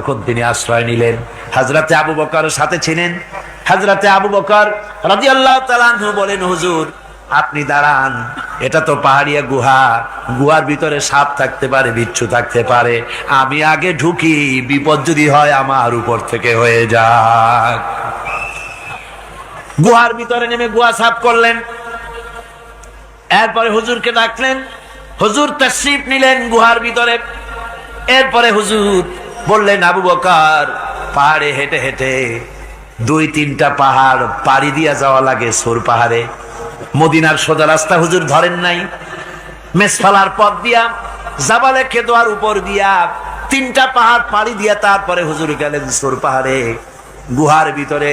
তখন তিনি আশ্রয় নিলেন। হযরতে আবু বকরের সাথে ছিলেন। হযরতে আবু বকর রাদিয়াল্লাহু তাআলা আনহু বলেন, হুজুর আপনি দাঁড়ান, এটা তো পাহাড়িয়া গুহা, গুহার ভিতরে সাপ থাকতে পারে, বিচ্ছু থাকতে পারে, আমি আগে ঢুকি, বিপদ যদি হয় আমার উপর থেকে হয়ে যাক। গুহার ভিতরে নেমে গুহা সাফ করলেন। এরপরে হুজুরকে ডাকলেন, হুজুর তাশরীফ নিলেন গুহার ভিতরে। এরপরে হুজুর বললেন, আবু বকর পাহাড়ে হেঁটে হেঁটে 2-3টা পাহাড় পাড়ি দিয়া যাওয়া লাগে। সোর পাহাড়ে মদিনার সোজা রাস্তা হুজুর ধরেন নাই, মেসফালার পথ দিয়া জাবালে খেদোয়ার উপর দিয়া 3টা পাহাড় পাড়ি দিয়া তারপরে হুজুর গেলেন সোর পাহাড়ে। গুহার ভিতরে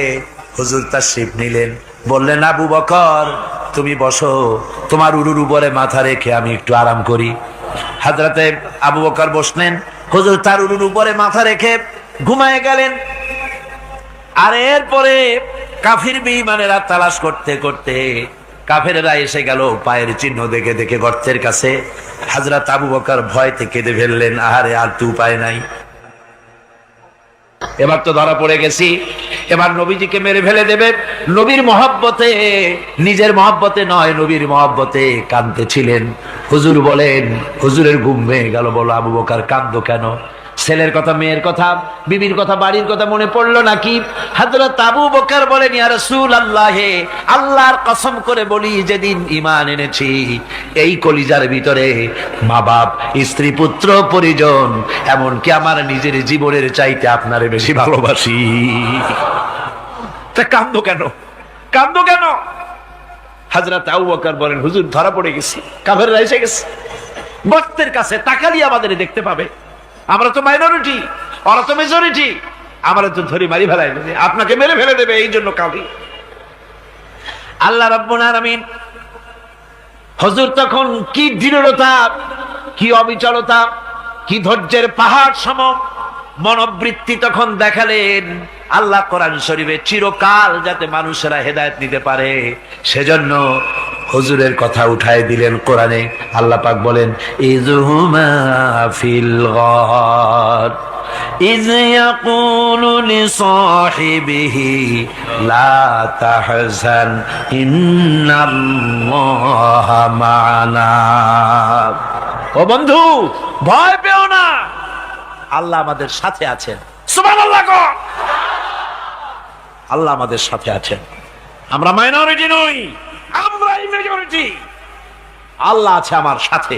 হুজুর তাশরীফ নিলেন। বললেন, আবু বকর তুমি বসো, তোমার উরুর উপরে মাথা রেখে আমি একটু আরাম করি। হযরতে আবু বকর বসলেন। হুজুর তার উরুর উপরে মাথা রেখে ঘুমায় গেলেন। আর এরপরে কাফির বেঈমানেরা তালাশ করতে করতে কাফেরেরা এসে গেল পায়ের চিহ্ন দেখে দেখে গর্তের কাছে। হযরত আবু বকর ভয়তে কেঁদে ফেললেন, আহারে আর তো উপায় নাই, এবার তো ধরা পড়ে গেছি, এবার নবীজিকে মেরে ফেলে দেবে। নবীর মহব্বতে, নিজের মহব্বতে নয়, নবীর মহব্বতে কাঁদতেছিলেন। হুজুর বলেন, হুজুরের ঘুম ভেঙে গেল। বলো আবু বকর কাঁদো কেন? ছেলের কথা, মেয়ের কথা, বিবির কথা, বাড়ির কথা মনে পড়লো নাকি? হযরত আবু বকর বলেন, ইয়া রাসূলুল্লাহ, আল্লাহর কসম করে বলি, যেদিন ঈমান এনেছি এই কলিজার ভিতরে মা বাপ, স্ত্রী, পুত্র, পরিজন, এমনকি আমার নিজের জীবনের চাইতে আপনারে বেশি ভালোবাসি। তা কাঁদো কেন? কাঁদো কেন? হযরত আবু বকর বলেন, হুজুর ধরা পড়ে গেছি, কাফেররা এসে গেছে গর্তের কাছে, তাকালি আমাদের দেখতে পাবে, আমরা তো মাইনরিটি, ওরা তো মেজরিটি, আমরা তো ধরে মারি ফেলাই দেবে, আপনাকে মেরে ফেলে দেবে, এই জন্য কাঁদি। আল্লাহ রাব্বুল আলামিন হুজুর তখন কি দৃঢ়তা, কি অবিচলতা, কি ধৈর্যের পাহাড় সম মনোবৃত্তি তখন দেখালেন। আল্লাহ কোরআন শরীফে চিরকাল যাতে মানুষেরা হেদায়েত নিতে পারে সেজন্য হুজুরের কথা উঠায় দিলেন কোরআনে। আল্লাহ পাক বলেন, ইযহুমা ফিল গার ইয ইয়াকুলু লিসাহিবিহি লা তাহজান ইন্নাল্লাহা মা'ানা। ও বন্ধু, ভয় পেও না, আল্লাহ আমাদের সাথে আছেন। সুবহানাল্লাহ গো, আল্লাহ আমাদের সাথে আছেন। আমরা মাইনরিটি নই, আমরাই মেজরিটি। আল্লাহ আছে আমার সাথে,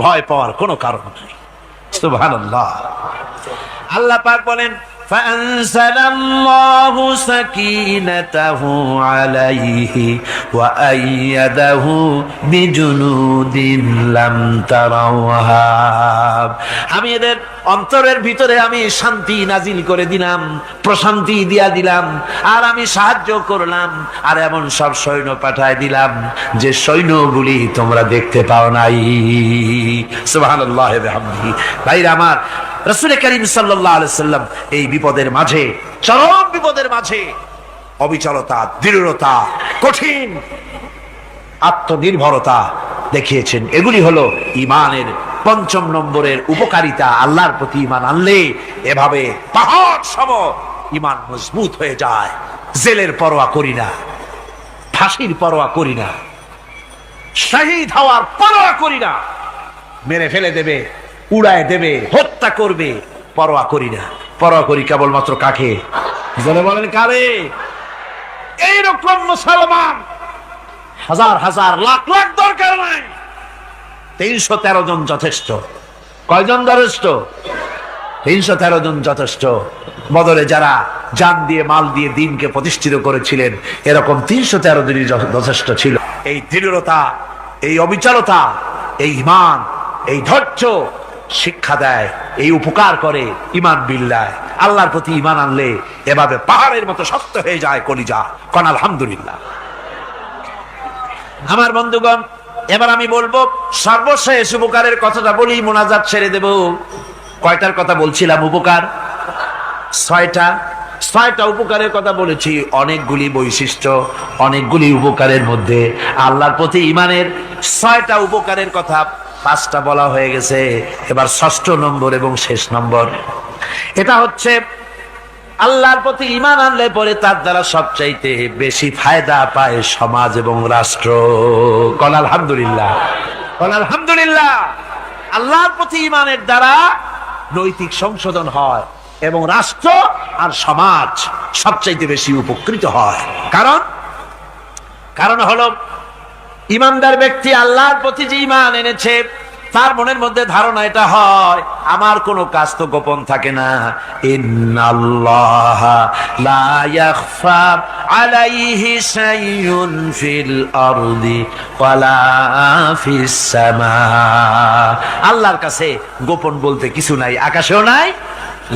ভয় পাওয়ার কোনো কারণ নেই। সুবহানাল্লাহ। আল্লাহ পাক বলেন, ফাআনজালাল্লাহু সাকিনাতাহু আলাইহি ওয়া আইয়াদাহু বিজুনুদিন লাম তারাওহা। আমি এদের অন্তরের ভিতরে আমি শান্তি নাজিল করে দিলাম, প্রশান্তি দিয়া দিলাম, আর আমি সাহায্য করলাম, আর এমন সব সৈন্য পাঠায় দিলাম যে সৈন্যগুলি তোমরা দেখতে পাও নাই। সুবহানাল্লাহ ওয়া বিহামদিহি। ভাইরা আমার, রাসূল করিম সাল্লাল্লাহু আলাইহি সাল্লাম এই বিপদের মাঝে, চরম বিপদের মাঝে অবিচলতা, দৃঢ়তা, কঠিন আত্মনির্ভরতা দেখিয়েছেন। এগুলি হলো ঈমানের 5 নম্বরের উপকারিতা। আল্লাহর প্রতি ঈমান আনলে এভাবে পাহাড় সম ঈমান মজবুত হয়ে যায়। জেলের পরোয়া করি না, ফাঁসির পরোয়া করি না, শহীদ হওয়ার পরোয়া করি না, মেরে ফেলে দেবে, উড়ায় দেবে, হত্যা করবে, পরোয়া করি না। পরোয়া করি কেবলমাত্র কাকে? জেলে বলেন কারে? এইরকম মুসলমান হাজার হাজার লাখ লাখ দরকার নাই, 313 জন যথেষ্ট। কয়জন যথেষ্ট? 313 জন যথেষ্ট। বদরে যারা জান দিয়ে, মাল দিয়ে দ্বীনকে প্রতিষ্ঠিত করেছিলেন, এরকম 313 জনই যথেষ্ট ছিল। এই দৃঢ়তা, এই অবিচলতা, এই ঈমান, এই ধৈর্য শিক্ষা দেয়, এই উপকার করে ঈমান বিল্লাহ। আল্লাহর প্রতি ঈমান আনলে এভাবে পাহাড়ের মতো শক্ত হয়ে যায় কলিজা। কোন আলহামদুলিল্লাহ। আমার বন্ধুগণ, এবার আমি বলবো সর্বশেষ উপকারের কথাটা বলি, মোনাজাত ছেড়ে দেব। কয়টার কথা বলছিলাম? উপকার 6টা উপকারের কথা বলেছি। অনেকগুলি বৈশিষ্ট্য, অনেকগুলি উপকারের মধ্যে আল্লাহর প্রতি ঈমানের 6টা উপকারের কথা 5টা বলা হয়ে গেছে, এবার 6ষ্ঠ নম্বর এবং শেষ নম্বর। এটা হচ্ছে আল্লাহর প্রতি ঈমান আনলে পরে তার দ্বারা সবচাইতে বেশি ফায়দা পায় সমাজ এবং রাষ্ট্র। কোন আলহামদুলিল্লাহ, কোন আলহামদুলিল্লাহ। আল্লাহর প্রতি ঈমানের দ্বারা নৈতিক সংশোধন হয় এবং রাষ্ট্র আর সমাজ সবচাইতে বেশি উপকৃত হয়। কারণ হলো ঈমানদার ব্যক্তি আল্লাহর প্রতি যে ঈমান এনেছে, তার মনের মধ্যে ধারণা এটা হয়, আমার কোনো কাজ তো গোপন থাকে না। ইন্নাল্লাহা লা ইয়াখফা আলাইহি শাইউন ফিল আরদি ওয়ালা ফিস সামা। আল্লাহর কাছে গোপন বলতে কিছু নাই, আকাশেও নাই,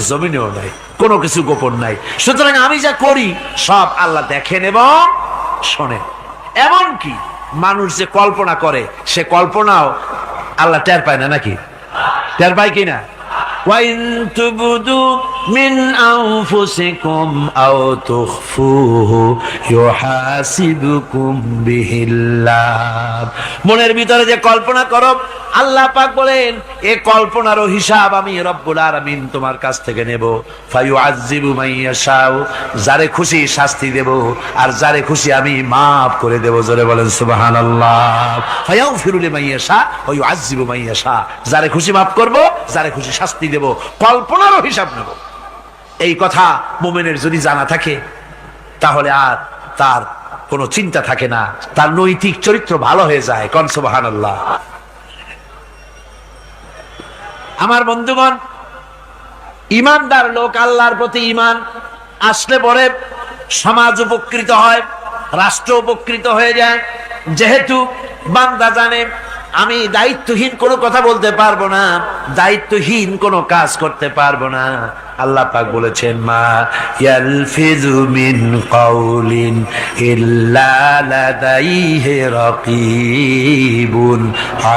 জমিনেও নাই, কোনো কিছু গোপন নাই। সুতরাং আমি যা করি সব আল্লাহ দেখেন এবং শোনেন। এমনকি মানুষ যে কল্পনা করে, সে কল্পনাও আল্লাহ টের পায় না, নাকি টের পায় কিনা? ওয়াইন তুবদু মিন আনফুসিকুম আও তুখফুহু ইউহাসিবুকুম বিহিল্লাহ। মনের ভিতরে যে কল্পনা করো, আল্লাহ পাক বলেন এই কল্পনারও হিসাব আমি রব্বুল আলামিন তোমার কাছ থেকে নেব। ফায়ুআযযিবু মান ইয়াশাউ, যারে খুশি শাস্তি দেব আর যারে খুশি আমি maaf করে দেব। জোরে বলেন সুবহানাল্লাহ। ফায়াগফিরু লিমান ইয়াশা ওয়া ইউআযযিবু মান ইয়াশা, যারে খুশি maaf করব, যারে খুশি শাস্তি দেব, কল্পনারও হিসাব নেব। এই কথা মুমিনের যদি জানা থাকে, তাহলে আর তার কোনো চিন্তা থাকে না, তার নৈতিক চরিত্র ভালো হয়ে যায়। কোন সুবহানাল্লাহ। আমার বন্ধুগণ, ঈমানদার লোক, আল্লাহর প্রতি ঈমান আসলে পরে সমাজ উপকৃত হয়, রাষ্ট্র উপকৃত হয়ে যায়। যেহেতু বান্দা জানে আমি দায়িত্বহীন কোনো কথা বলতে পারবো না, দায়িত্বহীন কোনো কাজ করতে পারবো না। আল্লাহ পাক বলেছেন, মা ইয়ালফিযু মিন কাউলিন ইল্লা লাদাইহি রাকীবুন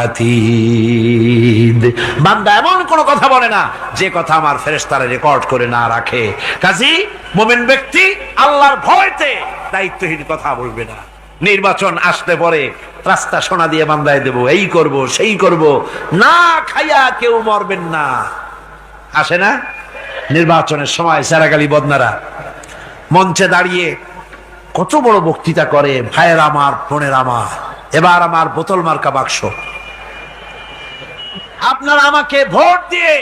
আতীদ। বান্দা এমন কোনো কথা বলে না যে কথা আমার ফেরেশতারা রেকর্ড করে না রাখে। কাজী মুমিন ব্যক্তি আল্লাহর ভয়তে দায়িত্বহীন কথা বলবে না। নির্বাচন আসতে পরে রাস্তা সোনা দিয়ে বান্দায় দেব, এই করব সেই করব, না খাইয়া কেউ মরবেন না। আসে না নির্বাচনের সময় সারাগালি বদনারা মঞ্চে দাঁড়িয়ে কত বড় বক্তৃতা করে, ভাইয়ের আমার, বোনের আমার, এবার আমার বোতল মার্কা বাক্স, আপনারা আমাকে ভোট দিয়ে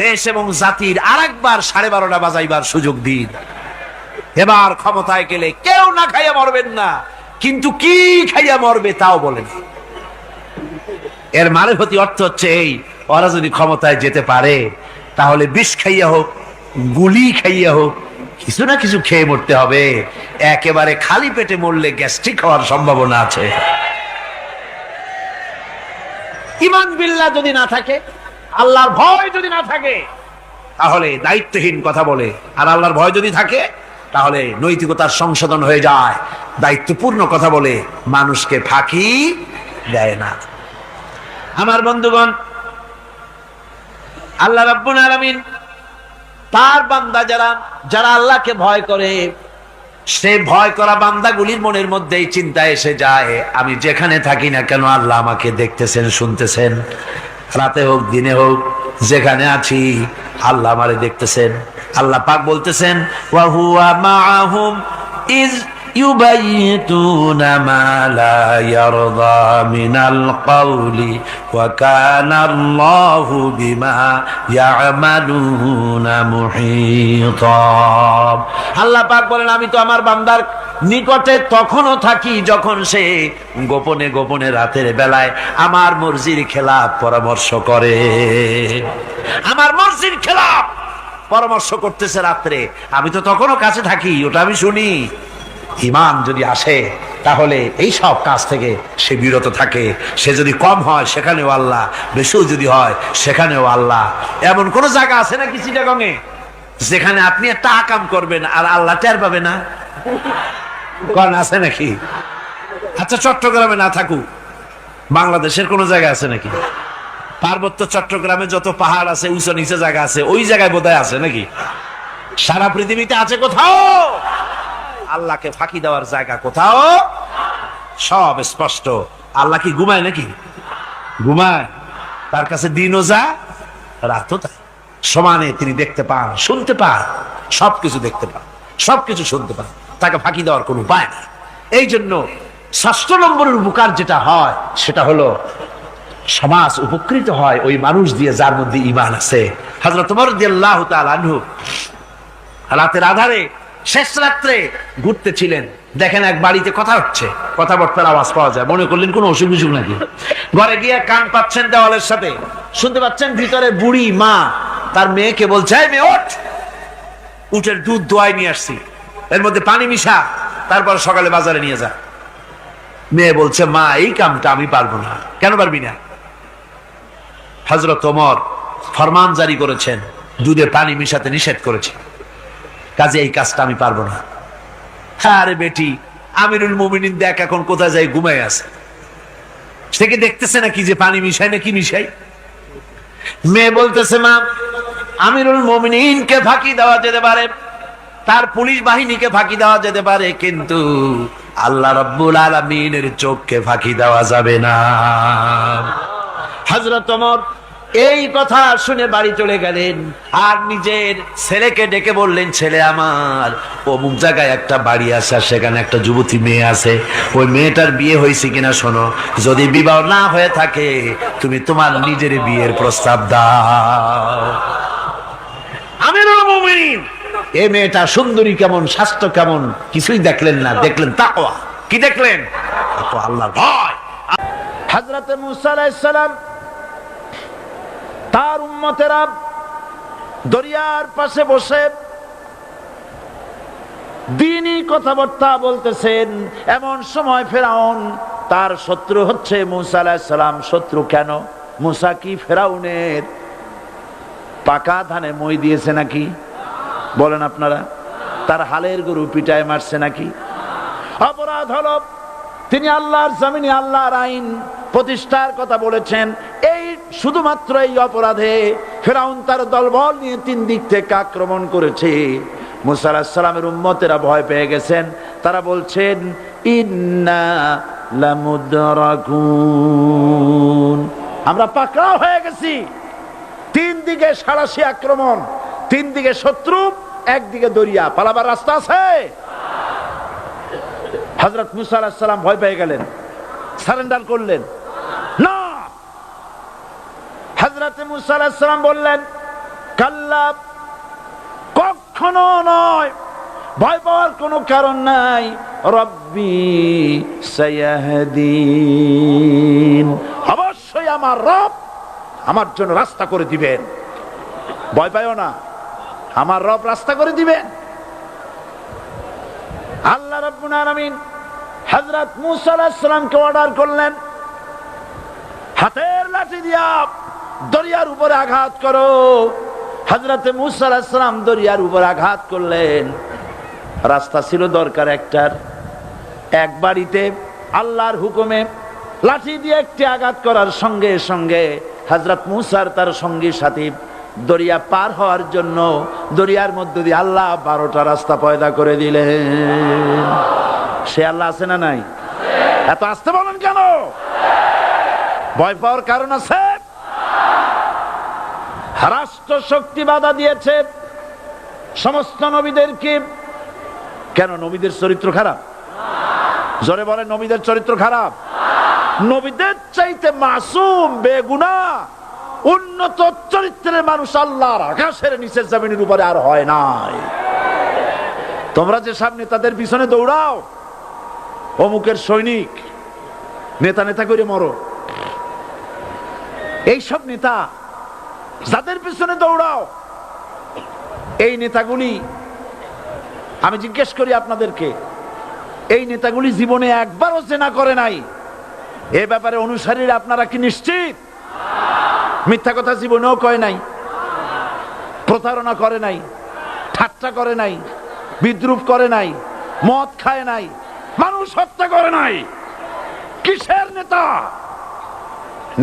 দেশ এবং জাতির আরেকবার 12:30 বাজাইবার সুযোগ দিন। এবার ক্ষমতায় গেলে কেউ না খাইয়া মরবেন না, কিন্তু কি খাইয়া মরবে তাও বলেন। এর মানে হতে অর্থ হচ্ছে এই, ওরা যদি ক্ষমতায় যেতে পারে তাহলে বিষ খাইয়া হোক, গুলি খাইয়া হোক, কিছু না কিছু খেয়ে মরতে হবে। একেবারে খালি পেটে মরলে গ্যাস্ট্রিক হওয়ার সম্ভাবনা আছে। ঈমান বিল্লাহ যদি না থাকে, আল্লাহর ভয় যদি না থাকে, তাহলে দায়িত্বহীন কথা বলে। আর আল্লাহর ভয় যদি থাকে, তাহলে নৈতিকতার সংশোধন হয়ে যায়, দায়িত্বপূর্ণ কথা বলে, মানুষকে ফাঁকি দেয় না। আমার বন্ধুগণ, আল্লাহ রাব্বুল আলামিন তার বান্দা যারা আল্লাহকে ভয় করে, সে ভয় করা বান্দাগুলির মনের মধ্যেই চিন্তা এসে যায়, আমি যেখানে থাকি না কেন আল্লাহ আমাকে দেখতেছেন, শুনতেছেন। রাতে হোক দিনে হোক, যেখানে আছি আল্লাহ আমারে দেখতেছেন। আল্লাহ পাক বলতেছেন, ওয়া হুয়া মাআহুম ইজ ইউবাইতুনা মা লা ইয়ারদা মিনাল কাওলি ওয়া কানা আল্লাহু বিমা ইয়ামালুনা মুহীতা। আল্লাহ পাক বলেন, আমি তো আমার বান্দার নিকটে তখনও থাকি যখন সে গোপনে গোপনে রাতের বেলায় আমার মর্জির খেলাফ পরামর্শ করে। আমার মর্জির খেলাফ পরামর্শ করতেছে রাত্রে, আমি তো তখনও কাছে থাকি, ওটা আমি শুনি। ঈমান যদি আসে তাহলে এই সব কাজ থেকে সে বিরত থাকে। সে যদি কম হয় সেখানেও আল্লাহ, বেশিও যদি হয় সেখানেও আল্লাহ। এমন কোন জায়গা আছে নাকি চিটাগংয়ে যেখানে আপনি একটা আকাম করবেন আর আল্লাহ টের পাবে না? কোন আছে নাকি? আচ্ছা, চট্টগ্রামে না থাকুক, বাংলাদেশের কোন জায়গা আছে নাকি? পার্বত্য চট্টগ্রামে যত পাহাড় আছে, উঁচু নিচে জায়গা আছে, ওই জায়গায় বোধহয় আছে নাকি? সারা পৃথিবীতে আছে কোথাও? আল্লাহকে ফাঁকি দেওয়ার জায়গা কোথাও? সব স্পষ্ট। আল্লাহ কি ঘুমায় নাকি? ঘুমায়? তার কাছে দিনও যা রাতও তাই, সমানে তিনি দেখতে পান, শুনতে পান, সবকিছু দেখতে পান, সবকিছু শুনতে পান, তাকে ফাঁকি দেওয়ার কোনো উপায় নেই। এই জন্য ৬ষ্ঠ নম্বরের উপকার যেটা হয় সেটা হলো সমাজ উপকৃত হয় ওই মানুষ দিয়ে যার মধ্যে ঈমান আছে। হযরত ওমর রাদিয়াল্লাহু তাআলা আনহু রাতের আধারে শেষ রাত্রে ঘুরতেছিলেন, দেখেন এক বাড়িতে কথা হচ্ছে, কথাবার্তার আওয়াজ পাওয়া যায়, মনে করলেন কোন অসুখ বিসুখ নাকি। ঘরে গিয়ে কান পাচ্ছেন দেওয়ালের সাথে, শুনতে পাচ্ছেন ভিতরে বুড়ি মা তার মেয়েকে বলছে, এই মেয়ে ওঠ, উটের দুধ দোয়াই নিয়ে আসছি, এর মধ্যে পানি মিশা, তারপর সকালে বাজারে নিয়ে যা। মেয়ে বলছে, মা এই কামটা আমি পারবো না। কেন পারবি না? হযরত ওমর ফরমান জারি করেছেন, দুধে পানি মিশাতে নিষেধ করেছেন, কাজে এই কাজটা আমি পারবো না। আরে বেটি, আমিরুল মুমিনিন দেখ এখন কোথায় যায়, ঘুমায় আছে, সে কি দেখতেছে নাকি যে পানি মিশাই না কি মিশাই? মেয়ে বলতেছে, মা আমিরুল মুমিনিনকে ফাঁকি দেওয়া যেতে পারে, তার পুলিশ বাহিনীকে ফাঁকি দেওয়া যেতে পারে, কিন্তু আল্লাহ রাব্বুল আলামিনের চোখকে ফাঁকি দেওয়া যাবে না। হযরত ওমর এই কথা শুনে বাড়ি চলে গেলেন, আর নিজের ছেলেকে ডেকে বললেন, ছেলে আমার, অমুক জায়গায় একটা বাড়ি আছে, সেখানে একটা যুবতী মেয়ে আছে, ওই মেয়েটার বিয়ে হয়েছে কিনা শোনো, যদি বিবাহ না হয়ে থাকে তুমি তোমার নিজের বিয়ের প্রস্তাব দাও। আমিরুল মুমিনিন এই মেয়েটা সুন্দরী কেমন, স্বাস্থ্য কেমন কিছুই দেখলেন না, দেখলেন তাকওয়া। কি দেখলেন? আল্লাহর ভয়। হযরত মুসা আলাইহিস সালাম তার উম্মতেরা দরিয়ার পাশে বসে দ্বীনি কথাবার্তা বলতেছেন, এমন সময় ফেরাউন, তার শত্রু হচ্ছে মুসা আলাইহিস সালাম। শত্রু কেন? মুসা কি ফেরাউনের পাকা ধানে মই দিয়েছে নাকি? বলেন আপনারা। তার হালের গরু পিটায় মারছে নাকি? অপরাধ হলো তিনি আল্লাহর জমিনে আল্লাহর আইন প্রতিষ্ঠার কথা বলেছেন। এই শুধুমাত্র এই অপরাধে ফেরাউন তার দলবল নিয়ে 3 দিক থেকে আক্রমণ করেছে। মুসা আলাইহিস সালামের উম্মতেরা ভয় পেয়ে গেছেন, তারা বলছেন, ইন্না লামুদরাকুন, আমরা পাকড়াও হয়ে গেছি। 3 দিকে সাড়াশি আক্রমণ, 3 দিকে শত্রু, একদিকে দরিয়া, পালাবার রাস্তা আছে? হযরত মুসা আলাইহিস সালাম ভয় পেয়ে গেলেন, সারেন্ডার করলেন না। হযরত মুসা আলাইহিস সালাম বললেন, কাল্লা, কখনো নয়, ভয় পাওয়ার কোনো কারণ নাই, রব্বি সায়াহদিন, অবশ্যই আমার রব আমার জন্য রাস্তা করে দিবেন। ভয় পাইও না, আমার রব রাস্তা করে দিবেন। আল্লাহ রাব্বুল আলামিন হযরত মুসা আলাইহিস সালামকে অর্ডার করলেন, হাতের লাঠি দিয়া দরিয়ার উপরে আঘাত করো। হযরত মুসা আলাইহিস সালাম দরিয়ার উপরে আঘাত করলেন। রাস্তা ছিল দরকার একটার, এক বাড়িতে আল্লাহর হুকুমে লাঠি দিয়ে একটি আঘাত করার সঙ্গে সঙ্গে হযরত মুসার তার সঙ্গী সাথী দরিয়া পার হওয়ার জন্য দরিয়ার মধ্যে দিয়ে আল্লাহ 12টা রাস্তা পয়দা করে দিলেন। সে আল্লাহ আছে না নাই? এত আসতে বলেন কেন? ভয় পাওয়ার কারণ আছে? রাষ্ট্র শক্তি বাধা দিয়েছে সমস্ত নবীদেরকে। কেন? নবীদের চরিত্র খারাপ? জোরে বলে, নবীদের চরিত্র খারাপ? নবীদের চাইতে মাসুম, বেগুনাহ, উন্নত চরিত্রের মানুষ আল্লাহর আকাশের নিচের জমিনের উপরে আর হয় নাই। তোমরা যে সামনে তাদের পিছনে দৌড়াও, অমুকের সৈনিক, নেতা নেতা করে মরো, এইসব নেতা যাদের পিছনে দৌড়াও, এই নেতাগুলি, আমি জিজ্ঞেস করি আপনাদেরকে, এই নেতাগুলি জীবনে একবারও জিনা করে নাই? এ ব্যাপারে অনুসারীরা আপনারা কি নিশ্চিত? মিথ্যা কথা জীবনেও কয় নাই, প্রতারণা করে নাই, ঠাট্টা করে নাই, বিদ্রুপ করে নাই, মদ খায় নাই, মানুষ হত্যা করে নাই। কিসের নেতা?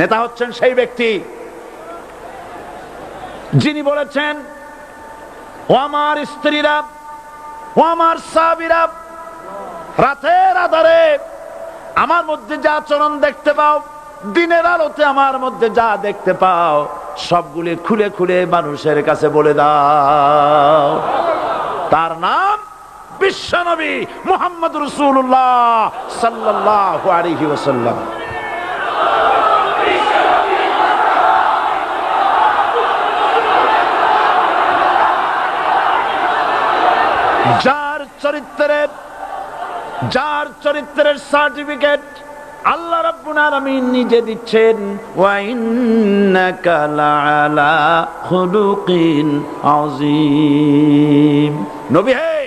নেতা হচ্ছেন সেই ব্যক্তি যিনি বলেছেন, ও আমার স্ত্রীরা, ও আমার সাহাবীরা, রাতের আধারে আমার মধ্যে যে আচরণ দেখতে পাও, দিনের আলোতে আমার মধ্যে যা দেখতে পাও সবগুলি খুলে খুলে মানুষের কাছে বলে দাও। তার নাম বিশ্বনবী মুহাম্মদ রাসূলুল্লাহ সাল্লাল্লাহু আলাইহি ওয়াসাল্লাম। যার চরিত্রের সার্টিফিকেট আল্লাহ রাব্বুল আলামিন নিজে দিচ্ছেন, ওয়া ইন্নাকা লাআলা খুলুকিন আযীম। নবী হে,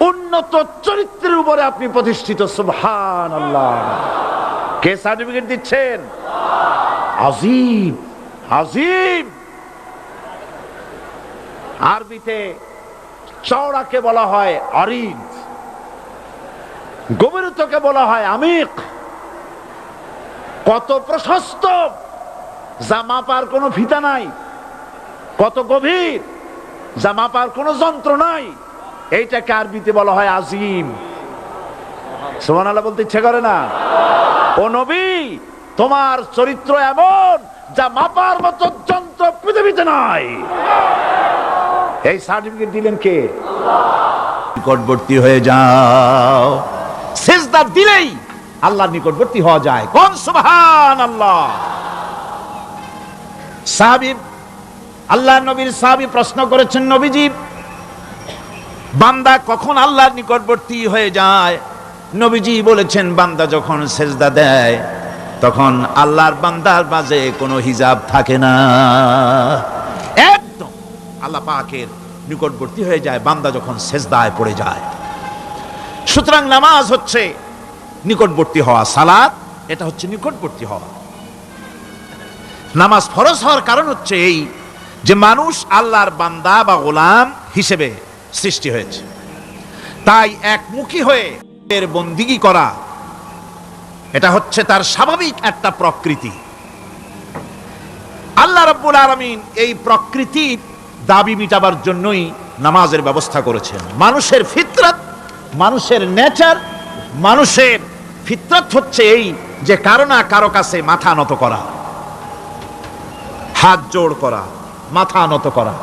উন্নত চরিত্রের উপরে আপনি প্রতিষ্ঠিত। সুবহানাল্লাহ। কে সার্টিফিকেট দিচ্ছেন? আযীম, আযীম। আরবিতে চওড়াকে বলা হয় আরিদ, গভীরতাকে বলা হয় আমিক। কত প্রশস্ত, যা মাপার কোনো ফিতা নাই। কত গভীর, যা মাপার কোনো যন্ত্র নাই। এইটাকে আরবিতে বলা হয় আজিম। সুবহানাল্লাহ বলতে ইচ্ছে করে না? ও নবী, তোমার চরিত্র এমন যা মাপার মতো যন্ত্র পৃথিবীতে নাই। এই সার্টিফিকেট দিলেন কে? নিকটবর্তী হয়ে যাও। সিজদা দিলেই আল্লাহর নিকটবর্তী হওয়া যায়। কোন সুবহানাল্লাহ। সাহাবী, আল্লাহর নবীর সাহাবী প্রশ্ন করেছেন, নবীজি, বান্দা কখন আল্লাহর নিকটবর্তী হয়ে যায়? নবীজি বলেছেন, বান্দা যখন সিজদা দেয় তখন আল্লাহর বান্দার মাঝে কোনো হিজাব থাকে না। একদম আল্লাহ পাকের নিকটবর্তী হয়ে যায় বান্দা যখন সিজদায় পড়ে যায়। সুতরাং নামাজ হচ্ছে নিকটবর্তী হওয়া, সালাত এটা হচ্ছে নিকটবর্তী হওয়া। নামাজ ফরজ হওয়ার কারণ হচ্ছে এই যে মানুষ আল্লাহর বান্দা বা গোলাম হিসেবে সৃষ্টি হয়েছে, তাই একমুখী হয়ে এর বন্দিগি করা এটা হচ্ছে তার স্বাভাবিক একটা প্রকৃতি। আল্লাহ রাব্বুল আলামিন এই প্রকৃতির দাবি মিটাবার জন্যই নামাজের ব্যবস্থা করেছেন। মানুষের ফিতরত, মানুষের নেচার, মানুষের ফিতরত হচ্ছে এই যে কারো না কারো কাছে মাথা নত করা, হাত জোড় করা, মাথা নত করা,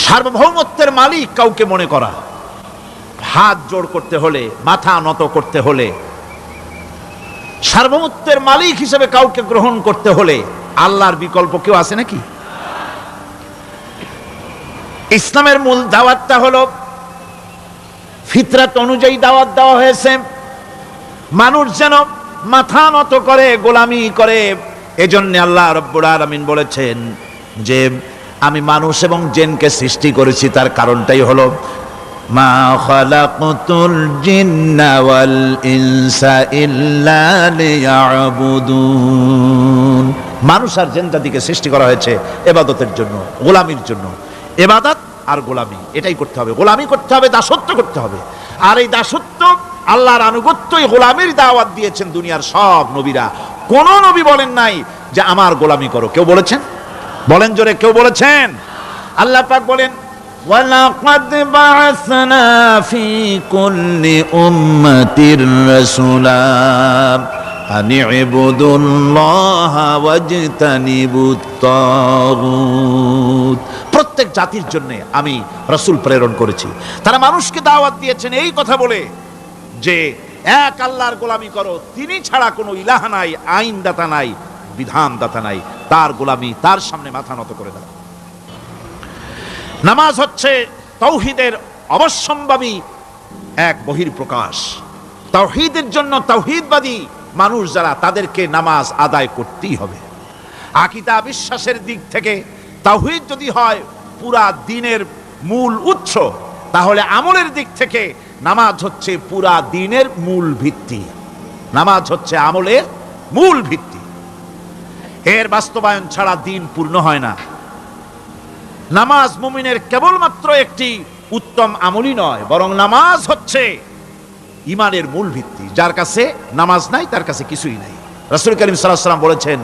সার্বভৌমত্বের মালিক কাউকে মনে করা। হাত জোড় করতে হলে, মাথা নত করতে হলে, সার্বভৌমত্বের মালিক হিসেবে কাউকে গ্রহণ করতে হলে আল্লাহর বিকল্প কেউ আছে নাকি? ইসলামের মূল দাওয়াতটা হলো ফিতরাত অনুযায়ী দাওয়াত দেওয়া হয়েছে। মানুষ যেন মাথা নত করে, গোলামি করে। এজন্য আল্লাহ রাব্বুল আলামিন বলেছেন যে আমি মানুষ এবং জিনকে সৃষ্টি করেছি, তার কারণটাই হলো মা খালাকতুল জিন্না ওয়াল ইনসা ইল্লা লিয়াবুদুন। মানুষ আর জিন জাতিকে সৃষ্টি করা হয়েছে ইবাদতের জন্য, গোলামির জন্য। ইবাদত আর গোলামি এটাই করতে হবে। গোলামি করতে হবে, দাসত্ব করতে হবে। আর এই দাসত্ব, আল্লাহর আনুগত্যই গোলামির দাওয়াত দিয়েছেন দুনিয়ার সব নবীরা। কোন নবী বলেন নাই যে আমার গোলামি করো। কেউ বলেছেন? বলেন জোরে, কেউ বলেছেন? আল্লাহ পাক বলেন, ওয়ালাকাদ বা'আসনা ফি কুল্লি উম্মাতির রাসূলা আন ইবুদুল্লাহা ওয়াজতানিবুত তাগুত। প্রত্যেক জাতির জন্য আমি রাসূল প্রেরণ করেছি। তারা মানুষকে দাওয়াত দিয়েছেন এই কথা বলে যে এক আল্লাহর গোলামি করো, তিনি ছাড়া কোনো ইলাহ নাই, আইনদাতা নাই, বিধানদাতা নাই। তার গোলামি, তার সামনে মাথা নত করে দাও। নামাজ হচ্ছে তাওহীদের অবশ্যম্ভাবী এক বহির্প্রকাশ। তাওহীদের জন্য তাওহীদবাদী মানুষ যারা, তাদেরকে নামাজ আদায় করতেই হবে। আকীদা বিশ্বাসের দিক থেকে তাওহীদ যদি হয় পুরা দ্বীনের মূল উৎস, তাহলে আমলের দিক থেকে নামাজ হচ্ছে পুরা দ্বীনের মূল ভিত্তি। নামাজ হচ্ছে আমলের মূল ভিত্তি। এর বাস্তবায়ন ছাড়া দ্বীন পূর্ণ হয় না। নামাজ মুমিনের কেবলমাত্র একটি উত্তম আমলই নয়, বরং নামাজ হচ্ছে ঈমানের মূল ভিত্তি। যার কাছে নামাজ নাই তার কাছে কিছুই নাই। রাসূল করিম সাল্লাল্লাহু আলাইহি ওয়াসাল্লাম বলেছেন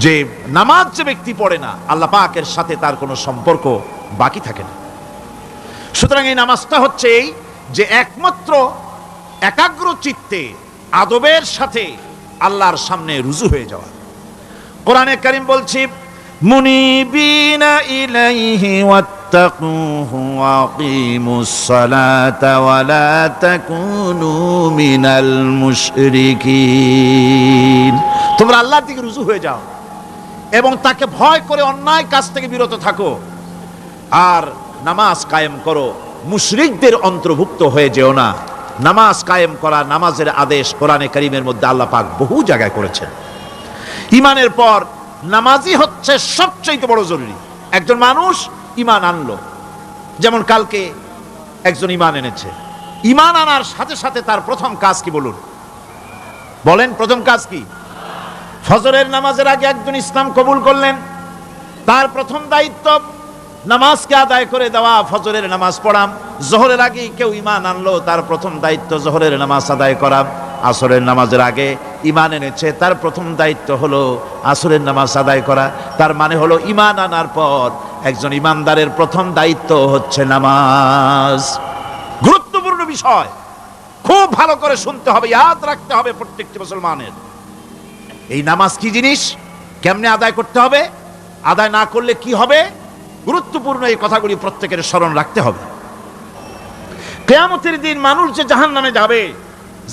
যে নামাজ যে ব্যক্তি পড়ে না, আল্লাহ পাকের সাথে তার কোনো সম্পর্ক বাকি থাকে না। সুতরাং এই নামাজটা হচ্ছে এই যে একমাত্র একাগ্র চিত্তে আদবের সাথে আল্লাহর সামনে রুজু হয়ে যাওয়া। কোরআনে কারীম বলছে মুনিবিনা ইলাইহি ওয়াত্তাকুহু ওয়া আকিমুস সালাতা ওয়া লা তাকুনু মিনাল মুশরিকিন। তোমরা আল্লাহর দিকে রুজু হয়ে যাও এবং তাকে ভয় করে অন্যায় কাজ থেকে বিরত থাকো, আর নামাজ কায়েম করো, মুশরিকদের অন্তর্ভুক্ত হয়ে যেও না। নামাজ কায়েম করা, নামাজের আদেশ কোরআনে কারীমের মধ্যে আল্লাহ পাক বহু জায়গায় করেছেন। ঈমানের পর নামাজই হচ্ছে সবচেয়ে বড় জরুরি। একজন মানুষ ঈমান আনলো, যেমন কালকে একজন ঈমান এনেছে, ঈমান আনার সাথে সাথে তার প্রথম কাজ কি বলুন? বলেন প্রথম কাজ কি? ফজরের নামাজের আগে একজন ইসলাম কবুল করলেন, তার প্রথম দায়িত্ব নামাজকে আদায় করে দেওয়া, ফজরের নামাজ পড়াম। জোহরের আগে কেউ ঈমান আনলো, তার প্রথম দায়িত্ব জোহরের নামাজ আদায় করা। আসরের নামাজের আগে ঈমান এনেছে, তার প্রথম দায়িত্ব হলো আসরের নামাজ আদায় করা। তার মানে হলো ঈমান আনার পর একজন ঈমানদারের প্রথম দায়িত্ব হচ্ছে নামাজ। গুরুত্বপূর্ণ বিষয়, খুব ভালো করে শুনতে হবে, ইয়াদ রাখতে হবে প্রত্যেকটি মুসলমানের। এই নামাজ কি জিনিস, কেমনে আদায় করতে হবে, আদায় না করলে কি হবে, গুরুত্বপূর্ণ এই কথাগুলি প্রত্যেকের স্মরণ রাখতে হবে। কিয়ামতের দিন মানুষ যে জাহান্নামে যাবে,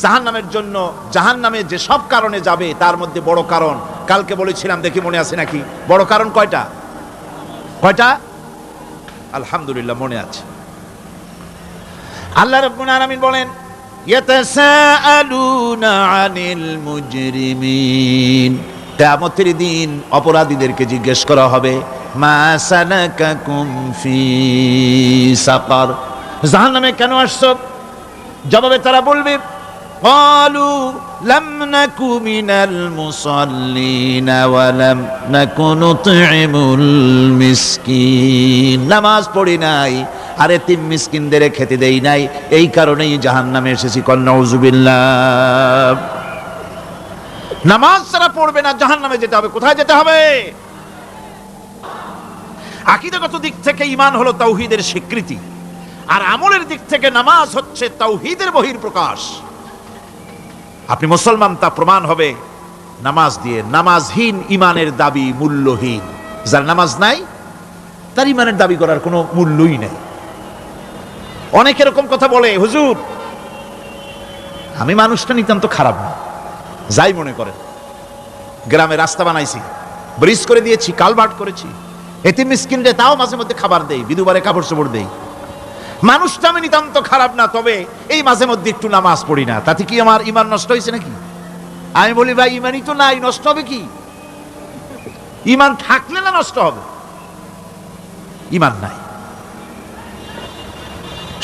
জাহান্নামের জন্য, জাহান্নামে যে সব কারণে যাবে তার মধ্যে বড় কারণ কালকে বলেছিলাম, দেখি মনে আছে নাকি? বড় কারণ কয়টা? কয়টা? আলহামদুলিল্লাহ মনে আছে। আল্লাহ রাব্বুল আলামিন বলেন ইয়াতাসাআলুনা আনিল মুজরিমিন, কিয়ামতের দিন অপরাধীদেরকে জিজ্ঞেস করা হবে মা সালাকাকুম ফি সাকার, জাহান্নামে কেন আসছো? জবাবে তারা বলবে ক্বালু লাম নাকু মিনাল মুসাল্লিন ওয়া লাম নাকু নুতঈমুল মিসকিন, নামাজ পড়ি নাই আর এতিম মিসকিনদের খেতে দেই নাই, এই কারণেই জাহান্নামে এসেছি। কল নাউযুবিল্লাহ। নামাজ যারা পড়বে না জাহান্নামে যেতে হবে। কোথায় যেতে হবে? আকীদাগত দিক থেকে ঈমান হলো তাওহীদের স্বীকৃতি, আর আমলের দিক থেকে নামাজ হচ্ছে তাওহীদের বহিঃপ্রকাশ। আপনি মুসলমান তা প্রমাণ হবে নামাজ দিয়ে। নামাজহীন ঈমানের দাবি মূল্যহীন। যার নামাজ নাই তার ঈমানের দাবি করার কোনো মূল্যই নেই। অনেক এরকম কথা বলে, হুজুর আমি মানুষটা নিতান্ত খারাপ না, যাই মনে করেন, গ্রামে রাস্তা বানাইছি, ব্রিজ করে দিয়েছি, কালভার্ট করেছি, এতিম মিসকিনরে তাও মাঝে মধ্যে খাবার দেই, বিধবারে কাপড় চোপড় দেই, মানুষটা আমি নিতান্ত খারাপ না, তবে এই মাঝে মধ্যে একটু নামাজ পড়ি না, তাতে কি আমার ঈমান নষ্ট হয়েছে নাকি? আমি বলি ভাই ঈমানই তো নাই, নষ্ট হবে কি? ঈমান থাকলে না নষ্ট হবে? ঈমান নাই।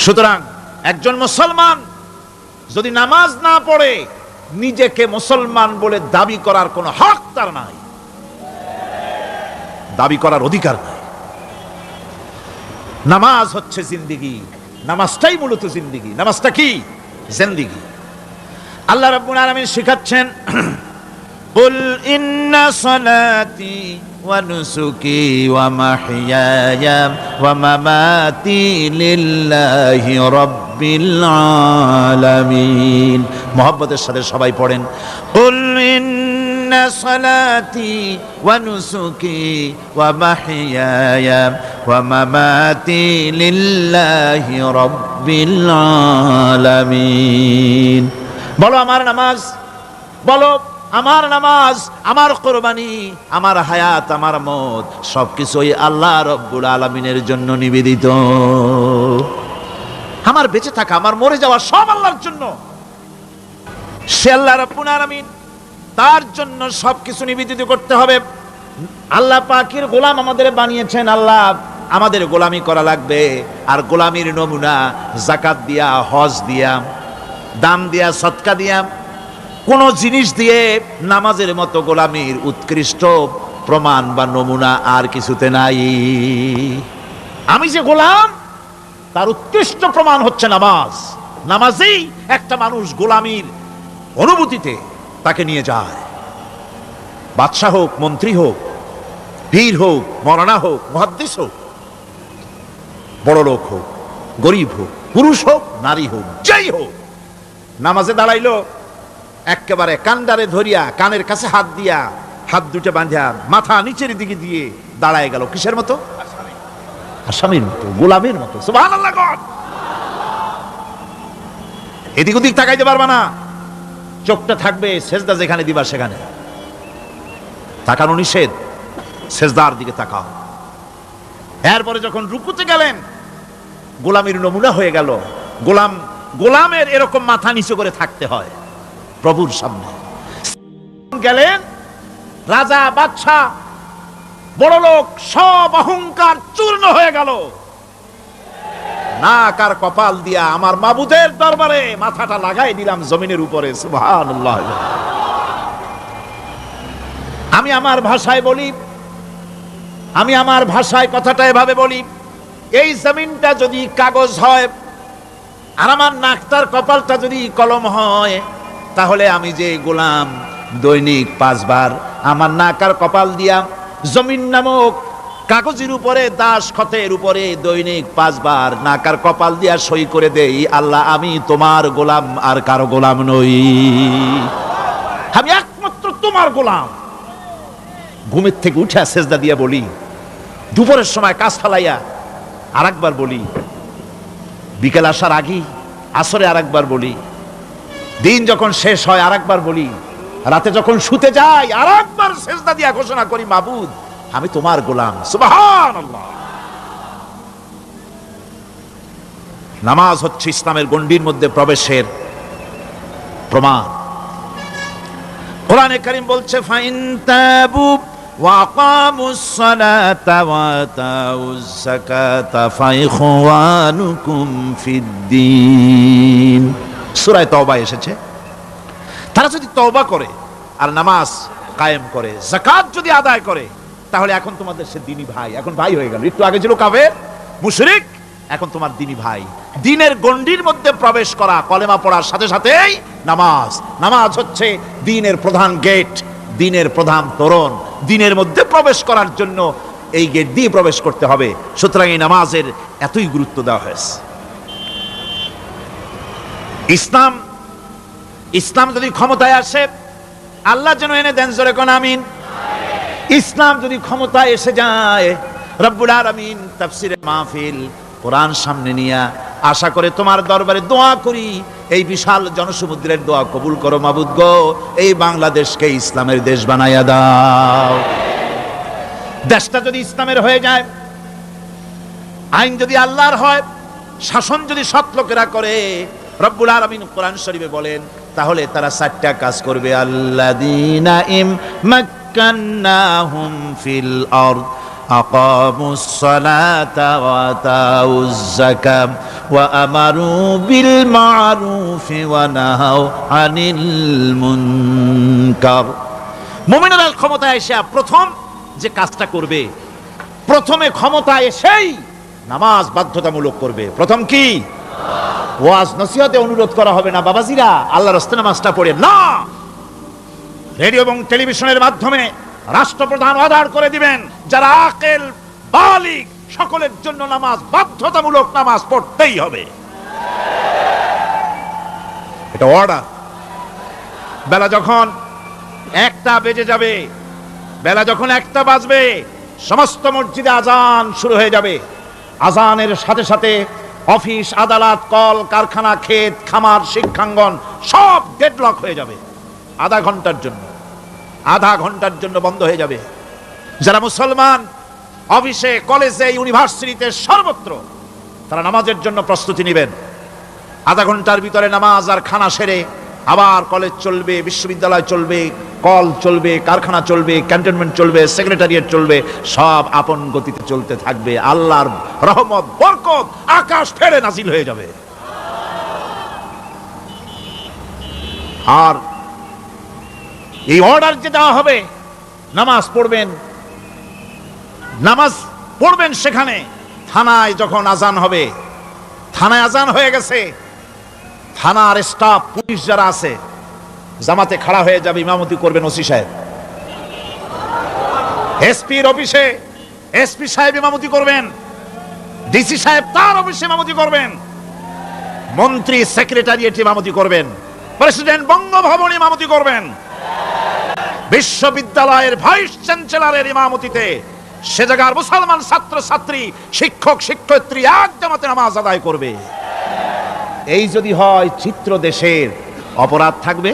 সুতরাং একজন মুসলমান যদি নামাজ না পড়ে নিজেকে মুসলমান বলে দাবি করার কোনো হক তার নাই, দাবি করার অধিকার নাই। নামাজ হচ্ছে জিন্দেগি, নামাজটাই মূলত জিন্দেগি। নামাজটা কি? জিন্দেগি। আল্লাহ রাব্বুল আলামিন শিখাচ্ছেন কুল ইন্না সালাতি ওয়া নুসুকি ওয়া মাহইয়ায়া ওয়া মামাতি লিল্লাহি রাব্বিল আলামিন। মুহাব্বতের সাথে সবাই পড়েন কুল ইন্না সালাতি ওয়া নুসুকি ওয়া মাহইয়ায়া ওয়া মামাতি লিল্লাহি রাব্বিল আলামিন। বলো আমার নামাজ, বলো আমার নামাজ, আমার কোরবানি, আমার হায়াত, আমার মত সবকিছুই আল্লাহ রব্বুল আলামিনের জন্য নিবেদিত। আমার বেঁচে থাকা, আমার মরে যাওয়া সব আল্লাহর জন্য। সে আল্লাহ রব্বুল আলামিন, তার জন্য সবকিছু নিবেদিত করতে হবে। আল্লাহ পাকের গোলাম আমাদের বানিয়েছেন, আল্লাহ আমাদের গোলামি করা লাগবে। আর গোলামির নমুনা যাকাত দিয়া, হজ দিয়া, দান দিয়া, সদকা দিয়া, কোন জিনিস দিয়ে নামাজের মতো গোলামির উৎকৃষ্ট প্রমাণ বা নমুনা আর কিছুতে নাই। আমি যে গোলাম তার উৎকৃষ্ট প্রমাণ হচ্ছে নামাজ। নামাজেই একটা মানুষ গোলামির অনুভূতিতে তাকে নিয়ে যায়। বাদশাহ হোক, মন্ত্রী হোক, পীর হোক, মৌলানা হোক, মুহাদ্দিস হোক, বড় লোক হোক, গরিব হোক, পুরুষ হোক, নারী হোক, যাই হোক, নামাজে দাঁড়াইলো, একেবারে কান্ডারে ধরিয়া কানের কাছে হাত দিয়া, হাত দুটো বাঁধিয়া মাথা নিচের দিকে দিয়ে দাঁড়ায় গেল। কিসের মতো? আসামির মতো, গোলামের মতো। সুবহানাল্লাহ। এদিক ওদিক তাকাইতে পারবা না, চোখটা থাকবে সেজদা যেখানে দিবা সেখানে। তাকানো নিষেধ, সেজদার দিকে তাকাও। এরপরে যখন রুকুতে গেলেন, গোলামের নমুনা হয়ে গেল। গোলামের এরকম মাথা নিচু করে থাকতে হয় প্রভুর সামনে। গেলেন, রাজা বাদশা বড় লোক সব অহংকার চূর্ণ হয়ে গেল। নাক আর কপাল দিয়া আমার মাবুদের দরবারে মাথাটা লাগাই দিলাম জমিনের উপরে। সুবহানাল্লাহ। আমি আমার ভাষায় বলি, আমি আমার ভাষায় কথাটা এভাবে বলি, এই জমিনটা যদি কাগজ হয় আর আমার নাকটার কপালটা যদি কলম হয়, তাহলে আমি যে গোলাম দৈনিক 5 বার আমার নাক আর কপাল দিয়া জমিন নামক কাগজের উপরে, দাস খতের উপরে দৈনিক 5 বার নাক আর কপাল দিয়া সই করে দেই, আল্লাহ আমি তোমার গোলাম আর কারো গোলাম নই, আমি একমাত্র তোমার গোলাম। ঘুমের থেকে উঠে সেজদা দিয়া বলি, দুপুরের সময় কাজ ফালাইয়া আর একবার বলি, বিকেল আসার আগেই আসরে আর একবার বলি, দিন যখন শেষ হয় আর একবার বলি, রাতে যখন শুতে যাই আর একবার সেজদা দিয়া ঘোষণা করি, মাবুদ আমি তোমার গোলাম। সুবহানাল্লাহ। নামাজ হচ্ছে ইসলামের গণ্ডির মধ্যে প্রবেশের প্রমাণ। কোরআনে কারীম বলছে, ফাইন তাবু ওয়া আকামুস সালাতা ওয়া আতাউজ যাকাতা ফাইখওয়ানুকুম ফিদ্দীন। সূরা তওবা এসেছে। তারা যদি তওবা করে আর নামাজ কায়েম করে, যাকাত যদি আদায় করে, তাহলে এখন তোমাদের সে দ্বীনি ভাই, এখন ভাই হয়ে গেল। একটু আগে ছিল কাফের মুশরিক, এখন তোমার দ্বীনি ভাই। দ্বীনের গণ্ডির মধ্যে প্রবেশ করা, কলেমা পড়ার সাথে সাথেই নামাজ। নামাজ হচ্ছে দ্বীনের প্রধান গেট, দ্বীনের প্রধান তোরণ। দ্বীনের মধ্যে প্রবেশ করার জন্য এই গেট দিয়ে প্রবেশ করতে হবে। সুতরাং এই নামাজের এতই গুরুত্ব দেওয়া হয়েছে। ইসলাম যদি ক্ষমতায় আসে, আল্লাহ যেন এনে দেন, জোরে কোন আমিন। ইসলাম যদি ক্ষমতায় এসে যায়, রব্বুল আলামিন তাফসীরে মাহফিল কোরআন সামনে নিয়া আশা করে তোমার দরবারে দোয়া করি, এই বিশাল জনসমুদ্রের দোয়া কবুল করো মাবুদ গো, এই বাংলাদেশকে ইসলামের দেশ বানাইয়া দাও। দেশটা যদি ইসলামের হয়ে যায়, আইন যদি আল্লাহর হয়, শাসন যদি সৎ লোকেরা করে, রব্বুল আলামিন কোরআন শরীফে বলেন, তাহলে তারা 4টা কাজ করবে। আল্লাযীনা ইমাক্কান্নাহুম ফিল আরদ আকামুস সালাতা ওয়া আতাউজ যাকাত ওয়া আমারু বিল মা'রুফি ওয়া নাহাউ আনিল মুনকার। মুমিনেরা ক্ষমতায় এসে প্রথম যে কাজটা করবে, প্রথমে ক্ষমতায় এসেই নামাজ বাধ্যতামূলক করবে। প্রথম কি? ওয়াজ নসিহতে অনুরোধ করা হবে না, বাবাজিরা আল্লাহর রাস্তায় নামাজটা পড়ে না। রেডিও এবং টেলিভিশনের মাধ্যমে রাষ্ট্রপ্রধান অর্ডার করে দিবেন, যারা আকেল বালিগ সকলের জন্য নামাজ বাধ্যতামূলক, নামাজ পড়তেই হবে, এটা অর্ডার। বেলা যখন 1টা বেজে যাবে, বেলা যখন 1টা বাজবে, সমস্ত মসজিদে আজান শুরু হয়ে যাবে। আজানের সাথে সাথে অফিস, আদালত, কল কারখানা, ক্ষেত খামার, শিক্ষাঙ্গন সব ডেডলক হয়ে যাবে। আধা ঘন্টার জন্য বন্ধ হয়ে যাবে। যারা মুসলমান অফিসে, কলেজে, ইউনিভার্সিটিতে, সর্বত্র তারা নামাজের জন্য প্রস্তুতি নেবেন। আধা ঘন্টার ভিতরে নামাজ আর খানা সেরে আবার কলেজ চলবে, বিশ্ববিদ্যালয় চলবে, কল চলবে, কারখানা চলবে, ক্যান্টনমেন্ট চলবে, সেক্রেটারিয়েট চলবে, সব আপন গতিতে চলতে থাকবে। আল্লাহর রহমত, বরকত আকাশ ফেরে নাজিল হয়ে যাবে। আর এই অর্ডার যে দেওয়া হবে, নামাজ পড়বেন সেখানে। থানায় যখন আজান হবে, থানায় আজান হয়ে গেছে, থানার স্টাফ, পুলিশ যারা আছে, জামাতে খাড়া হয়ে যাবে, ইমামতি করবেন ওসি সাহেব। এসপির অফিসে এসপি সাহেব ইমামতি করবেন, ডিসি সাহেব তার অফিসে ইমামতি করবেন, মন্ত্রী সেক্রেটারিয়েট ইমামতি করবেন, প্রেসিডেন্ট বঙ্গভবন ইমামতি করবেন, বিশ্ববিদ্যালয়ের ভাইস চ্যান্সেলরের ইমামতিতে সে জায়গার মুসলমান ছাত্র ছাত্রী, শিক্ষক শিক্ষয়িত্রী এক জামাতে নামাজ আদায় করবে। এই যদি হয় চিত্র দেশের, অপরাধ থাকবে?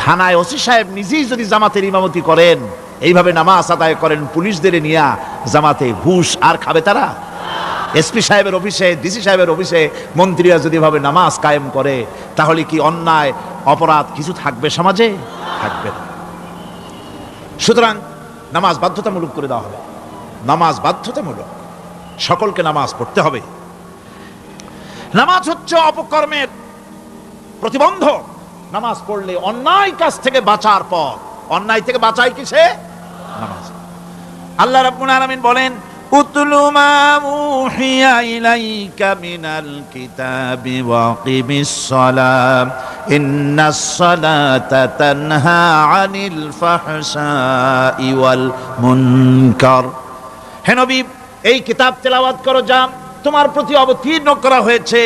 থানায় ওসি সাহেব নিজেই যদি জামাতের ইমামতি করেন, এইভাবে নামাজ আদায় করেন পুলিশদের নিয়ে জামাতে, ঘুষ আর খাবে তারা? এসপি সাহেবের অফিসে, ডিসি সাহেবের অফিসে মন্ত্রীরা যদি ভাবে নামাজ কায়েম করে, তাহলে কি অন্যায় অপরাধ কিছু থাকবে সমাজে? থাকবে না। সুতরাং নামাজ বাধ্যতামূলক করে দেওয়া হবে। নামাজ বাধ্যতামূলক, সকলকে নামাজ পড়তে হবে। নামাজ হচ্ছে অপকর্মের প্রতিবন্ধক। নামাজ পড়লে অন্যায় কাজ থেকে বাঁচার পর, অন্যায় থেকে বাঁচায় কিসে? নামাজ। আল্লাহ রাব্বুল আলামিন বলেন, উতলু মা উহিয়া ইলাইকা মিনাল কিতাবি ওয়াকিমিস সালাম ইন্নাস সালাতা তানহা আনিল ফাহশাই ওয়াল মুনকার। হে নবী, এই কিতাব তেলাওয়াত করো, যা তোমার প্রতি অবতীর্ণ করা হয়েছে,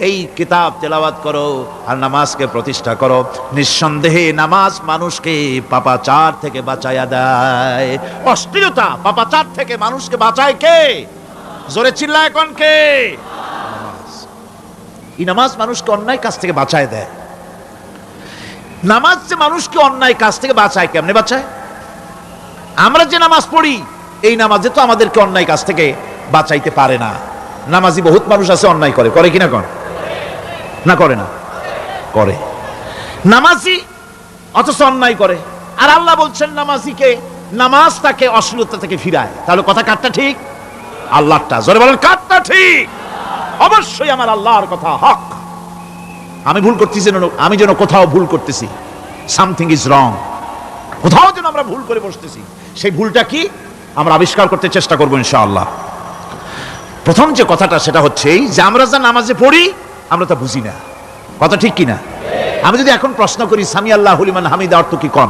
এই কিতাব তেলাওয়াত করো আর নামাজকে প্রতিষ্ঠা করো। নিঃসন্দেহে নামাজ মানুষকে পাপাচার থেকে বাঁচায়া দেয়। অশ্লীলতা, পাপাচার থেকে মানুষকে বাঁচায় কে? জোরে চিল্লায় এখন কে? নামাজ। এই নামাজ মানুষকে অন্যায় কাজ থেকে বাঁচায় দেয়। নামাজ যে মানুষকে অন্যায় কাজ থেকে বাঁচায়, কেমনে বাঁচায়? আমরা যে নামাজ পড়ি, এই নামাজে তো আমাদেরকে অন্যায় কাজ থেকে বাঁচাইতে পারে না। নামাজি বহুত মানুষ আছে অন্যায় করে, করে কিনা? কর না, করে না? করে। নামাজি অথচ অন্যায় করে। আর আল্লাহ বলছেন নামাজিকে, নামাজ তাকে অশ্লীলতা থেকে ফিরায়। তাহলে কথা কারটা ঠিক? আল্লাহরটা। জোরে বলেন, কারটা ঠিক? অবশ্যই আমার আল্লাহর কথা হক। আমি ভুল করতেছি, আমি যেন কোথাও ভুল করতেছি, সামথিং ইজ রং, কোথাও যেন আমরা ভুল করে বসতেছি। সেই ভুলটা কি আমরা আবিষ্কার করতে চেষ্টা করবো ইনশাআল্লাহ। প্রথম যে কথাটা সেটা হচ্ছে এই যে আমরা যা নামাজে পড়ি আমরা তা বুঝি না। কথা ঠিক কিনা? আমি যদি এখন প্রশ্ন করি সামি আল্লাহু লিমান হামিদা অর্থ কি, কোন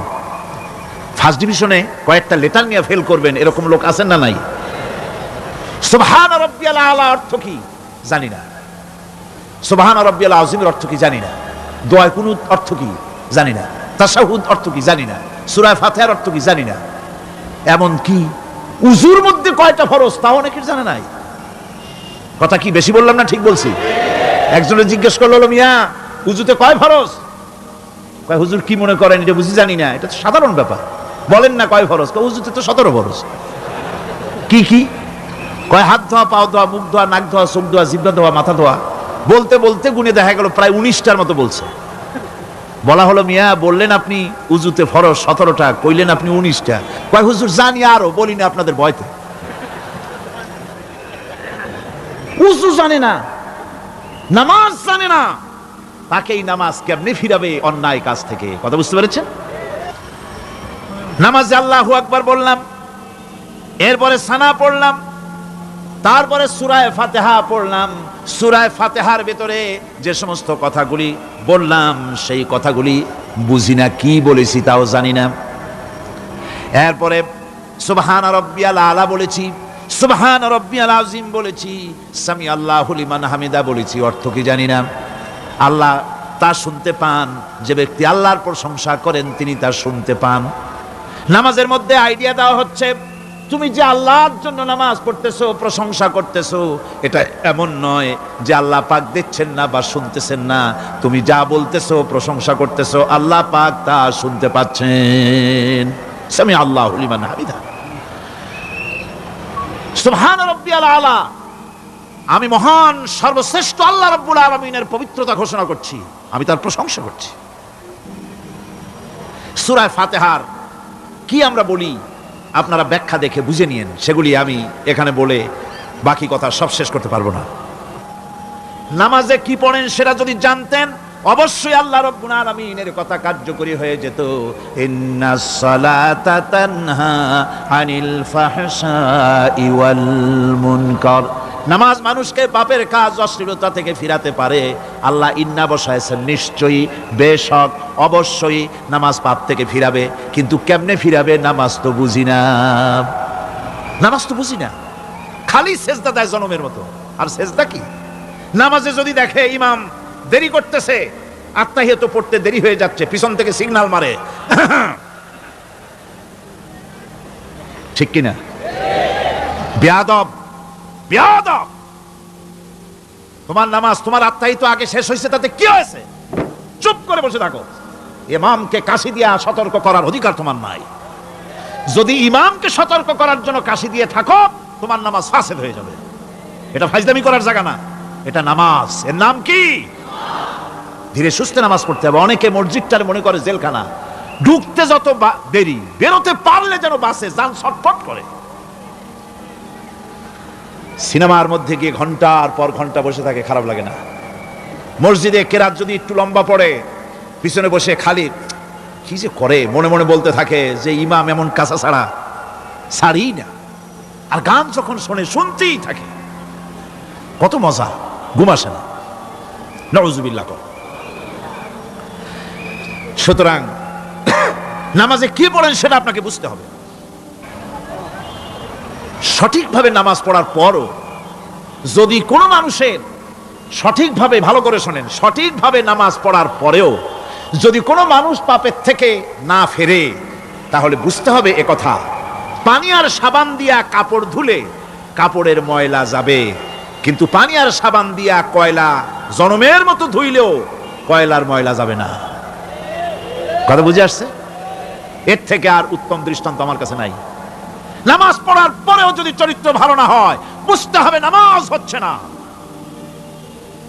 ফার্স্ট ডিভিশনে কয়েকটা লেটার নিয়ে ফেল করবেন এরকম লোক আছেন না নাই? সুবহান রাব্বিয়াল আলা অর্থ কি জানি না, সুবহান রাব্বিয়াল আযীমের অর্থ কি জানি না, দোয়া কুনুত অর্থ কি জানি না, তাশাহুদ অর্থ কি জানি না, সূরা ফাতিহার অর্থ কি জানি না। এমন কি উজুর মধ্যে কয়টা ফরজ তাও অনেকের জানা নাই। কথা কি বেশি বললাম না ঠিক বলছি? একজনে জিজ্ঞেস করলো, মিয়া উজুতে কয় ফরজ? কয় হুজুর কি মনে করেন, এটা বুঝি জানি না, এটা তো সাধারণ ব্যাপার, বলেন না কয় ফরজ? কয় উজুতে তো 17 ফরজ। কি কি? কয় হাত ধোয়া, পাও ধোয়া, মুখ ধোয়া, নাক ধোয়া, চোখ ধোয়া, জিহ্বা ধোয়া, মাথা ধোয়া। বলতে বলতে গুনে দেখা গেল প্রায় 19টার মতো বলছে। বলা হলো, মিয়া বললেন আপনি উজুতে ফরজ 17টা, কইলেন আপনি 19টা। কয় হুজুর জানি আরো, বলি না আপনাদের ভয়তে। উজু জানে না, নামাজ জানে না, তাকে এই নামাজ কেমনে ফিরাবে অন্যায় কাজ থেকে? কথা বুঝতে পেরেছেন? নামাজে আল্লাহু আকবার বললাম, এরপরে সানা পড়লাম, তারপরে সূরা ফাতিহা পড়লাম। সূরা ফাতিহার ভিতরে যে সমস্ত কথাগুলি বললাম সেই কথাগুলি বুঝি না, কি বলেছি তাও জানি না। এরপরে সুবহান রাব্বিয়াল আলা বলেছি, সুবহান রাব্বিয়াল আযীম বলেছি, সামি আল্লাহু লিমান হামিদা বলেছি, অর্থ কি জানি না। আল্লাহ তা শুনতে পান, যে ব্যক্তি আল্লাহর প্রশংসা করেন তিনি তা শুনতে পান। নামাজের মধ্যে আইডিয়া দেওয়া হচ্ছে, তুমি যে আল্লাহর জন্য নামাজ পড়তেছো, প্রশংসা করতেছো, এটা এমন নয় যে আল্লাহ পাক দেখছেন না বা শুনতেছেন না। তুমি যা বলতেছো, প্রশংসা করতেছো, আল্লাহ পাক তা শুনতে পাচ্ছেন। সামি আল্লাহু লিমান হামিদা। সুবহান রাব্বিয়াল আলা, আমি মহান সর্বশ্রেষ্ঠ আল্লাহ রাব্বুল আলামিনের পবিত্রতা ঘোষণা করছি, আমি তার প্রশংসা করছি। সূরা ফাতিহার কি আমরা বলি আপনারা ব্যাখ্যা দেখে বুঝে নিয়েন, সেগুলি আমি এখানে বলে বাকি কথা সব শেষ করতে পারবো না। নামাজে কি পড়েন সেটা যদি জানতেন, অবশ্যই আল্লাহ রাব্বুল আলামিনের কথা কার্যকরী হয়ে যেত। ইন্নাস সালাতা তানহা আনিল ফাহশাই ওয়াল মুনকার। নামাজ মানুষকে পাপের কাজ, অশ্লীলতা থেকে ফিরাতে পারে। আল্লাহ ইন্না বসায়ছেন, নিশ্চয়ই, বেশক, অবশ্যই নামাজ পাপ থেকে ফিরাবে। কিন্তু কেমনে ফিরাবে নামাজ তো বুঝি না, নামাজ তো বুঝি না। খালি সেজদা দেয় জনমের মতো। আর সেজদা কি? নামাজে যদি দেখে ইমাম দেরি করতেছে, আত্তাহিয়াত পড়তে দেরি হয়ে যাচ্ছে, পিছন থেকে সিগন্যাল মারে, ঠিক কিনা? বেয়াদব, বেয়াদব। তোমার নামাজ, তোমার আত্তাহিয়াত আগে শেষ হয়েছে, তাতে কি হয়েছে? চুপ করে বসে থাকো। ইমামকে কাশি দিয়া সতর্ক করার অধিকার তোমার নাই। যদি ইমামকে সতর্ক করার জন্য কাশি দিয়ে থাকো, তোমার নামাজ ফাসেদ হয়ে যাবে। এটা ফাজলামি করার জায়গা না, এটা নামাজ। এর নাম কি? ধীরে সুস্থে নামাজ পড়তে হবে। অনেকে মসজিদটার মনে করে জেলখানা, ঢুকতে যত দেরি, বেরোতে পারলে যেন বাসে যান ছটফট করে। সিনেমার মধ্যে গিয়ে ঘন্টার পর ঘন্টা বসে থাকে, খারাপ লাগে না? মসজিদে কেরাত যদি একটু লম্বা পড়ে, পিছনে বসে খালি কি যে করে মনে মনে বলতে থাকে যে ইমাম এমন কাঁচা ছাড়া ছাড়ি না। আর গান যখন শোনে শুনতেই থাকে, কত মজা, ঘুম আসে না। নাউজুবিল্লাহ। সুতরাং নামাজে কি পড়েন সেটা আপনাকে বুঝতে হবে। সঠিকভাবে নামাজ পড়ার পরও যদি কোনো মানুষের সঠিকভাবে, ভালো করে শোনেন, সঠিকভাবে নামাজ পড়ার পরেও যদি কোনো মানুষ পাপের থেকে না ফেরে, তাহলে বুঝতে হবে একথা, পানি আর সাবান দিয়া কাপড় ধুলে কাপড়ের ময়লা যাবে, কিন্তু পানি আর সাবান দিয়া কয়লা জনমের মতো ধুইলেও কয়লার ময়লা যাবে না। কথা বুঝে আসছে? এর থেকে আর উত্তম দৃষ্টান্ত আমার কাছে নাই। নামাজ পড়ার পরেও যদি চরিত্র ভালো না হয়, বুঝতে হবে নামাজ হচ্ছে না,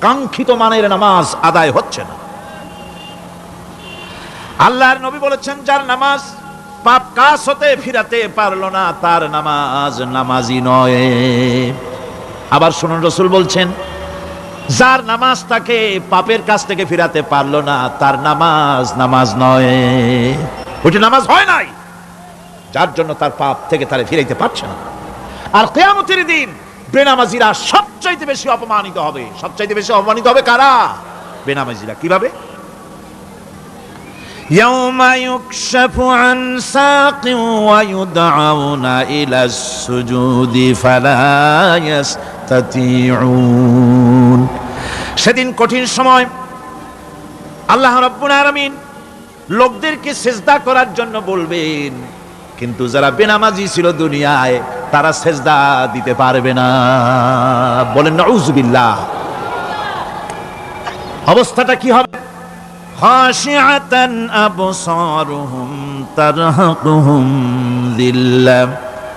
কাঙ্ক্ষিত মানের নামাজ আদায় হচ্ছে না। আল্লাহর নবী বলেছেন, যার নামাজ পাপ কাজ হতে ফিরাতে পারলো না, তার নামাজ নামাজি নয়। আবার শুনুন, রাসূল বলছেন, যার নামাজ তাকে পাপের কাছ থেকে ফিরাতে পারলো না, তার নামাজ নামাজ নয়। ওইটা নামাজ হয় নাই, যার জন্য তার পাপ থেকে তারে ফিরাইতে পারছে না। আর কিয়ামতের দিন বেনামাজিরা সবচাইতে বেশি অপমানিত হবে। সবচাইতে বেশি অপমানিত হবে কারা? বেনামাজিরা। কিভাবে? ইয়াউমা ইউকশাফু আন সাকিন ওয়া ইউদআউনা ইলা সুজুদি ফালা ইস্তাতিউন। সেদিন কঠিন সময়, আল্লাহ রাব্বুল আলামিন লোকদেরকে সিজদা করার জন্য বলবেন, কিন্তু যারা বেনামাজি ছিল দুনিয়ায়, তারা সিজদা দিতে পারবে না। বলেন নাউজুবিল্লাহ। অবস্থাটা কি হবে? খাশিআতান আবসারুহুম তারহাকুহুম যিল্লাহ।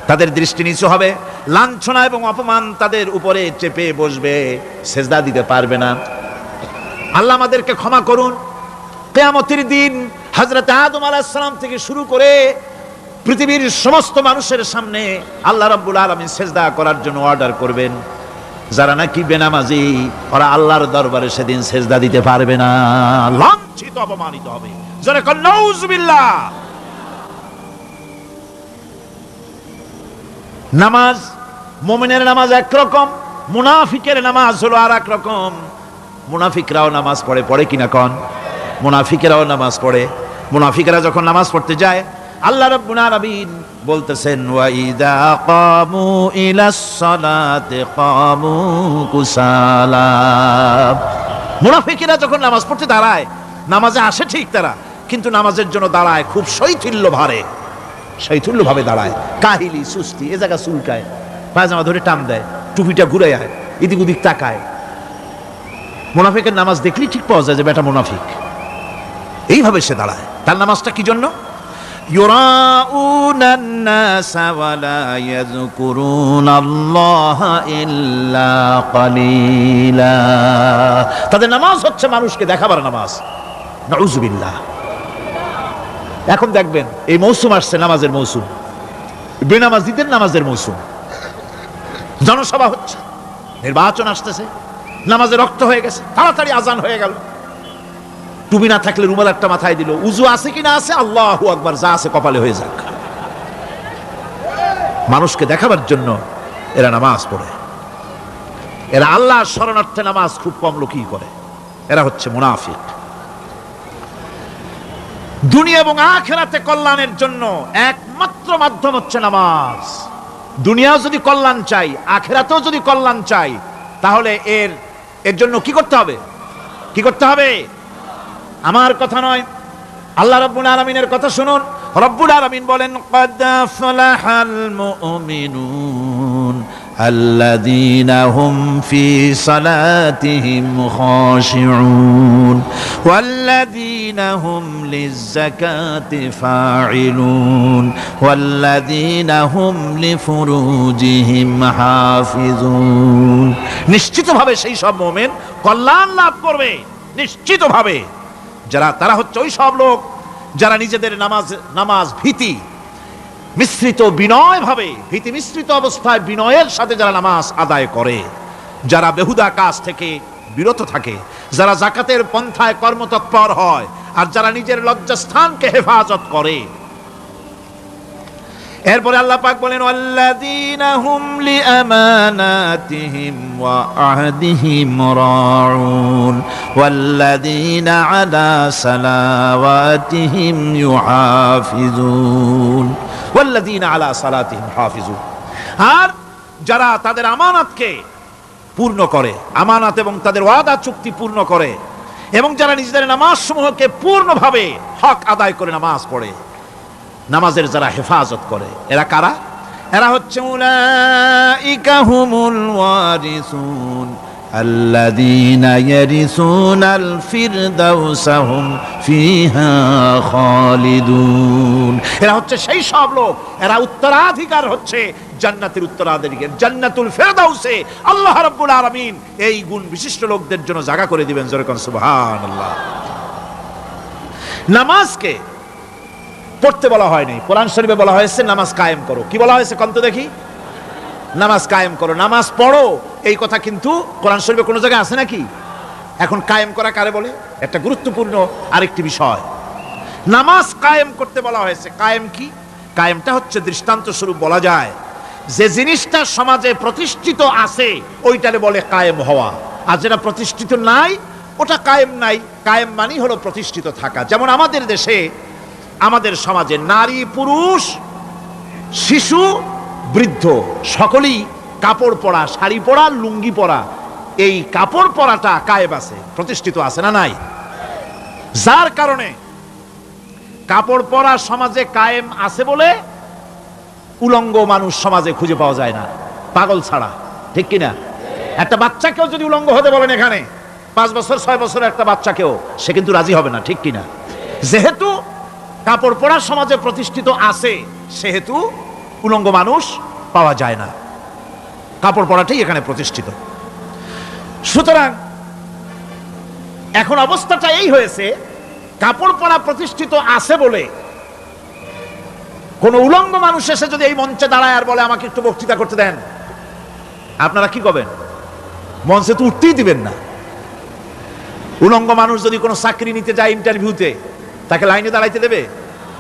তাদের দৃষ্টি নিচু হবে, লাঞ্ছনা এবং অপমান তাদের উপরে চেপে বসবে, সিজদা দিতে পারবে না। আল্লাহ আমাদেরকে ক্ষমা করুন। কিয়ামতের দিন হযরত আদম আলাইহিস সালাম থেকে শুরু করে পৃথিবীর সমস্ত মানুষের সামনে আল্লাহ রাব্বুল আলামিন সিজদা করার জন্য অর্ডার করবেন। যারা নাকি বেনামাজি, ওরা আল্লাহর দরবারে সেদিন সিজদা দিতে পারবে না, লাঞ্ছিত, অপমানিত হবে। যারা কন নাউজুবিল্লাহ। নামাজ, মুমিনের নামাজ একরকম, মুনাফিকের নামাজ হলো আর এক রকম। মুনাফিকরাও নামাজ পড়ে, পড়ে কিনা কন? মুনাফিকেরাও নামাজ পড়ে। মুনাফিকেরা যখন নামাজ পড়তে যায়, আল্লাহ রাব্বুল আলামিন বলতেছেন, ওয়া ইযা কামু ইলাস সালাতি কামু কুসালা। মুনাফিকেরা যখন নামাজ পড়তে দাঁড়ায়, নামাজে আসে ঠিক তারা, কিন্তু নামাজের জন্য দাঁড়ায় খুব শৈথিল্য ভারে, শৈথিল্য ভাবে দাঁড়ায়, কাহিলি, সুস্তি, এ জায়গা চুলকায়, পায়জামা ধরে টান দেয়, টুপিটা ঘুরে যায়, এদিক ওদিক তাকায়। মুনাফিকের নামাজ দেখলেই ঠিক পাওয়া যায় যে বেটা মুনাফিক। এইভাবে সে দাঁড়ায়। তার নামাজটা কি জন্য? ইউরাউনান নাসা ওয়া লা ইয়াযকুরুনাল্লাহা ইল্লা কালিলা। তাদের নামাজ হচ্ছে মানুষকে দেখাবার নামাজ। নাউজুবিল্লাহ। এখন দেখবেন এই মৌসুম আসছে, নামাজের মৌসুম, বেনামাজিদের নামাজের মৌসুম। জনসভা হচ্ছে, নির্বাচন আসতেছে, নামাজে রক্ত হয়ে গেছে, তাড়াতাড়ি আজান হয়ে গেল, টুপি না থাকলে রুমাল একটা মাথায় দিল, উজু আছে কি না আছে, আল্লাহু আকবার, যা আছে কপালে হয়ে যাক। মানুষকে দেখাবার জন্য এরা নামাজ পড়ে। এরা আল্লাহর শরণার্থে নামাজ খুব কম লোকই করে। এরা হচ্ছে মুনাফিক। দুনিয়া এবং আখিরাতে কল্যাণের জন্য একমাত্র মাধ্যম হচ্ছে নামাজ। দুনিয়াও যদি কল্যাণ চাই, আখিরাতেও যদি কল্যাণ চাই, তাহলে এর জন্য কি করতে হবে? কি করতে হবে? আমার কথা নয়, আল্লাহ রাব্বুল আলামিনের কথা শুনুন। রব্বুল আলামিন বলেন, قد أفلح المؤمنون الذين هم في صلاتهم خاشعون والذين هم للزكاة فاعلون والذين هم لفروجهم حافظون। নিশ্চিতভাবে সেই সব মুমিন কল্যাণ লাভ করবে, নিশ্চিতভাবে। তারা হচ্ছে ওই সব লোক যারা নিজেদের নামাজ ভীতি মিশ্রিত বিনয় ভাবে, ভীতি মিশ্রিত অবস্থায় বিনয়ের সাথে যারা নামাজ আদায় করে, যারা বেহুদা কাজ থেকে বিরত থাকে, যারা যাকাতের পন্থায় কর্মতৎপর হয়, আর যারা নিজের লজ্জাস্থানকে হেফাজত করে। এরপরে আল্লাহ পাক বলেন, ওয়াল্লাযীনা হুম লিআমানাতিহিম ওয়া আহদিহিম রাউন ওয়াল্লাযীনা আলা সালাওয়াতিহিম ইউহাফিজুন ওয়াল্লাযীনা আলা সালাতিহিম হাফিজুন। আর যারা তাদের আমানতকে পূর্ণ করে, আমানত এবং তাদের ওয়াদা চুক্তি পূর্ণ করে, এবং যারা নিজেদের নামাজ সমূহকে পূর্ণভাবে হক আদায় করে নামাজ পড়ে, নামাজের যারা হেফাজত করে, এরা কারা? এরা হচ্ছে উলাইকা হুমুল ওয়ারিসুন আল্লাযীনা ইয়ারিসুনাল ফিরদাউসা হুম ফিহা খালিদুন। এরা হচ্ছে সেই সব লোক, এরা উত্তরাধিকার হচ্ছে জান্নাতের উত্তরাধিকার, জান্নাতুল ফিরদাউসে আল্লাহ রাব্বুল আলামিন এই গুণ বিশিষ্ট লোকদের জন্য জায়গা করে দিবেন। জোরে কোন সুবহানাল্লাহ। নামাজকে পড়তে বলা হয়নি, কোরআন শরীফে বলা হয়েছে নামাজ কায়েম করো। কি বলা হয়েছে কন্ত দেখি? নামাজ কায়েম করো, নামাজ পড়ো। এই কথা কিন্তু কোরআন শরীফে কোনো জায়গায় আছে নাকি? এখন কায়েম করা কারে বলে? একটা গুরুত্বপূর্ণ আরেকটি বিষয়, নামাজ কায়েম করতে বলা হয়েছে। কায়েম কি? কায়েমটা হচ্ছে দৃষ্টান্ত স্বরূপ বলা যায় যে জিনিসটা সমাজে প্রতিষ্ঠিত আছে ওইটারে বলে কায়েম হওয়া, আর যেটা প্রতিষ্ঠিত নাই ওটা কায়েম নাই। কায়েম মানেই হলো প্রতিষ্ঠিত থাকা। যেমন আমাদের দেশে, আমাদের সমাজে নারী পুরুষ শিশু বৃদ্ধ সকলেই কাপড় পরা, শাড়ি পরা, লুঙ্গি পরা, এই কাপড় পরাটা কায়েম আছে, প্রতিষ্ঠিত আছে না নাই? যার কারণে কাপড় পরা সমাজে কায়েম আছে বলে উলঙ্গ মানুষ সমাজে খুঁজে পাওয়া যায় না, পাগল ছাড়া। ঠিক কিনা? একটা বাচ্চাকেও যদি উলঙ্গ হতে বলেন এখানে, 5 বছর 6 বছরের একটা বাচ্চাকেও, সে কিন্তু রাজি হবে না। ঠিক কিনা? যেহেতু কাপড় পরা সমাজে প্রতিষ্ঠিত আছে সেহেতু উলঙ্গ মানুষ পাওয়া যায় না, কাপড় পরাটাই এখানে প্রতিষ্ঠিত। সুতরাং এখন অবস্থাটা এই হয়েছে, কাপড় পরা প্রতিষ্ঠিত আছে বলে কোন উলঙ্গ মানুষ এসে যদি এই মঞ্চে দাঁড়ায় আর বলে আমাকে একটু বক্তৃতা করতে দেন, আপনারা কি করবেন? মঞ্চে তো উঠতেই দিবেন না। উলঙ্গ মানুষ যদি কোনো চাকরি নিতে যায় ইন্টারভিউতে, তাকে লাইনে দাঁড়াইতে দেবে?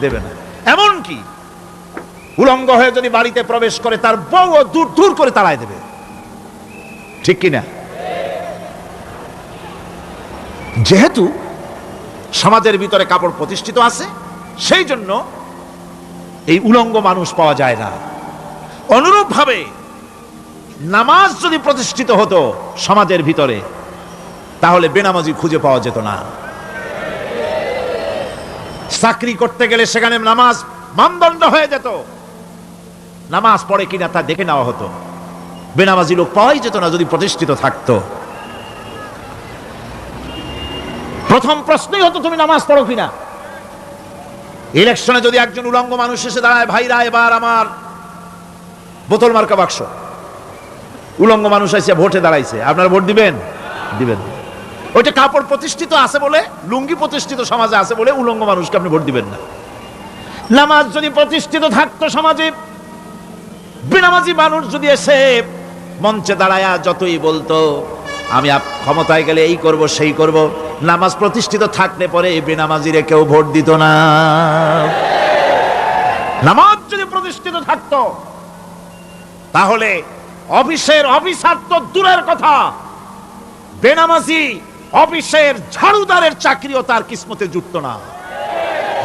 দেবে না। এমনকি উলঙ্গ হয়ে যদি বাড়িতে প্রবেশ করে, তার বউ দূর দূর করে তাড়ায় দেবে। ঠিক কিনা? যেহেতু সমাজের ভিতরে কাপড় প্রতিষ্ঠিত আছে, সেই জন্য এই উলঙ্গ মানুষ পাওয়া যায় না। অনুরূপ ভাবে নামাজ যদি প্রতিষ্ঠিত হতো সমাজের ভিতরে, তাহলে বেনামাজি খুঁজে পাওয়া যেত না। চাকরি করতে গেলে সেখানে নামাজ মানদণ্ড হয়ে যেত, নামাজ পড়ে কিনা তা দেখে নেওয়া হতো। বেনামাজি লোক পাওয়াই যেত না যদি প্রতিষ্ঠিত থাকতো। প্রথম প্রশ্নই হতো তুমি নামাজ পড়ো কিনা। ইলেকশনে যদি একজন উলঙ্গ মানুষ এসে দাঁড়ায়, ভাইরা এবার আমার বোতল মার্কা বাক্স, উলঙ্গ মানুষ এসে ভোটে দাঁড়াইছে, আপনারা ভোট দিবেন? দিবেন। ওইটা কাপড় প্রতিষ্ঠিত আছে বলে, লুঙ্গি প্রতিষ্ঠিত সমাজে আছে বলে উলঙ্গ মানুষকে আপনি ভোট দিবেন না। নামাজ যদি প্রতিষ্ঠিত থাকতো সমাজে, বেনামাজি মানুষ যদি এসে মঞ্চে দাঁড়ায়া যতই বলতো আমি ক্ষমতায় গেলে এই করব সেই করব, নামাজ প্রতিষ্ঠিত থাকলে পরে বেনামাজিরে কেউ ভোট দিত না। নামাজ যদি প্রতিষ্ঠিত থাকতো তাহলে অফিসের অফিসার তো দূরের কথা, বেনামাজি অফিসের ঝাড়ুদারের চাকরিও তার কিসমতে জুটতো না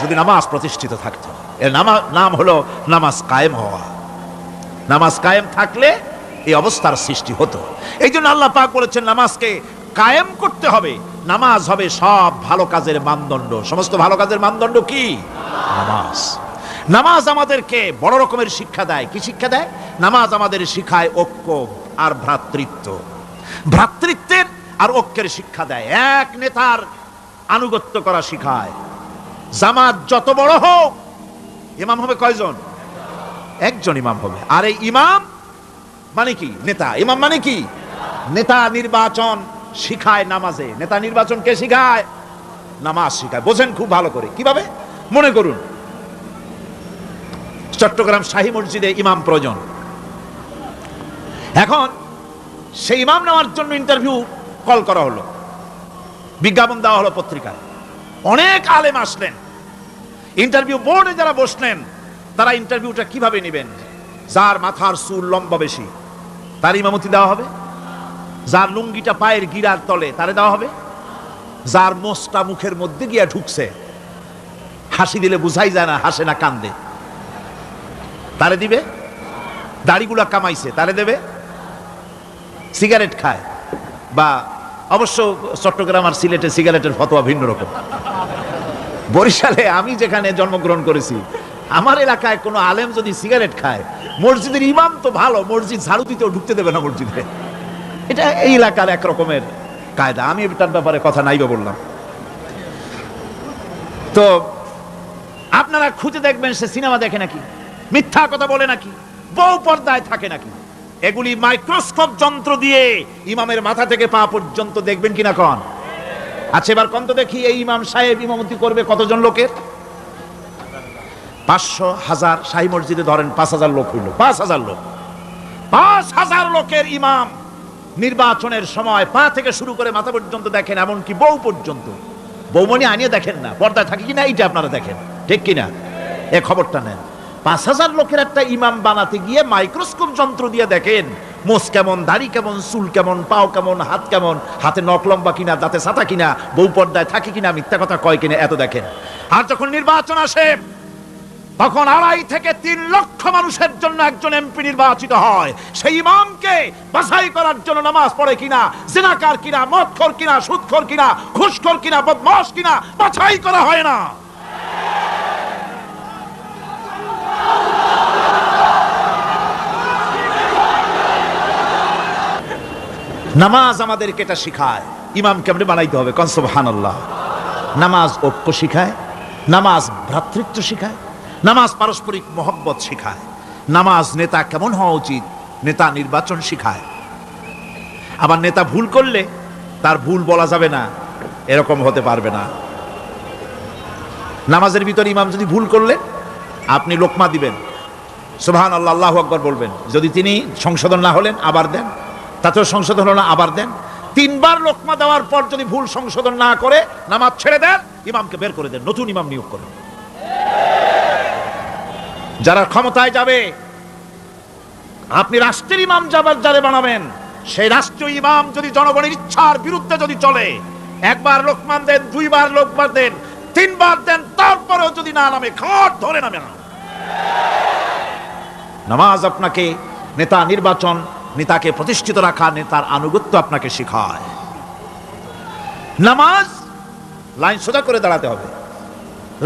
যদি নামাজ প্রতিষ্ঠিত থাকতো। এর নাম হলো নামাজ কায়েম হওয়া। নামাজ কায়েম থাকলে এই অবস্থার সৃষ্টি হতো। এই জন্য আল্লাহ পাক বলেছেন নামাজকে কায়েম করতে হবে, নামাজ হবে সব ভালো কাজের মানদণ্ড। সমস্ত ভালো কাজের মানদণ্ড কি? নামাজ। নামাজ আমাদেরকে বড় রকমের শিক্ষা দেয়। কি শিক্ষা দেয়? নামাজ আমাদের শিখায় ঐক্য আর ভ্রাতৃত্ব, ভ্রাতৃত্বের আর ঐক্যের শিক্ষা দেয়। এক নেতার আনুগত্য করা শিখায়। জামাত যত বড় হোক, ইমাম হবে কয়জন? একজন ইমাম হবে। আর এই ইমাম মানে কি? নেতা। ইমাম মানে কি? নেতা নির্বাচন শিখায় নামাজে। নেতা নির্বাচন কে শিখায়? নামাজ শিখায়। বোঝেন খুব ভালো করে। কিভাবে? মনে করুন চট্টগ্রাম শাহী মসজিদে ইমাম প্রয়োজন। এখন সেই ইমাম নেওয়ার জন্য ইন্টারভিউ কল করা হলো, বিজ্ঞাপন দেওয়া হলো পত্রিকায়। অনেক আলেম আসলেন। ইন্টারভিউ বোর্ডে যারা বসলেন তারা ইন্টারভিউটা কিভাবে নেবেন? যার মাথার চুল লম্বা বেশি তার ইমামতি দেওয়া হবে, যার লুঙ্গিটা পায়ের গিরার তলে তারে দেওয়া হবে, যার মোষটা মুখের মধ্যে গিয়া ঢুকছে, হাসি দিলে বুঝাই যায় না হাসে না কান্দে, তারে দিবে। দাড়িগুলা কামাইছে তারে দেবে। সিগারেট খায় বা অবশ্য চট্টগ্রাম আর সিলেটে সিগারেটের ফতোয়া ভিন্ন রকম। বরিশালে আমি যেখানে জন্মগ্রহণ করেছি, আমার এলাকায় কোনো আলেম যদি সিগারেট খায়, মসজিদের ইমাম তো ভালো, মসজিদ ঝাড়ু দিতেও ঢুকতে দেবে না মসজিদে। এটা এই এলাকার এক রকমের কায়দা। আমি এটার ব্যাপারে কথা নাইবা বললাম। তো আপনারা খুঁজে দেখবেন সে সিনেমা দেখে নাকি, মিথ্যা কথা বলে নাকি, বউ পর্দায় থাকে নাকি। এগুলি মাইক্রোস্কোপ যন্ত্র দিয়ে ইমামের মাথা থেকে পা পর্যন্ত দেখবেন কিনা কন? আচ্ছা এবার কত দেখি, এই ইমাম সাহেব ইমামতি করবে কতজন লোকের? 500, 1000। শাহী মসজিদে ধরেন 5000 লোক হইল। 5000 লোক, 5000 লোকের ইমাম নির্বাচনের সময় পা থেকে শুরু করে মাথা পর্যন্ত দেখেন, এমনকি বউ পর্যন্ত। বৌমনি আনিয়ে দেখেন না, পর্দায় থাকে কিনা এইটা আপনারা দেখেন, ঠিক কিনা? এ খবরটা নেন। 5000 লোকের একটা ইমাম বানাতে গিয়ে মাইক্রোস্কোপ যন্ত্র দিয়ে দেখেন মোষ কেমন, দাড়ি কেমন, চুল কেমন, পাও কেমন, হাত কেমন, হাতে নখ লম্বা কিনা, দাঁতে ছাতা কিনা, বউ পর্দায় থাকে কিনা, মিথ্যা কথা কয় কিনা, এত দেখেন। আর যখন নির্বাচন আসে তখন 2.5 থেকে 3 লক্ষ মানুষের জন্য একজন এমপি নির্বাচিত হয়। সেই ইমামকে বাছাই করার জন্য নামাজ পড়ে কিনা, জিনাকার কিনা, মদখোর কিনা, সুদখোর কিনা, ঘুষখোর কিনা, বদমাশ কিনা বাছাই করা হয় না। নামাজ আমাদেরকে এটা শিখায় ইমাম কেমনে বানাইতে হবে। কোন সুবহানাল্লাহ। নামাজ ঐক্য শিখায়, নামাজ ভ্রাতৃত্ব শিখায়, নামাজ পারস্পরিক মহব্বত শিখায়, নামাজ নেতা কেমন হওয়া উচিত, নেতা নির্বাচন শিখায়। আবার নেতা ভুল করলে তার ভুল বলা যাবে না, এরকম হতে পারবে না। নামাজের ভিতরে ইমাম যদি ভুল করলে আপনি লোকমা দিবেন, সুবহানাল্লাহ, আল্লাহু আকবার বলবেন। যদি তিনি সংশোধন না হলেন আবার দেন, তাতেও সংশোধন হলো না আবার দেন। 3 বার লোকমা দেওয়ার পর যদি ভুল সংশোধন না করে নামাজ ছেড়ে দেন, ইমামকে বের করে দেন, নতুন ইমাম নিয়োগ করেন। যারা ক্ষমতায় যাবে, আপনি রাষ্ট্রের ইমাম যারে বানাবেন, সেই রাষ্ট্রীয় ইমাম যদি জনগণের ইচ্ছার বিরুদ্ধে যদি চলে, 1 বার লোকমান দেন, 2 বার লোকমান দেন, 3 বার দেন, তারপরেও যদি না নামে, ঘাট ধরে নামে না। নামাজ আপনাকে নেতা নির্বাচন, নেতাকে প্রতিষ্ঠিত রাখা, নেতার আনুগত্য আপনাকে শেখায়। নামাজ লাইন সোজা করে দাঁড়াতে হবে।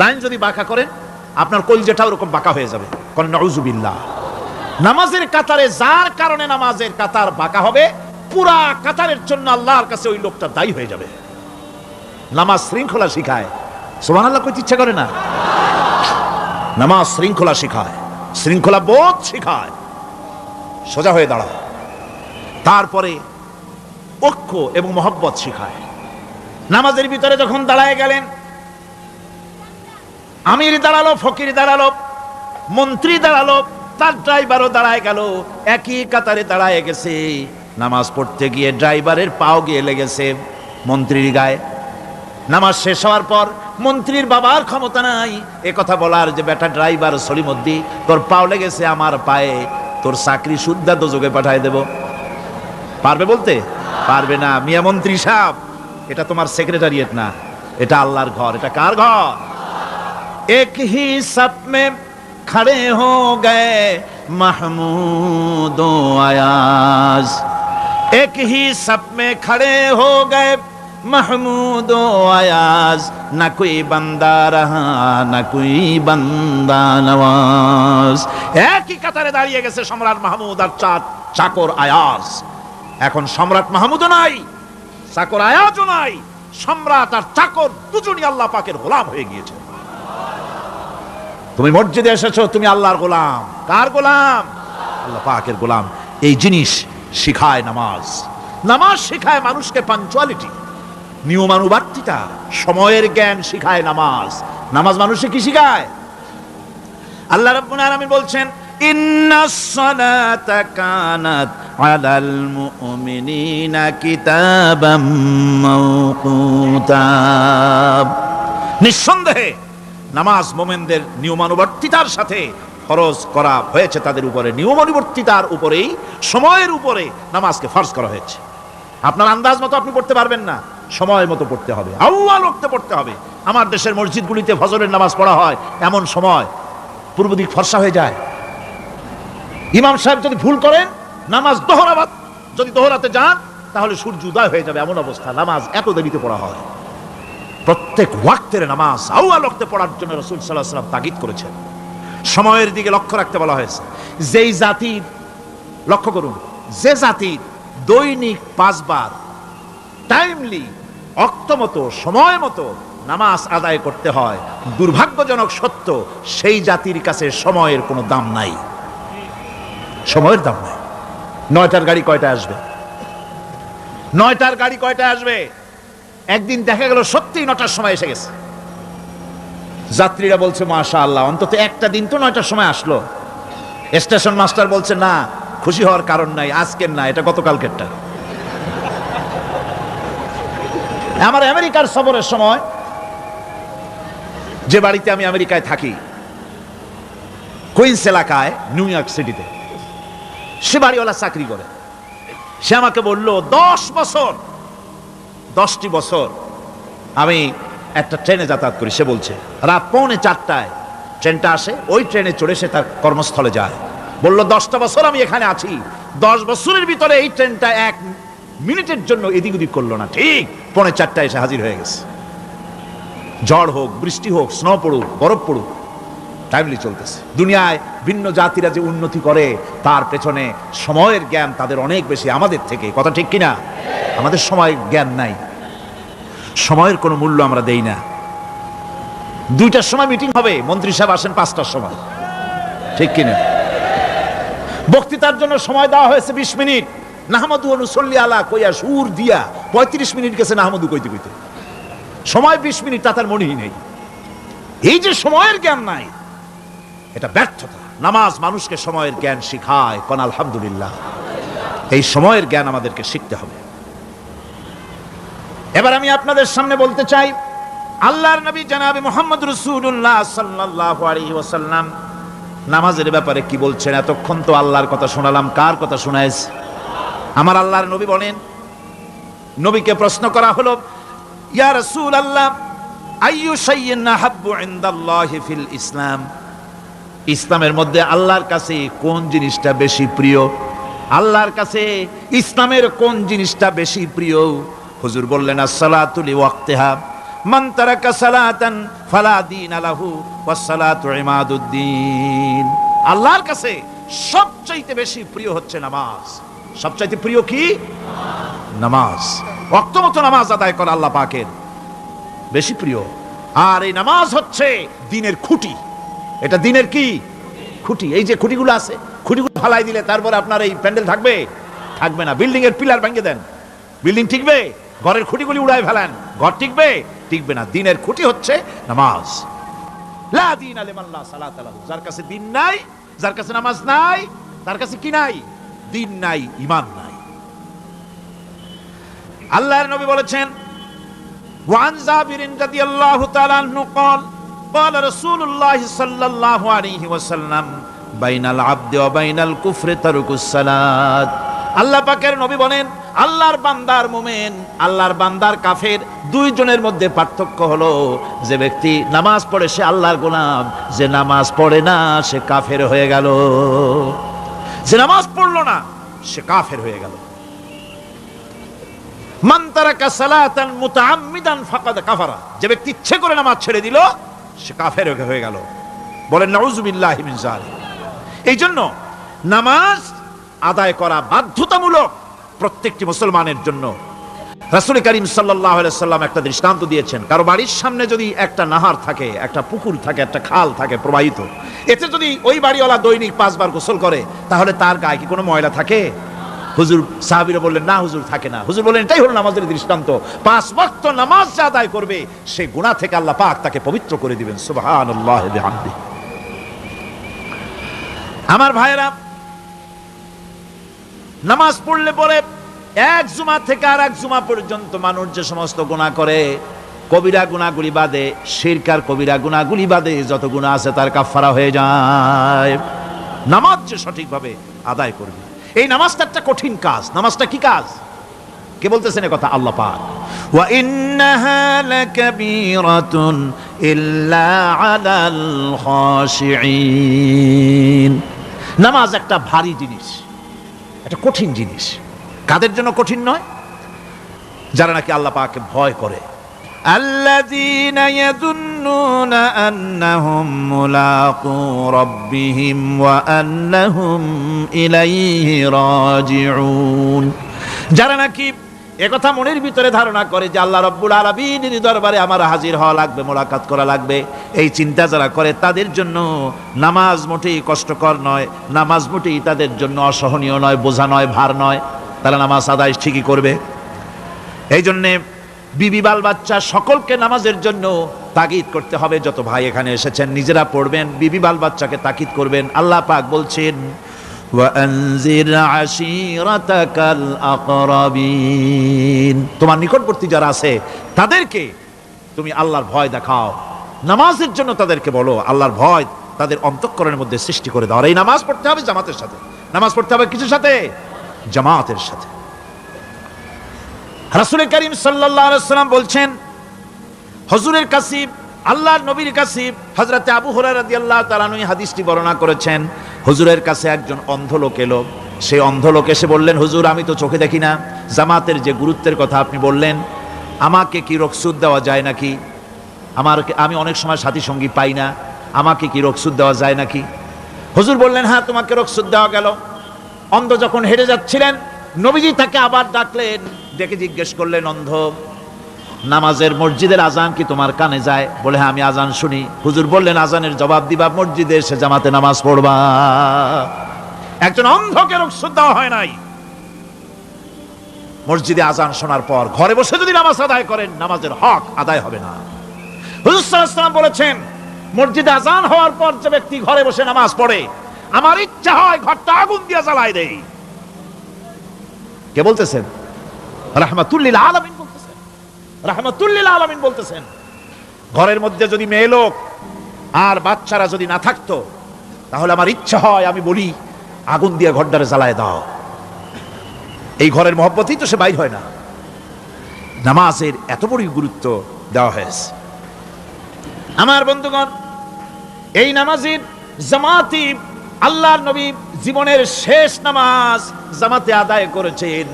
লাইন যদি বাঁকা করেন আপনার কলজেটা ওরকম বাঁকা হয়ে যাবে। কোন নাউজুবিল্লাহ। নামাজের কাতারে যার কারণে নামাজের কাতার বাঁকা হবে, পুরা কাতারের জন্য আল্লাহর কাছে ওই লোকটা দায়ী হয়ে যাবে। নামাজ শৃঙ্খলা শিখায়। সুবহানাল্লাহ কইতে ইচ্ছা করে না? নামাজ শৃঙ্খলা শিখায়, শৃঙ্খলা বোধ শিখায়, সোজা হয়ে দাঁড়ায়। তারপরে ঐক্য এবং মহব্বত শিখায়। নামাজের ভিতরে যখন দাঁড়ায় গেলেন, আমির দাঁড়ালো, ফকির দাঁড়ালো, মন্ত্রী দাঁড়ালো, তার ড্রাইভারও দাঁড়ায় গেল, একই কাতারে দাঁড়ায় গেছে। নামাজ পড়তে গিয়ে ড্রাইভারের পাও গিয়ে লেগেছে মন্ত্রীর গায়ে। নামাজ শেষ হওয়ার পর মন্ত্রীর বাবার ক্ষমতা নাই এ কথা বলার যে বেটা ড্রাইভার সলিমুদ্দি, তোর পাও লেগেছে আমার পায়ে, তোর চাকরি শুদ্ধা দোজকে পাঠায় দেব। পারবে বলতে? পারবে না। মিয়া মন্ত্রী সাহেব, এটা তোমার সেক্রেটারিয়েট না, এটা আল্লাহর ঘর। এটা কার ঘর? এক হি সাপ মে খড়ে হো গয়ে মাহমুদ ও আয়াজ, এক হি সাপ মে খড়ে হো গয়ে महमूद आयाज न कोई बंदा रहा न कोई बंदा नवाज। একই কাতারে দাঁড়িয়ে গেছে সম্রাট মাহমুদ আর চাকর আয়াজ। এখন সম্রাট মাহমুদও নাই, চাকর আয়াজও নাই, সম্রাট আর চাকর দুজনই আল্লাহ পাকের গোলাম হয়ে গিয়েছে। তুমি মসজিদে এসেছো, তুমি আল্লাহর গোলাম। কার গোলাম? আল্লাহ পাকের গোলাম। এই জিনিস শিখায় নামাজ। নামাজ শিখায় মানুষকে পাঞ্চুয়ালিটি, নিয়মানুবর্তিতা, সময়ের জ্ঞান শিখায় নামাজ। নামাজ মানুষকে কি শিখায়? আল্লাহ রাব্বুল আলামিন বলছেন, ইন্নাস সালাতা কানাত আলাল মুমিনিনা কিতাবাম মাওকুতা। নিঃসন্দেহে নামাজ মোমেনদের নিয়মানুবর্তিতার সাথে ফরজ করা হয়েছে, তাদের উপরে নিয়মানুবর্তিতার উপরেই, সময়ের উপরে নামাজকে ফরজ করা হয়েছে। আপনার আন্দাজ মতো আপনি পড়তে পারবেন না, সময় মতো পড়তে হবে, আউয়াল ওয়াক্তে পড়তে হবে। আমার দেশের মসজিদগুলিতে ফজরের নামাজ পড়া হয় এমন সময় পূর্ব দিক ফর্সা হয়ে যায়। ইমাম সাহেব যদি ভুল করেন, নামাজ যদি দোহরাতে যান, তাহলে সূর্য উদয় হয়ে যাবে, এমন অবস্থা। নামাজ এত দেরিতে পড়া হয়। প্রত্যেক ওয়াক্তের নামাজ আউয়াল ওয়াক্তে পড়ার জন্য রাসূল সাল্লাল্লাহু আলাইহি ওয়াসাল্লাম তাগিদ করেছেন। সময়ের দিকে লক্ষ্য রাখতে বলা হয়েছে। যেই জাতির, লক্ষ্য করুন, যে জাতির দৈনিক 5 বার টাইমলি, অক্তমতো, সময় মতো নামাজ আদায় করতে হয়, দুর্ভাগ্যজনক সত্য, সেই জাতির কাছে সময়ের কোনো দাম নাই। সময়ের দাম নাই। 9টার গাড়ি কয়টায় আসবে? 9টার গাড়ি কয়টায় আসবে? একদিন দেখা গেল সত্যি 9টার সময় এসে গেছে। যাত্রীরা বলছে মাশাআল্লাহ, অন্তত একটা দিন তো 9টার সময় আসলো। স্টেশন মাস্টার বলছে না, খুশি হওয়ার কারণ নাই, আজকের না, এটা গতকালকেরটা। আমার আমেরিকার সফরের সময়, যে বাড়িতে আমি আমেরিকায় থাকি, কুইন্স এলাকায়, নিউ ইয়র্ক সিটিতে, সে বাড়িওয়ালা চাকরি করে। সে আমাকে বলল 10টি বছর আমি একটা ট্রেনে যাতায়াত করি। সে বলছে রাত 3:45 ট্রেনটা আসে, ওই ট্রেনে চড়ে সে তার কর্মস্থলে যায়। বলল 10টা বছর আমি এখানে আছি, 10 বছরের ভিতরে এই ট্রেনটা 1 মিনিটের জন্য এদিক ওদিক করলো না, ঠিক 3:45 এসে হাজির হয়ে গেছে। ঝড় হোক, বৃষ্টি হোক, স্নো পড়ুক, বরফ পড়ুক, টাইমলি চলতেছে। দুনিয়ায় ভিন্ন জাতিরা যে উন্নতি করে, তার পেছনে সময়ের জ্ঞান তাদের অনেক বেশি আমাদের থেকে। কথা ঠিক কিনা? আমাদের সময় জ্ঞান নাই, সময়ের কোনো মূল্য আমরা দেই না। 2টার সময় মিটিং হবে, মন্ত্রী সাহেব আসেন 5টার সময়, ঠিক কিনা? বক্তৃতার জন্য সময় দেওয়া হয়েছে 20 মিনিট, নাহমাদু ওয়া নুসাল্লি আলা কইয়া সুর দিয়া 35 মিনিট গেছে নাহমাদু কইতে কইতে। সময় 20 মিনিট, তার মনেই নেই। এই যে সময়ের জ্ঞান নাই, এটা ব্যর্থতা। নামাজ মানুষকে সময়ের জ্ঞান শিখায়। কোন আলহামদুলিল্লাহ। এই সময়ের জ্ঞান আমাদেরকে শিখতে হবে। এবার আমি আপনাদের সামনে বলতে চাই, আল্লাহর নবী জনাবে মুহাম্মদ রাসূলুল্লাহ সাল্লাল্লাহু আলাইহি ওয়াসাল্লাম নামাজের ব্যাপারে কি বলছেন। এতক্ষণ তো আল্লাহর কথা শোনালাম, কার কথা শোনাইছে? আমার আল্লাহর নবী বলেন, নবীকে প্রশ্ন করা হলো, ইয়া রাসূলুল্লাহ আইয়ু শাইইন আহাব্বু ইনদাল্লাহি ফিল ইসলাম, ইসলামের মধ্যে আল্লাহর কাছে কোন জিনিসটা বেশি প্রিয়? আল্লাহর কাছে ইসলামের কোন জিনিসটা বেশি প্রিয়? হুজুর বললেন, as-salatu li waqtiha, মান তারাকা সালাতান ফালা দীনা লাহু ওয়াস-সালাতু ইমাদুদ্দিন। আল্লাহর কাছে সবচাইতে বেশি প্রিয় হচ্ছে নামাজ। সবচাইতে প্রিয় কি? নামাজ। ওয়াক্ত মতো নামাজ আদায় করা আল্লাহ পাকের বেশি প্রিয়। আর এই নামাজ হচ্ছে দ্বীনের খুঁটি। এটা দ্বীনের কি? খুঁটি। এই যে খুঁটিগুলো আছে, খুঁটিগুলো ফালাই দিলে তারপরে আপনার এই প্যান্ডেল থাকবে? থাকবে না। বিল্ডিং এর পিলার ভেঙে দেন, বিল্ডিং টিকবে? ঘরের খুঁটিগুলি উড়াই ফেলেন, ঘর টিকবে? টিকবে না। দ্বীনের খুঁটি হচ্ছে নামাজ। লা দীনা লিমান লা সালাতা লাহু, যার কাছে দ্বীন নাই, যার কাছে নামাজ নাই, তার কাছে কি নাই? দ্বীন নাই, ঈমান নাই। আল্লাহর নবী বলেছেন, ওয়ান জাবির রাদিয়াল্লাহু তাআলা আনহু قال قال رسول الله صلى الله عليه وسلم بين العبد وبين الكفر ترك الصلاة। আল্লাহ পাকের নবী বলেন, আল্লাহর বান্দার মুমিন, আল্লাহর বান্দার কাফের, দুইজনের মধ্যে পার্থক্য হলো, যে ব্যক্তি নামাজ পড়ে সে আল্লাহর গোলাম, যে নামাজ পড়ে না সে কাফের হয়ে গেল। যে নামাজ পড়লো না সে কাফের হয়ে গেল। মান তারাকা সালাতান মুতাআম্মিদান ফাকাদ কাফারা, যে ব্যক্তি ইচ্ছে করে নামাজ ছেড়ে দিল সে কাফের হয়ে গেল। বলেন নাউযুবিল্লাহি মিন যালিক। এই জন্য নামাজ আদায় করা বাধ্যতামূলক প্রত্যেকটি মুসলমানের জন্য। রাসূল করিম সাল্লাল্লাহু আলাইহি সাল্লাম একটা দৃষ্টান্ত দিয়েছেন, কারো বাড়ির সামনে যদি একটা নাহার থাকে, একটা পুকুর থাকে, একটা খাল থাকে প্রবাহিত, এতে যদি ওই বাড়িওয়ালা দৈনিক 5 বার গোসল করে তাহলে তার গায়ে কি কোনো ময়লা থাকে? হুজুর, সাহাবীরা বললেন না হুজুর, থাকে না। হুজুর বললেন এটাই হলো নামাজের দৃষ্টান্ত। 5 ওয়াক্ত নামাজ যে আদায় করবে সেই গুনাহ থেকে আল্লাহ পাক তাকে পবিত্র করে দিবেন। সুবহানাল্লাহি বিহামদিহি। আমার ভাইরা, নামাজ পড়লে পরে এক জুমা থেকে আর এক জুমা পর্যন্ত মানুষ যে সমস্ত গুনাহ করে, কবিরা গুনাহগুলি বাদে, শিরক আর কবিরা গুনাহগুলি বাদে যত গুনাহ আছে তার কাফারা হয়ে যায়। নামাজ যে সঠিকভাবে আদায় করবে, এই নামাজটা একটা কঠিন কাজ। নামাজটা কি কাজ? কে বলতেছেন এ কথা? আল্লাহ পাক। ওয়া ইন্নাহা লাকাবীরাতুন ইল্লা আলাল খাশিঈন। নামাজ একটা ভারী জিনিস, একটা কঠিন জিনিস। কাদের জন্য কঠিন নয়? যারা নাকি আল্লাহ পাককে ভয় করে। আল্লাযীনা ইয়াযুন্নুনা আন্নাহুম মুলাকু রাব্বিহিম ওয়া আন্নাহুম ইলাইহি রাজিউন। যারা নাকি একথা মনের ভিতরে ধারণা করে যে আল্লাহ রাব্বুল আলামিনের দরবারে আমার হাজির হওয়া লাগবে, মোলাকাত করা লাগবে, এই চিন্তা যারা করে তাদের জন্য নামাজ মোটেই কষ্টকর নয়, নামাজ মোটেই তাদের জন্য অসহনীয় নয়, বোঝা নয়, ভার নয়। তারা নামাজ আদায় ঠিকই করবে। এই জন্যে বিবি বাল বাচ্চা সকলকে নামাজের জন্য তাগিদ করতে হবে। যত ভাই এখানে এসেছেন নিজেরা পড়বেন, বিবি বাল বাচ্চাকে তাকিদ করবেন। আল্লাহ পাক বলছেন ওয়ানজির আশীরাতাকাল আকরাবিন। তোমার নিকটবর্তী যারা আছে তাদেরকে তুমি আল্লাহর ভয় দেখাও, নামাজের জন্য তাদেরকে বলো, আল্লাহর ভয় তাদের অন্তঃকরণের মধ্যে সৃষ্টি করে দাও। আর এই নামাজ পড়তে হবে জামাতের সাথে। নামাজ পড়তে হবে কিসের সাথে? জামাতের সাথে। রাসূল করিম সাল্লাল্লাহু আলাইহি ওয়াসাল্লাম বলছেন, হুজুরের কাছে, আল্লাহর নবীর কাছে, হযরতে আবু হুরায়রা রাদিয়াল্লাহু তাআলা আনহু হাদিসটি বর্ণনা করেছেন। হুজুরের কাছে একজন অন্ধ লোক এলো। সেই অন্ধ লোক এসে বললেন, হুজুর আমি তো চোখে দেখি না, জামাতের যে গুরুত্বের কথা আপনি বললেন, আমাকে কি রুখসুত দেওয়া যায় নাকি? আমি অনেক সময় সাথী সঙ্গী পাই না, আমাকে কি রুখসুত দেওয়া যায় নাকি? হুজুর বললেন, হ্যাঁ তোমাকে রুখসুত দেওয়া গেল। অন্ধ যখন হেঁটে যাচ্ছিলেন, নবীজি তাকে আবার ডাকলেন, ডেকে জিজ্ঞেস করলেন, অন্ধ, নামাজের মসজিদের আজান কি তোমার কানে যায়? বলে হ্যাঁ আমি আজান শুনি। হুজুর বললেন, আজানের জবাব দিবা, মসজিদে এসে জামাতে নামাজ পড়বা। একজন অন্ধকে রুখসুত দেওয়া হয় নাই। মসজিদে আজান শোনার পর ঘরে বসে যদি নামাজ আদায় করেন, নামাজের হক আদায় হবে না। হুজুর সাল্লাল্লাহু আলাইহি ওয়াসাল্লাম বলেছেন, মসজিদে আজান হওয়ার পর যে ব্যক্তি ঘরে বসে নামাজ পড়ে, আমার ইচ্ছা হয় ঘরটা আগুন দিয়ে জ্বালাই দেই। কে বলতেছেন? রাহমাতুল লিল আলামিন বলতেছেন। রাহমাতুল লিল আলামিন বলতেছেন, ঘরের মধ্যে যদি মেয়ে লোক আর বাচ্চারা যদি না থাকতো, তাহলে আমার ইচ্ছা হয় আমি বলি আগুন দিয়ে ঘরটারে জ্বালায় দাও। এই ঘরের মহব্বতেই তো সে বাইর হয় না। নামাজের এত বড়ই গুরুত্ব দেওয়া হয়েছে। আমার বন্ধুগণ, এই নামাজের জামাতি আল্লাহর নবী জীবনের শেষ নামাজ জামাতে আদায় করেছেন।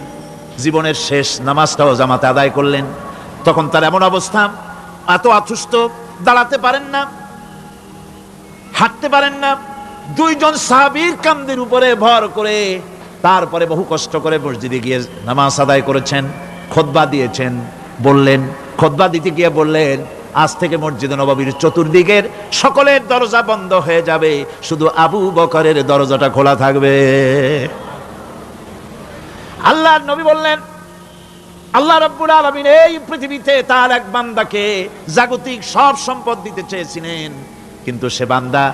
জীবনের শেষ নামাজটাও জামাতে আদায় করলেন। তখন তার এমন অবস্থা, এত অসুস্থ, দাঁড়াতে পারেন না, হাঁটতে পারেন না। দুইজন সাহাবীর কাঁধের উপরে ভর করে তারপরে বহু কষ্ট করে মসজিদে গিয়ে নামাজ আদায় করেছেন। খুতবা দিয়েছেন। বললেন, খুতবা দিতে গিয়ে বললেন, আজ থেকে মসজিদে নববীর চতুর্দিকের সকলের দরজা বন্ধ হয়ে যাবে, শুধু আবু বকরের দরজাটা খোলা থাকবে। আল্লাহর নবী বললেন, আল্লাহ রাব্বুল আলামিন এই পৃথিবীতে তার এক বান্দাকে জাগতিক সব সম্পদ দিতে চেয়েছিলেন, কিন্তু সে বান্দা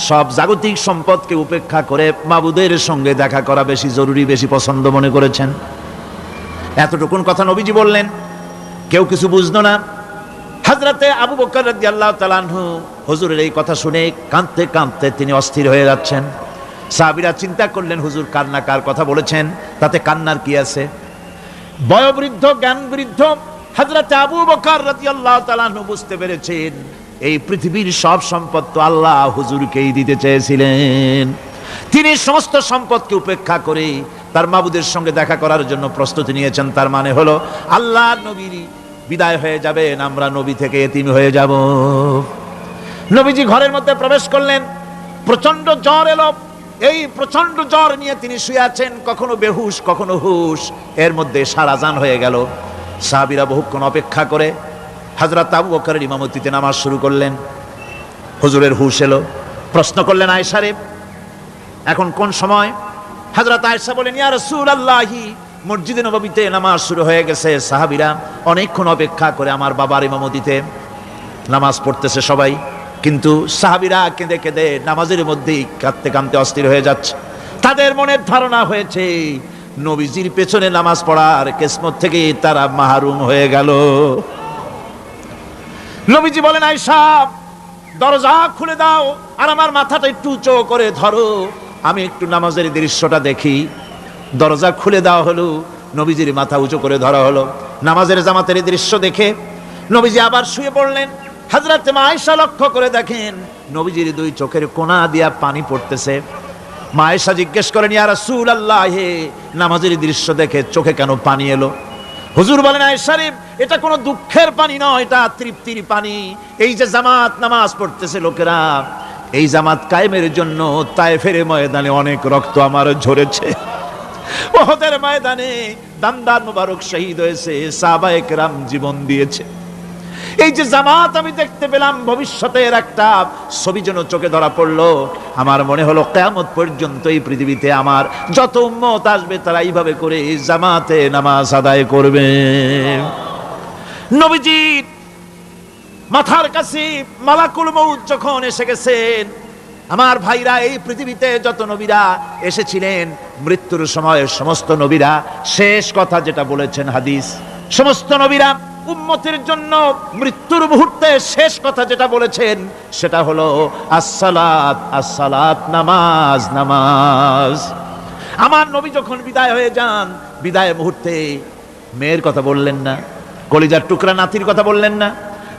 সব জাগতিক সম্পদকে উপেক্ষা করে মাবুদের সঙ্গে দেখা করা বেশি জরুরি, বেশি পছন্দ মনে করেছেন। এতটুকুন কথা নবীজি বললেন, কেউ কিছু বুঝলো না। হযরতে আবু বকর রাদিয়াল্লাহু তাআলা আনহু হুজুরের এই কথা শুনে কাঁদতে কাঁদতে তিনি অস্থির হয়ে যাচ্ছেন। সাহাবীরা চিন্তা করলেন, হুজুর কান্না কার কথা বলেছেন, তাতে কান্নার কি আছে? বয়োবৃদ্ধ, জ্ঞানবৃদ্ধ হযরতে আবু বকর রাদিয়াল্লাহু তাআলা আনহু বুঝতে পেরেছেন, এই পৃথিবীর সব সম্পদ তো আল্লাহ হুজুরকেই দিতে চেয়েছিলেন। তিনি সমস্ত সম্পদকে উপেক্ষা করে তার মাবুদের সঙ্গে দেখা করার জন্য প্রস্তুতি নিয়েছেন। তার মানে হলো আল্লাহ নবীর বিদায় হয়ে যাবেন, আমরা নবী থেকে এতিম হয়ে যাব। নবীজি ঘরের মধ্যে প্রবেশ করলেন, প্রচন্ড জ্বর এলো। এই প্রচন্ড জ্বর নিয়ে তিনি শুয়ে আছেন, কখনো বেহুশ কখনো হুশ। এর মধ্যে সারাজান হয়ে গেল। সাহাবীরা বহুক্ষণ অপেক্ষা করে হযরত আবু বকরের ইমামতিতে নামাজ শুরু করলেন। হুজুরের হুশ এলো, প্রশ্ন করলেন আয়েশা রে, এখন কোন সময়? হযরত আয়েশা বলেন, ইয়া রাসূলুল্লাহি, মসজিদে নববীতে নামাজ শুরু হয়ে গেছে। সাহাবীরা অনেকক্ষণ অপেক্ষা করে আমার বাবার ইমামতিতে নামাজ পড়তেছে সবাই, কিন্তু সাহাবীরা কেঁদে কেঁদে নামাজের মধ্যেই কাঁদতে কাঁদতে অস্থির হয়ে যাচ্ছে। তাদের মনের ধারণা হয়েছে নবীজির পেছনে নামাজ পড়ার কিসমত থেকে তারা মাহরুম হয়ে গেল। নবীজি বলেন, আয়েশা দরজা খুলে দাও আর আমার মাথাটা একটু উঁচু করে ধরো, আমি একটু নামাজের দৃশ্যটা দেখি। দরজা খুলে দেওয়া হলো, নবীজির মাথা উঁচু করে ধরা হলো। নামাজের জামাতের দৃশ্য দেখে নবীজি আবার শুয়ে পড়লেন। হযরত মা আয়েশা লক্ষ্য করে দেখেন নবীজির দুই চোখের কোণা দিয়া পানি পড়তেছে। মা আয়েশা জিজ্ঞেস করেন, ইয়া রাসূলুল্লাহ, হে নামাজের দৃশ্য দেখে চোখে কেন পানি এলো? হুজুর বলেন, আয়েশা রে, এটা কোনো দুঃখের পানি নয়, এটা তৃপ্তির পানি। এই যে জামাত নামাজ পড়তেছে লোকেরা, এই জামাত কায়েমের জন্য তায়েফের ময়দানে অনেক রক্ত আমার ঝরেছে। উহুদের ময়দানে দান্দান মুবারক শহীদ হয়েছে, সাহাবায়ে কেরাম জীবন দিয়েছে। এই যে জামাত আমি দেখতে পেলাম, ভবিষ্যতের একটা ছবি যেন চোখে ধরা পড়লো। আমার মনে হলো কিয়ামত পর্যন্ত এই পৃথিবীতে আমার যত উম্মত আসবে তারা এইভাবে করে জামাতে নামাজ আদায় করবে। নবীজির মাথার কাছে মালাকুল মউত যখন এসে গেছেন, আমার ভাইরা, এই পৃথিবীতে যত নবীরা এসেছিলেন মৃত্যুর সময় সমস্ত নবীরা শেষ কথা যেটা বলেছেন, হাদিস, সমস্ত নবীরা উম্মতের জন্য মৃত্যুর মুহূর্তে শেষ কথা যেটা বলেছেন সেটা হলো আসসালাত, আসসালাত, নামাজ, নামাজ। আমার নবী যখন বিদায় হয়ে যান, বিদায় মুহূর্তে মেয়ের কথা বললেন না, কলিজার টুকরা নাতির কথা বললেন না,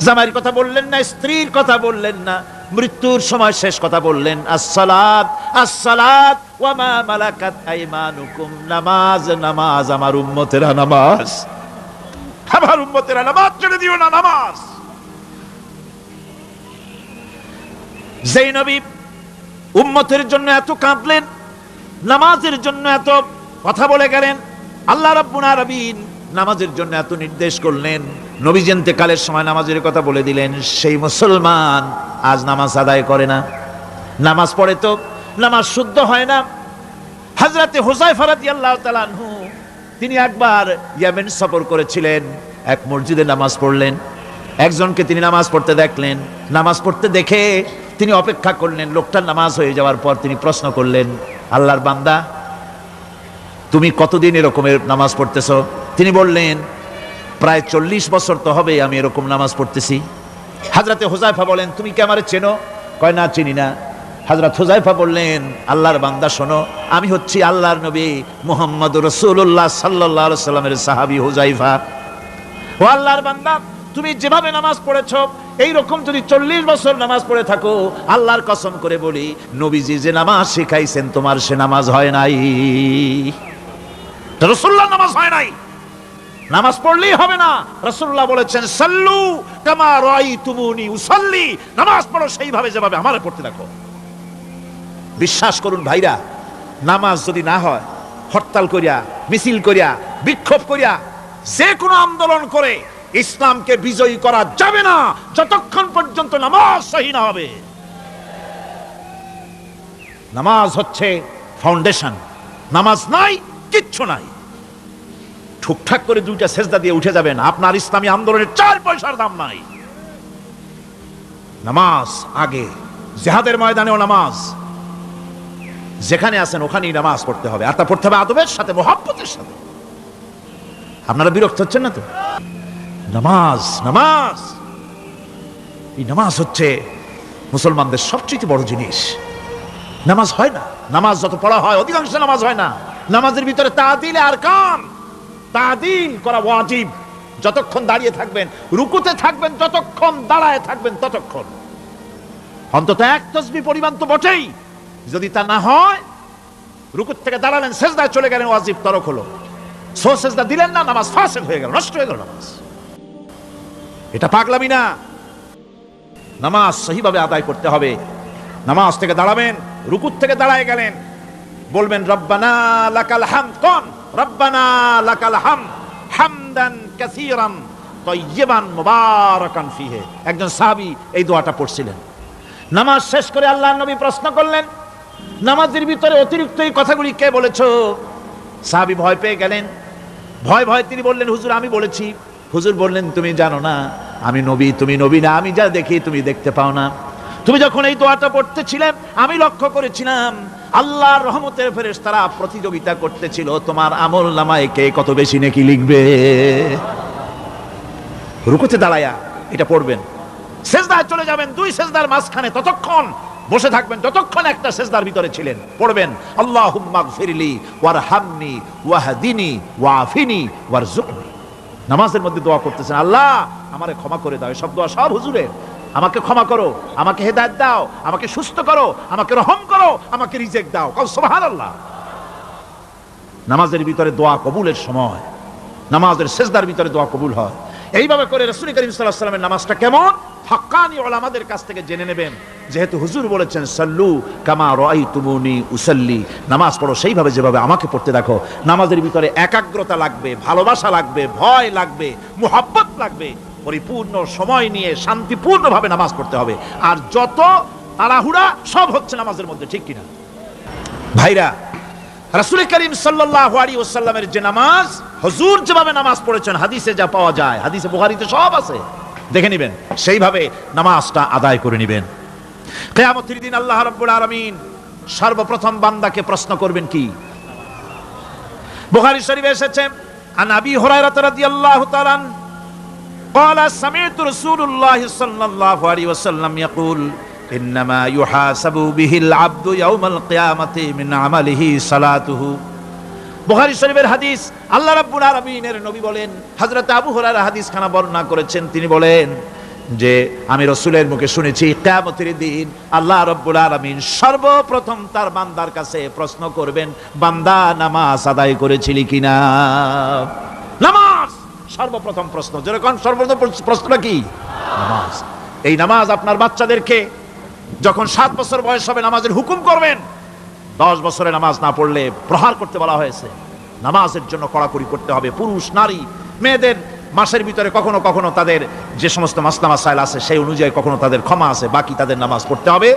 জামাইয়ের কথা বললেন না, স্ত্রীর কথা বললেন না, মৃত্যুর সময় শেষ কথা বললেন আসসালাত, আসসালাত ওয়া মা মালাকাত আইমানুকুম, নামাজ, নামাজ, আমার উম্মতেরা নামাজ, আমার উম্মতেরা নামাজ ছেড়ে দিও না, নামাজ। যেই নবী উম্মতের জন্য এত কাঁদলেন, নামাজের জন্য এত কথা বলে গেলেন, আল্লাহ রাব্বুল আলামিন নামাজের জন্য এত নির্দেশ করলেন, নবীজি ইন্তেকালের সময় নামাজের কথা বলে দিলেন, সেই মুসলমান আজ নামাজ আদায় করে না, নামাজ পড়ে তো নামাজ শুদ্ধ হয় না। হযরতে হুযায়ফা রাদিয়াল্লাহু তাআলা আনহু, তিনি একবার ইয়েমেন সফর করেছিলেন, এক মসজিদে নামাজ পড়লেন, একজনকে তিনি নামাজ পড়তে দেখলেন, নামাজ পড়তে দেখে তিনি অপেক্ষা করলেন, লোকটার নামাজ হয়ে যাওয়ার পর তিনি প্রশ্ন করলেন, আল্লাহর বান্দা, তুমি কতদিন এরকমের নামাজ পড়তেছো? তিনি বললেন, প্রায় 40 বছর তো হবে আমি এরকম নামাজ পড়তেছি। হযরতে হুযায়ফা বলেন, তুমি কি আমারে চেনো? কয়, না, চিনি না। হযরত হুযায়ফা বললেন, আল্লাহর বান্দা শোনো, আমি হচ্ছি আল্লাহর নবী মুহাম্মদুর রাসূলুল্লাহ সাল্লাল্লাহু আলাইহি সাল্লামের সাহাবী হুযায়ফা। ও আল্লাহর বান্দা, তুমি যেভাবে নামাজ পড়েছো এই রকম যদি 40 বছর নামাজ পড়ে থাকো, আল্লাহর কসম করে বলি, নবীজি যে নামাজ শিখাইছেন তোমার সে নামাজ হয় নাই, রাসূলুল্লাহ নামাজ হয় নাই। নামাজ পড়লেই হবে না, রাসূলুল্লাহ বলেছেন, সাল্লু কামা রাআইতুমুনি উসাল্লি, নামাজ পড়ো সেইভাবে যেভাবে আমারে পড়তে দেখো। বিশ্বাস করুন ভাইরা, নামাজ যদি না হয়, হরতাল করিয়া, মিছিল করিয়া, বিক্ষোভ করিয়া, যে কোনো আন্দোলন করে ইসলামকে বিজয়ী করা যাবে না যতক্ষণ পর্যন্ত নামাজ সহি না হবে। নামাজ হচ্ছে ফাউন্ডেশন, নামাজ নাই কিচ্ছু নাই। ঠুকঠাক করে দুইটা সেজদা দিয়ে উঠে যাবেন, আপনার ইসলামী আন্দোলনের 4 পয়সার দাম নাই। নামাজ আগে, জিহাদের ময়দানেও নামাজ, যেখানে আছেন ওখানেই নামাজ পড়তে হবে, আর তা পড়তে হবে আদবের সাথে, মুহাব্বতের সাথে। আপনারা বিরক্ত হচ্ছেন না তো? নামাজ, নামাজ, এই নামাজ হচ্ছে মুসলমানদের সবচেয়ে বড় জিনিস। নামাজ হয় না, নামাজ যত পড়া হয় অধিকাংশ নামাজ হয় না। নামাজের ভিতরে তাদিল আর কাম, তাদিল করা ওয়াজিব। যতক্ষণ দাঁড়িয়ে থাকবেন, রুকুতে থাকবেন, যতক্ষণ দাঁড়ায় থাকবেন ততক্ষণ, অন্তত এক তাসবিহ পরিমাণ তো বটেই। যদি তা না হয় রুকুর থেকে দাঁড়ালেন, সেজদায় চলে গেলেন, ওয়াজিব তরক হলো। সো সেজদা দিলেন না, নামাজ ফাসিদ হয়ে গেল, নষ্ট হয়ে গেল নামাজ। এটা পাগলামি না। নামাজ সহিভাবে আদায় করতে হবে। নামাজ থেকে দাঁড়াবেন, রুকুর থেকে দাঁড়ায় গেলেন, বলবেন রব্বানা লাকাল হামদ। কোন রব্বানা লাকাল হামদ হামদান কাসীরান তাইয়িবান মুবারাকান ফিহি। একজন সাহাবী এই দোয়াটা পড়ছিলেন। নামাজ শেষ করে আল্লাহর নবী প্রশ্ন করলেন, নামাজের ভিতরে অতিরিক্ত এই কথাগুলি কে বলেছো? সাহাবী ভয় পেয়ে গেলেন। ভয় ভয় তিনি বললেন, হুজুর আমি বলেছি। হুজুর বললেন, তুমি জানো না আমি নবী, তুমি নবী না। আমি যা দেখি তুমি দেখতে পাও না। তুমি যখন এই দোয়াটা পড়তেছিলে আমি লক্ষ্য করেছিলাম আল্লাহর রহমতের ফেরেশতারা প্রতিযোগিতা করতেছিল তোমার আমল নামায় কে কত বেশি নেকি লিখবে। রুকুতে দাঁড়ায়া এটা পড়বেন। সেজদায় চলে যাবেন, দুই সেজদার মাঝখানে ততক্ষণ বসে থাকবেন যতক্ষণ একটা সেজদার ভিতরে ছিলেন। পড়বেন আল্লাহুম্মা গফিরলি ওয়ারহামনি ওয়াহদিনি ওয়াআফিনি ওয়ারযুকনি। নামাজের মধ্যে দোয়া করতেছেন, আল্লাহ আমারে ক্ষমা করে দাও। সব দোয়া সব হুজুরের। আমাকে ক্ষমা করো, আমাকে হেদায়েত দাও, আমাকে সুস্থ করো, আমাকে রহম করো, আমাকে রিজিক দাও। কাউ সুবহানাল্লাহ। নামাজের ভিতরে দোয়া কবুলের সময়, নামাজের সেজদার ভিতরে দোয়া কবুল হয়। এইভাবে করে রাসূল করিম সাল্লাল্লাহু আলাইহি ওয়াসাল্লামের নামাজটা কেমন হাক্কানি উলামাদের কাছ থেকে জেনে নেবেন। যেহেতু হুজুর বলেছেন সাল্লু কামা রাআইতুমুনি উসাল্লি, নামাজ পড়ো সেইভাবে যেভাবে আমাকে পড়তে দেখো। নামাজের ভিতরে একাগ্রতা লাগবে, ভালোবাসা লাগবে, ভয় লাগবে, মুহাব্বত লাগবে। পরিপূর্ণ সময় নিয়ে শান্তিপূর্ণভাবে নামাজ পড়তে হবে। আর যত তাড়াহুড়া সব হচ্ছে নামাজের মধ্যে, ঠিক কিনা ভাইরা? রাসূল করিম সাল্লাল্লাহু আলাইহি ওয়াসাল্লামের যে নামাজ, হুজুর যেভাবে নামাজ পড়েছেন হাদিসে যা পাওয়া যায়, হাদিসে বুখারীতে সব আছে, দেখে নেবেন, সেইভাবে নামাজটা আদায় করে নেবেন। কিয়ামতের দিন আল্লাহ রাব্বুল আলামিন সর্বপ্রথম বান্দাকে প্রশ্ন করবেন কি? বুখারী শরীফে এসেছে, আন আবি হুরায়রা রাদিয়াল্লাহু তাআলা قال سمعت رسول الله صلى الله عليه وسلم يقول إنما يحاسب به العبد يوم القيامة من عمله صلاته। বুখারী শরীফের হাদিস। আল্লাহ রাব্বুল আলামিনের নবী বলেন, হযরত আবু হুরায়রা হাদিস খানা বর্ণনা করেছেন, তিনি বলেন যে আমি রাসূলের মুখে শুনেছি কিয়ামতের দিন আল্লাহ রাব্বুল আলামিন সর্বপ্রথম তার বান্দার কাছে প্রশ্ন করবেন, বান্দা নামাজ আদায় করেছিলি কিনা? নামাজ সর্বপ্রথম প্রশ্ন। যেরকম সর্বপ্রথম প্রশ্নটা কি? নামাজ। এই নামাজ আপনার বাচ্চাদেরকে যখন 7 বছর বয়স হবে নামাজের হুকুম করবেন। 10 বছরে নামাজ না পড়লে প্রহার করতে বলা হয়েছে। নামাজের জন্য কড়াকড়ি করতে হবে। পুরুষ নারী মেয়েদের মাসের ভিতরে কখনো কখনো তাদের যে সমস্ত মাসলা মাসাইল আছে সেই অনুযায়ী কখনো তাদের ক্ষমা আছে, বাকি তাদের নামাজ পড়তে হবে।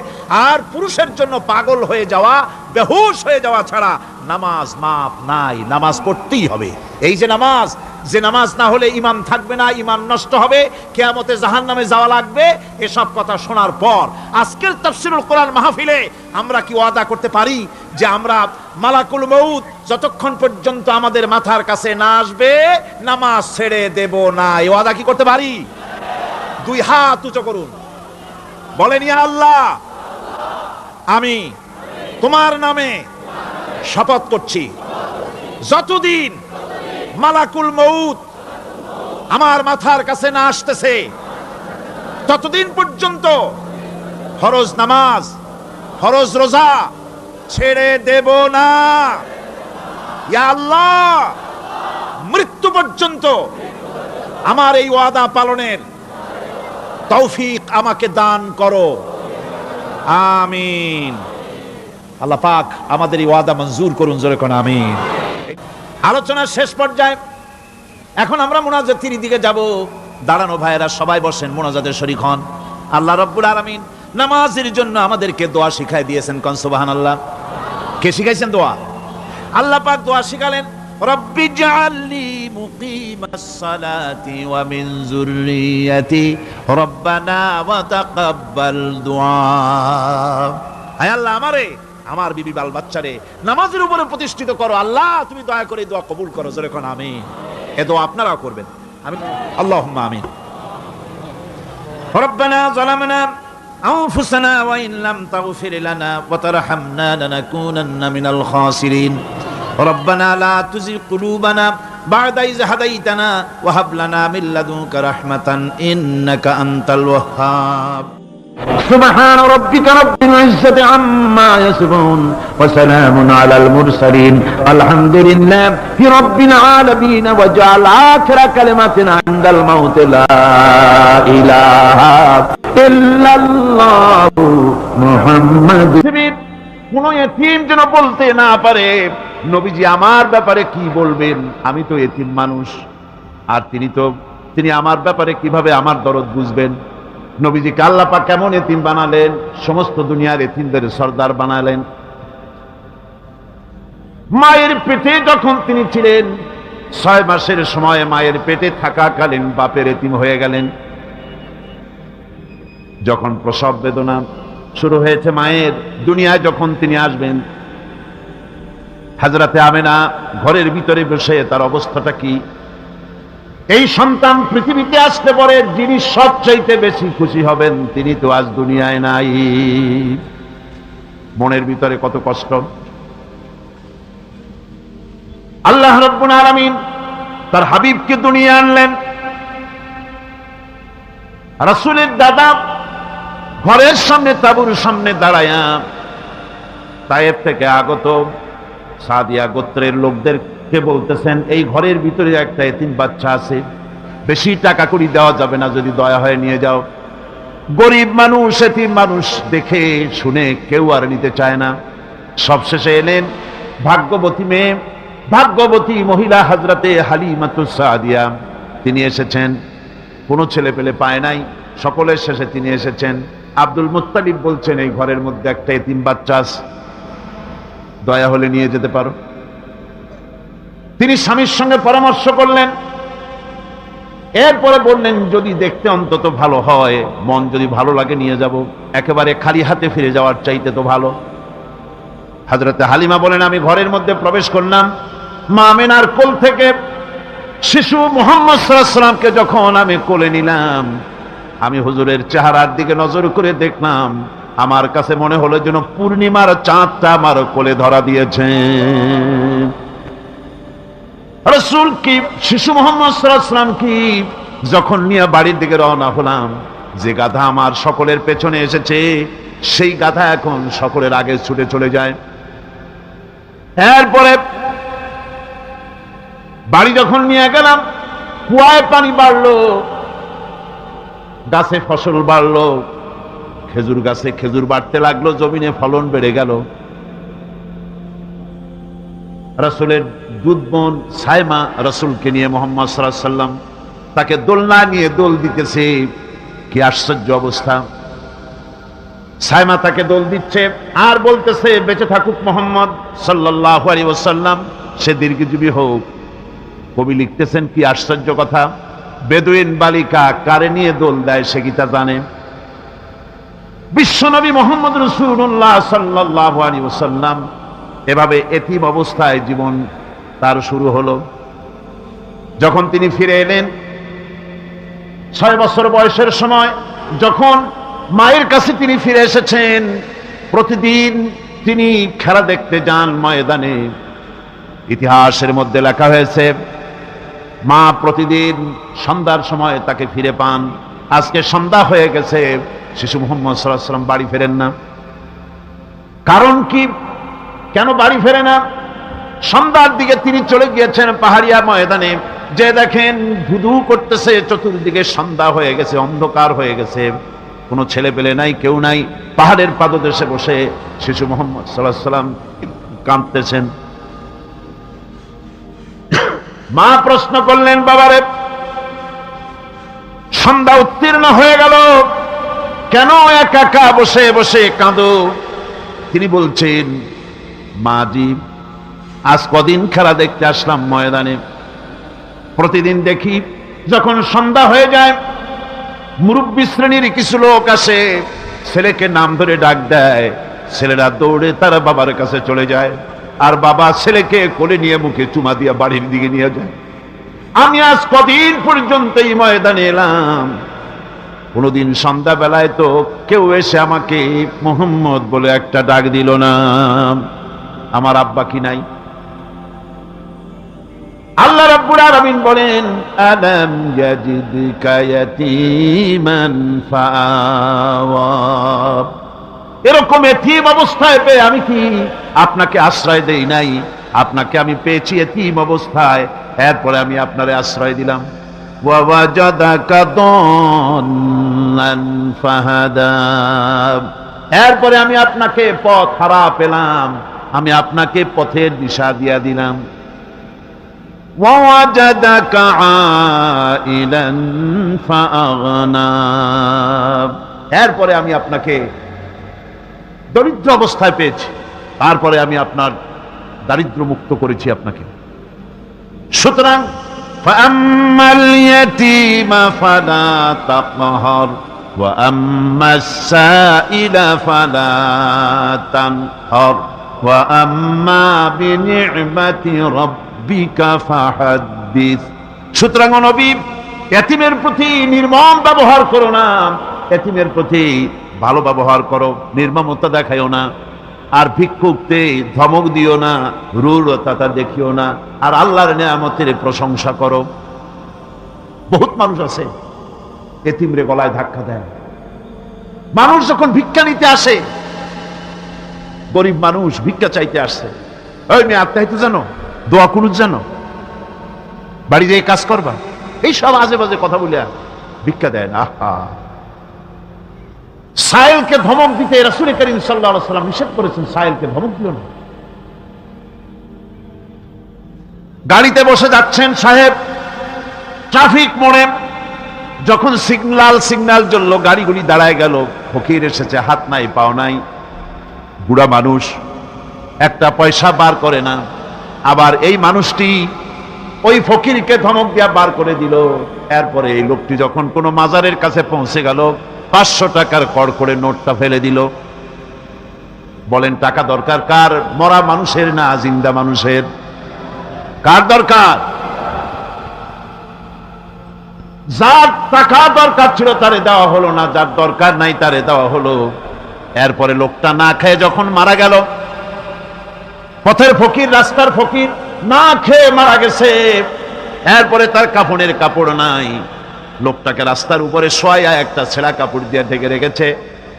আর পুরুষের জন্য পাগল হয়ে যাওয়া, বেহুশ হয়ে যাওয়া ছাড়া নামাজ মাপ নাই, নামাজ পড়তেই হবে। এই যে নামাজ, যে নামাজ না হলে ঈমান থাকবে না, ঈমান নষ্ট হবে, কিয়ামতে জাহান্নামে যাওয়া লাগবে, এসব কথা শোনার পর আজকের তাফসীরুল কোরআন মাহফিলে আমরা কি ওয়াদা করতে পারি যে আমরা মালাকুল মউত যতক্ষণ পর্যন্ত আমাদের মাথার কাছে না আসবে নামাজ ছেড়ে দেব না? এই ওয়াদা কি করতে পারি? দুই হাত উঁচু করুন, বলেন ইয়া আল্লাহ, আমি তোমার নামে শপথ করছি যতদিন মালাকুল মউত আমার মাথার কাছে না আসতেছে ততদিন পর্যন্ত ফরজ নামাজ, ফরজ রোজা ছেড়ে দেব না। ইয়া আল্লাহ, মৃত্যু পর্যন্ত আমার এই ওয়াদা পালনের তৌফিক আমাকে দান করো, আমিন। আল্লাহ পাক আমাদের এই ওয়াদা মঞ্জুর করুন, জোরে কোন আমিন। আলোচনার শেষ পর্যায়ে এখন আমরা মুনাজাতের দিকে যাব। দাঁড়ানো ভাইয়েরা সবাই বসেন, মুনাজাতের শরীক হন। আল্লাহ রাব্বুল আলামিন নামাজের জন্য আমাদেরকে দোয়া শিখাই দিয়েছেন, কোন সুবহানাল্লাহ। কে শিখাইছেন দোয়া? আল্লাহ পাক দোয়া শিখালেন, রব্বি জাআলনি মুকিমাস সালাতি ওয়া মিন যুররিয়াতি রব্বানা ওয়া তাকাব্বাল দুআ। আয় আল্লাহ, আমারে আমার বিবি বাল বাচ্চারে নামাজের উপরে প্রতিষ্ঠিত করো। আল্লাহ তুমি দয়া করে দোয়া কবুল করো, জোরে কোন আমিন। এ দোয়া আপনারাও করবেন, আমিন। আল্লাহুম্মা আমিন। রব্বানা যালামনা আনফুসানা ওয়া ইন লাম তাগফির লানা ওয়া তারহামনা লানাকুনান্না মিনাল খাসিরিন। রব্বানা লা তুযিগ কুলুবানা বা'দা ইয হাদাইতানা ওয়া হাব লানা মিন লাদুনকা রাহমাতান ইন্নাকা আনতাল ওয়াহ্হাব। سبحان ربك رب العزة عما يصفون وسلام على المرسلين الحمد لله رب العالمين وجعل آخر كلمة عند الموت لا إله إلا الله محمد। কোন এতিম যেন বলতে না পারে নবীজি আমার ব্যাপারে কি বলবেন, আমি তো এতিম মানুষ, আর তিনি আমার ব্যাপারে কিভাবে আমার দরদ বুঝবেন। নবীজিকে আল্লাহ পাক কেমন এতিম বানালেন, সমস্ত দুনিয়ার এতিমদের সর্দার বানালেন। মায়ের পেটে যখন তিনি ছিলেন 6 মাসের সময় মায়ের পেটে থাকাকালীন বাপের এতিম হয়ে গেলেন। যখন প্রসব বেদনা শুরু হয়েছে মায়ের, দুনিয়ায় যখন তিনি আসবেন, হযরতে আমেনা ঘরের ভিতরে বসে তার অবস্থাটা কি, এই সন্তান পৃথিবীতে আসতে পরে যিনি সবচাইতে বেশি খুশি হবেন তিনি তো আজ দুনিয়ায় নাই। মনের ভিতরে কত কষ্ট। আল্লাহ রাব্বুল আলামিন তার হাবিবকে দুনিয়া আনলেন। রাসূলের দাদা ঘরের সামনে তাঁবুর সামনে দাঁড়ায়া তায়েফ থেকে আগত সাদিয়া গোত্রের লোকদেরকে বলতেছেন, এই ঘরের ভিতরে একটা এতিম বাচ্চা আছে, বেশি টাকা করি দেওয়া যাবে না, যদি দয়া হয় নিয়ে যাও। গরিব মানুষ, এতিম মানুষ দেখে শুনে কেউ আর নিতে চায় না। সবশেষে এলেন ভাগ্যবতী মেয়ে, ভাগ্যবতী মহিলা হযরতে হালিমাতুস সাদিয়া, তিনি এসেছেন। কোনো ছেলে পেলে পায় নাই, সকলের শেষে তিনি এসেছেন। আব্দুল মুত্তালিব বলছেন, এই ঘরের মধ্যে একটা এতিম বাচ্চা আছে, দয়া হলে নিয়ে যেতে পারো। তিনি স্বামীর সঙ্গে পরামর্শ করলেন, এরপরে বললেন যদি দেখতে অন্তত ভালো হয়, মন যদি ভালো লাগে নিয়ে যাব, একেবারে খালি হাতে ফিরে যাওয়ার চাইতে তো ভালো। হযরতে হালিমা বলেন, আমি ঘরের মধ্যে প্রবেশ করলাম, মা আমেনার কোল থেকে শিশু মুহাম্মদ সাল্লাল্লাহু আলাইহি ওয়াসাল্লামকে যখন আমি কোলে নিলাম, আমি হুজুরের চেহারার দিকে নজর করে দেখলাম, আমার কাছে মনে হলো যেন পূর্ণিমার চাঁদটা আমার কোলে ধরা দিয়েছে। রাসূল কি শিশু মুহাম্মদ সাল্লাল্লাহু আলাইহি ওয়াসাল্লাম কি যখন নিয়ে বাড়ির দিকে রওনা হলাম, যে গাধা আমার সকলের পেছনে এসেছে সেই গাধা এখন সকলের আগে ছুটে চলে যায়। এরপরে বাড়ি যখন নিয়ে গেলাম, কুয়ায় পানি বাড়লো, গাছে ফসল বাড়লো, খেজুর গাছে খেজুর বাড়তে লাগলো, জমিনে ফলন বেড়ে গেল। রাসূলের দুধ বোন সাইমা রাসূলকে নিয়ে মুহাম্মদ সাল্লাল্লাহু আলাইহি ওয়াসাল্লাম তাকে দোলনা নিয়ে দোল দিতেছে। কি আশ্চর্য অবস্থা! সাইমা তাকে দোল দিচ্ছে আর বলতেছে, বেঁচে থাকুক মুহাম্মদ সাল্লাল্লাহু আলাইহি ওয়াসাল্লাম, সে দীর্ঘজীবী হোক। কবি লিখতেছেন, কি আশ্চর্য কথা, বেদুইন বালিকা কারে নিয়ে দোল দেয় সে কি তা জানে? বিশ্বনবী মুহাম্মদ রাসূলুল্লাহ সাল্লাল্লাহু আলাইহি ওয়াসাল্লাম এভাবে এতিম অবস্থায় জীবন তার শুরু হলো। যখন তিনি ফিরে এলেন 6 বছর বয়সের সময়, যখন মায়ের কাছে তিনি ফিরে এসেছেন, প্রতিদিন তিনি খেলা দেখতে যান ময়দানে। ইতিহাসের মধ্যে লেখা হয়েছে, মা প্রতিদিন সন্ধ্যার সময় তাকে ফিরে পান। আজকে সন্ধ্যা হয়ে গেছে, শিশু মুহাম্মদ সাল্লাল্লাহু আলাইহি ওয়াসাল্লাম বাড়ি ফেরেন না। কারণ কি, কেন বাড়ি ফেরে না? সন্ধ্যার দিকে তিনি চলে গিয়েছেন পাহাড়িয়া ময়দানে, যে দেখেন ধুধু করতেছে চতুর্দিকে, সন্ধ্যা হয়ে গেছে, অন্ধকার হয়ে গেছে, কোনো ছেলে পেলে নাই, কেউ নাই। পাহাড়ের পাদদেশে বসে শিশু মুহাম্মদ সাল্লাল্লাহু আলাইহি ওয়াসাল্লাম কাঁদতেছেন। মা প্রশ্ন করলেন, বাবারে সন্ধ্যা উত্তীর্ণ হয়ে গেল, কেন একা একা বসে বসে কাঁদো? তিনি বলছেন, মা জি, আজ কদিন খেলা দেখতে আসলাম ময়দানে, প্রতিদিন দেখি যখন সন্ধ্যা হয়ে যায় মুরব্বী শ্রেণীর কিছু লোক আসে, ছেলেকে নাম ধরে ডাক দেয়, ছেলেরা দৌড়ে তারা বাবার কাছে চলে যায়, আর বাবা ছেলেকে কোলে নিয়ে মুখে চুমা দিয়া বাড়ির দিকে নিয়ে যায়। আমি আজ কদিন পর্যন্ত এই ময়দানে এলাম, কোনদিন সন্ধ্যা বেলায় তো কেউ এসে আমাকে মুহাম্মদ বলে একটা ডাক দিল না। আমার আব্বা কি নাই? আল্লাহ রাব্বুল রব্বুল আলামিন বলেন, আলাম ইয়াজিদকা ইয়াতীমান ফাআওয়া। এরকম এতিম অবস্থায় পেয়ে আমি কি আপনাকে আশ্রয় দেই নাই? আপনাকে আমি পেয়েছি এতিম অবস্থায়, এরপরে আমি আপনারে আশ্রয় দিলাম। ওয়া ওয়াজাদাকা দাল্লান ফাহাদা। এরপরে আমি আপনাকে পথ হারা পেলাম, আমি আপনাকে পথের দিশা দিয়া দিলাম। ওয়া ওয়াজাদাকা আইলান ফাআগনা। এরপরে আমি আপনাকে দরিদ্র অবস্থায় পেয়েছি, তারপরে আমি আপনার দারিদ্র মুক্ত করেছি আপনাকে। সুতরাং ফাআম্মাল ইয়াতীমা ফালা তাকহার ওয়া আম্মাস সাইলা ফালা তানহার ওয়া আম্মা বিনি'মাতি রাব্বিকা ফাহাদ্দিস। সুতরাং নবী, এতিমের প্রতি নির্মম ব্যবহার করো না, এতিমের প্রতি ভালো ব্যবহার করো, নির্মমতা দেখাইও না। আর ভিক্ষুককে ধমক দিও না, রূঢ়তা দেখিও না। আর আল্লাহর নিয়ামতের প্রশংসা করো। বহুত মানুষ আছে এতিমরে গলায় ধাক্কা দেয়। মানুষ যখন ভিক্ষা নিতে আসে, গরিব মানুষ ভিক্ষা চাইতে আসছে, ওই মেয়ে আত্মাহিত জানো, দোয়া কুনুত জানো, বাড়ি যেয়ে কাজ করবা, এই সব আজে বাজে কথা বলে ভিক্ষা দেয় না। আহা, সাইলকে ধমক দিতে রাসূল করিম সাল্লাল্লাহু আলাইহি ওয়াসাল্লাম নিষেধ করেছেন, সাইলকে ধমক দিও না। গাড়িতে বসে যাচ্ছেন সাহেব, ট্রাফিক মোড়ে যখন সিগন্যাল জ্বলল, গাড়িগুলি দাঁড়ায় গেল, ফকির এসেছে, হাত নাই পাও নাই, বুড়া মানুষ, একটা পয়সা বার করে না। আবার এই মানুষটি ওই ফকিরকে ধমক দিয়া বার করে দিল। এরপরে এই লোকটি যখন কোনো মাজারের কাছে পৌঁছে গেল, 500 টাকার কড়কড়ে নোটটা ফেলে দিল। বলেন টাকা দরকার কার? মরা মানুষের না জিন্দা মানুষের? কার দরকার? যার টাকা দরকার ছিল তারে দেওয়া হলো না, যার দরকার নাই তারে দেওয়া হলো। এরপরে লোকটা না খেয়ে যখন মারা গেল, পথের ফকির, রাস্তার ফকির, না খেয়ে মারা গেছে। এরপরে তার কাফনের কাপড় নাই, লোকটাকে রাস্তার উপরে শোয়া একটা ছেঁড়া কাপড় দিয়ে ঢেকে রেখেছে।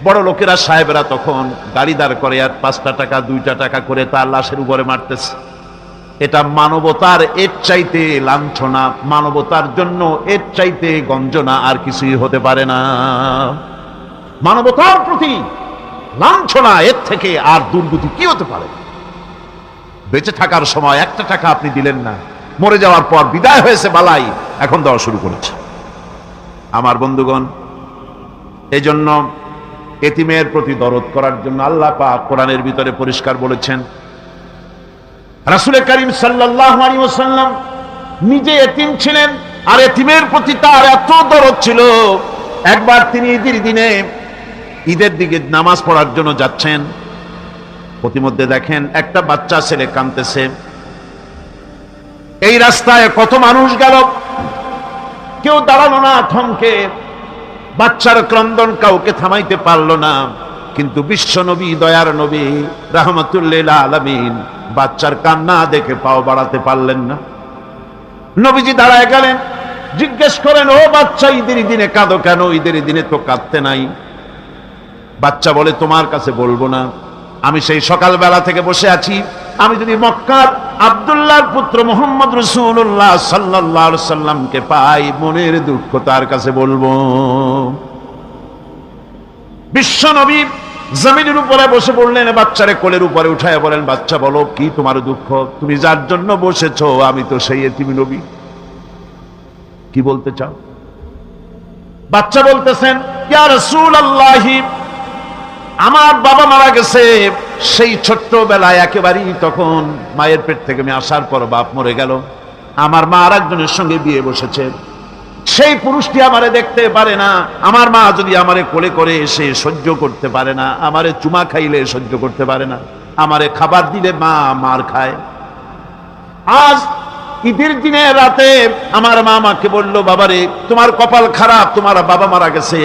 বড় লোকেরা, সাহেবেরা তখন গাড়ি দাঁড় করে আর 5টা টাকা 2টা টাকা করে তার লাশের উপরে মারতেছে। এটা মানবতার এর চাইতে লাঞ্ছনা, মানবতার জন্য এর চাইতে গঞ্জনা আর কিছুই হতে পারে না। মানবতার প্রতি লাঞ্ছনা, এর থেকে আর দুর্গতি কি হতে পারে? বেঁচে থাকার সময় 1টা টাকা আপনি দিলেন না, মরে যাওয়ার পর বিদায় হয়েছে বালাই, এখন দেওয়া শুরু করেছে। আমার বন্ধুগণ, এই জন্য এতিমের প্রতি দরদ করার জন্য আল্লাহ পাক কোরআনের ভিতরে পরিষ্কার বলেছেন। রাসূল করিম সাল্লাল্লাহু আলাইহি ওয়াসাল্লাম নিজে এতিম ছিলেন, আর এতিমের প্রতি তার এত দরদ ছিল, একবার তিনি ঈদের দিকে নামাজ পড়ার জন্য যাচ্ছেন। প্রতিমধ্যে দেখেন একটা বাচ্চা ছেলে কাঁদতেছে। এই রাস্তায় কত মানুষ গেল, কেউ দাঁড়ালো না থমকে, বাচ্চার ক্রন্দন কাউকে থামাইতে পারলো না। কিন্তু বিশ্ব নবী, দয়ার নবী, রাহমাতুল লিল আলামিন বাচ্চার কান্না দেখে পাও বাড়াতে পারলেন না। নবীজি দাঁড়ায় গেলেন, জিজ্ঞেস করেন, ও বাচ্চা, ঈদের দিনে কাঁদো কেন? ঈদের দিনে তো কাঁদতে নাই। বাচ্চা বলে, তোমার কাছে বলবো না, আমি সেই সকালবেলা থেকে বসে আছি, আমি যদি মক্কার আব্দুল্লাহর পুত্র মুহাম্মদ রাসূলুল্লাহ সাল্লাল্লাহু আলাইহি সাল্লামকে পাই, মনের দুঃখ তার কাছে বলবো। বিশ্ব নবী জমিনের উপরে বসে পড়লেন, বাচ্চারে কোলের উপরে উঠায় বলেন, বাচ্চা বলো কি তোমার দুঃখ? তুমি যার জন্য বসেছো আমি তো সেই এতিম নবী, কি বলতে চাও? বাচ্চা বলতেছেন, ইয়া রাসূলুল্লাহ, আমার বাবা মারা গেছে, সেই ছোট্টবেলায় একেবারেই তখন মায়ের পেট থেকে আমি আসার পর বাপ মরে গেল, আমার মা আর একজনের সঙ্গে বিয়ে বসেছে, সেই পুরুষটি আমারে দেখতে পারে না, আমার মা যদি আমারে কোলে করে এসে সহ্য করতে পারে না, আমারে চুমা খাইলে সহ্য করতে পারে না, আমারে খাবার দিলে মা মার খায়। আজ ঈদের দিনে রাতে আমার মা আমাকে বললো, বাবারে তোমার কপাল খারাপ, তোমার বাবা মারা গেছে,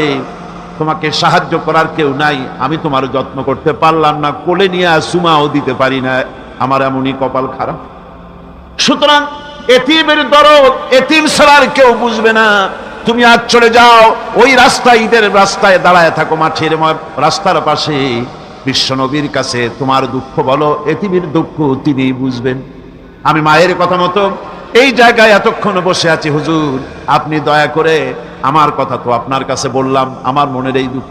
তোমাকে সাহায্য করার কেউ নাই, আমি তোমার যত্ন করতে পারলাম না, কোলে নিয়ে চুমাও দিতে পারি না, আমার এমনই কপাল খারাপ। সুতরাং এতিমের দরদ এতিম ছাড়া আর কেউ বুঝবে না। তুমি আজ চলে যাও, ওই রাস্তায়, ঈদের রাস্তায় দাঁড়ায় থাকো, মাঠের রাস্তার পাশে, বিশ্বনবীর কাছে তোমার দুঃখ বলো, এতিমের দুঃখ তিনি বুঝবেন। আমি মায়ের কথা মতো এই জায়গায় এতক্ষণ বসে আছি, হুজুর আপনি দয়া করে, আমার কথা তো আপনার কাছে বললাম, আমার মনের এই দুঃখ।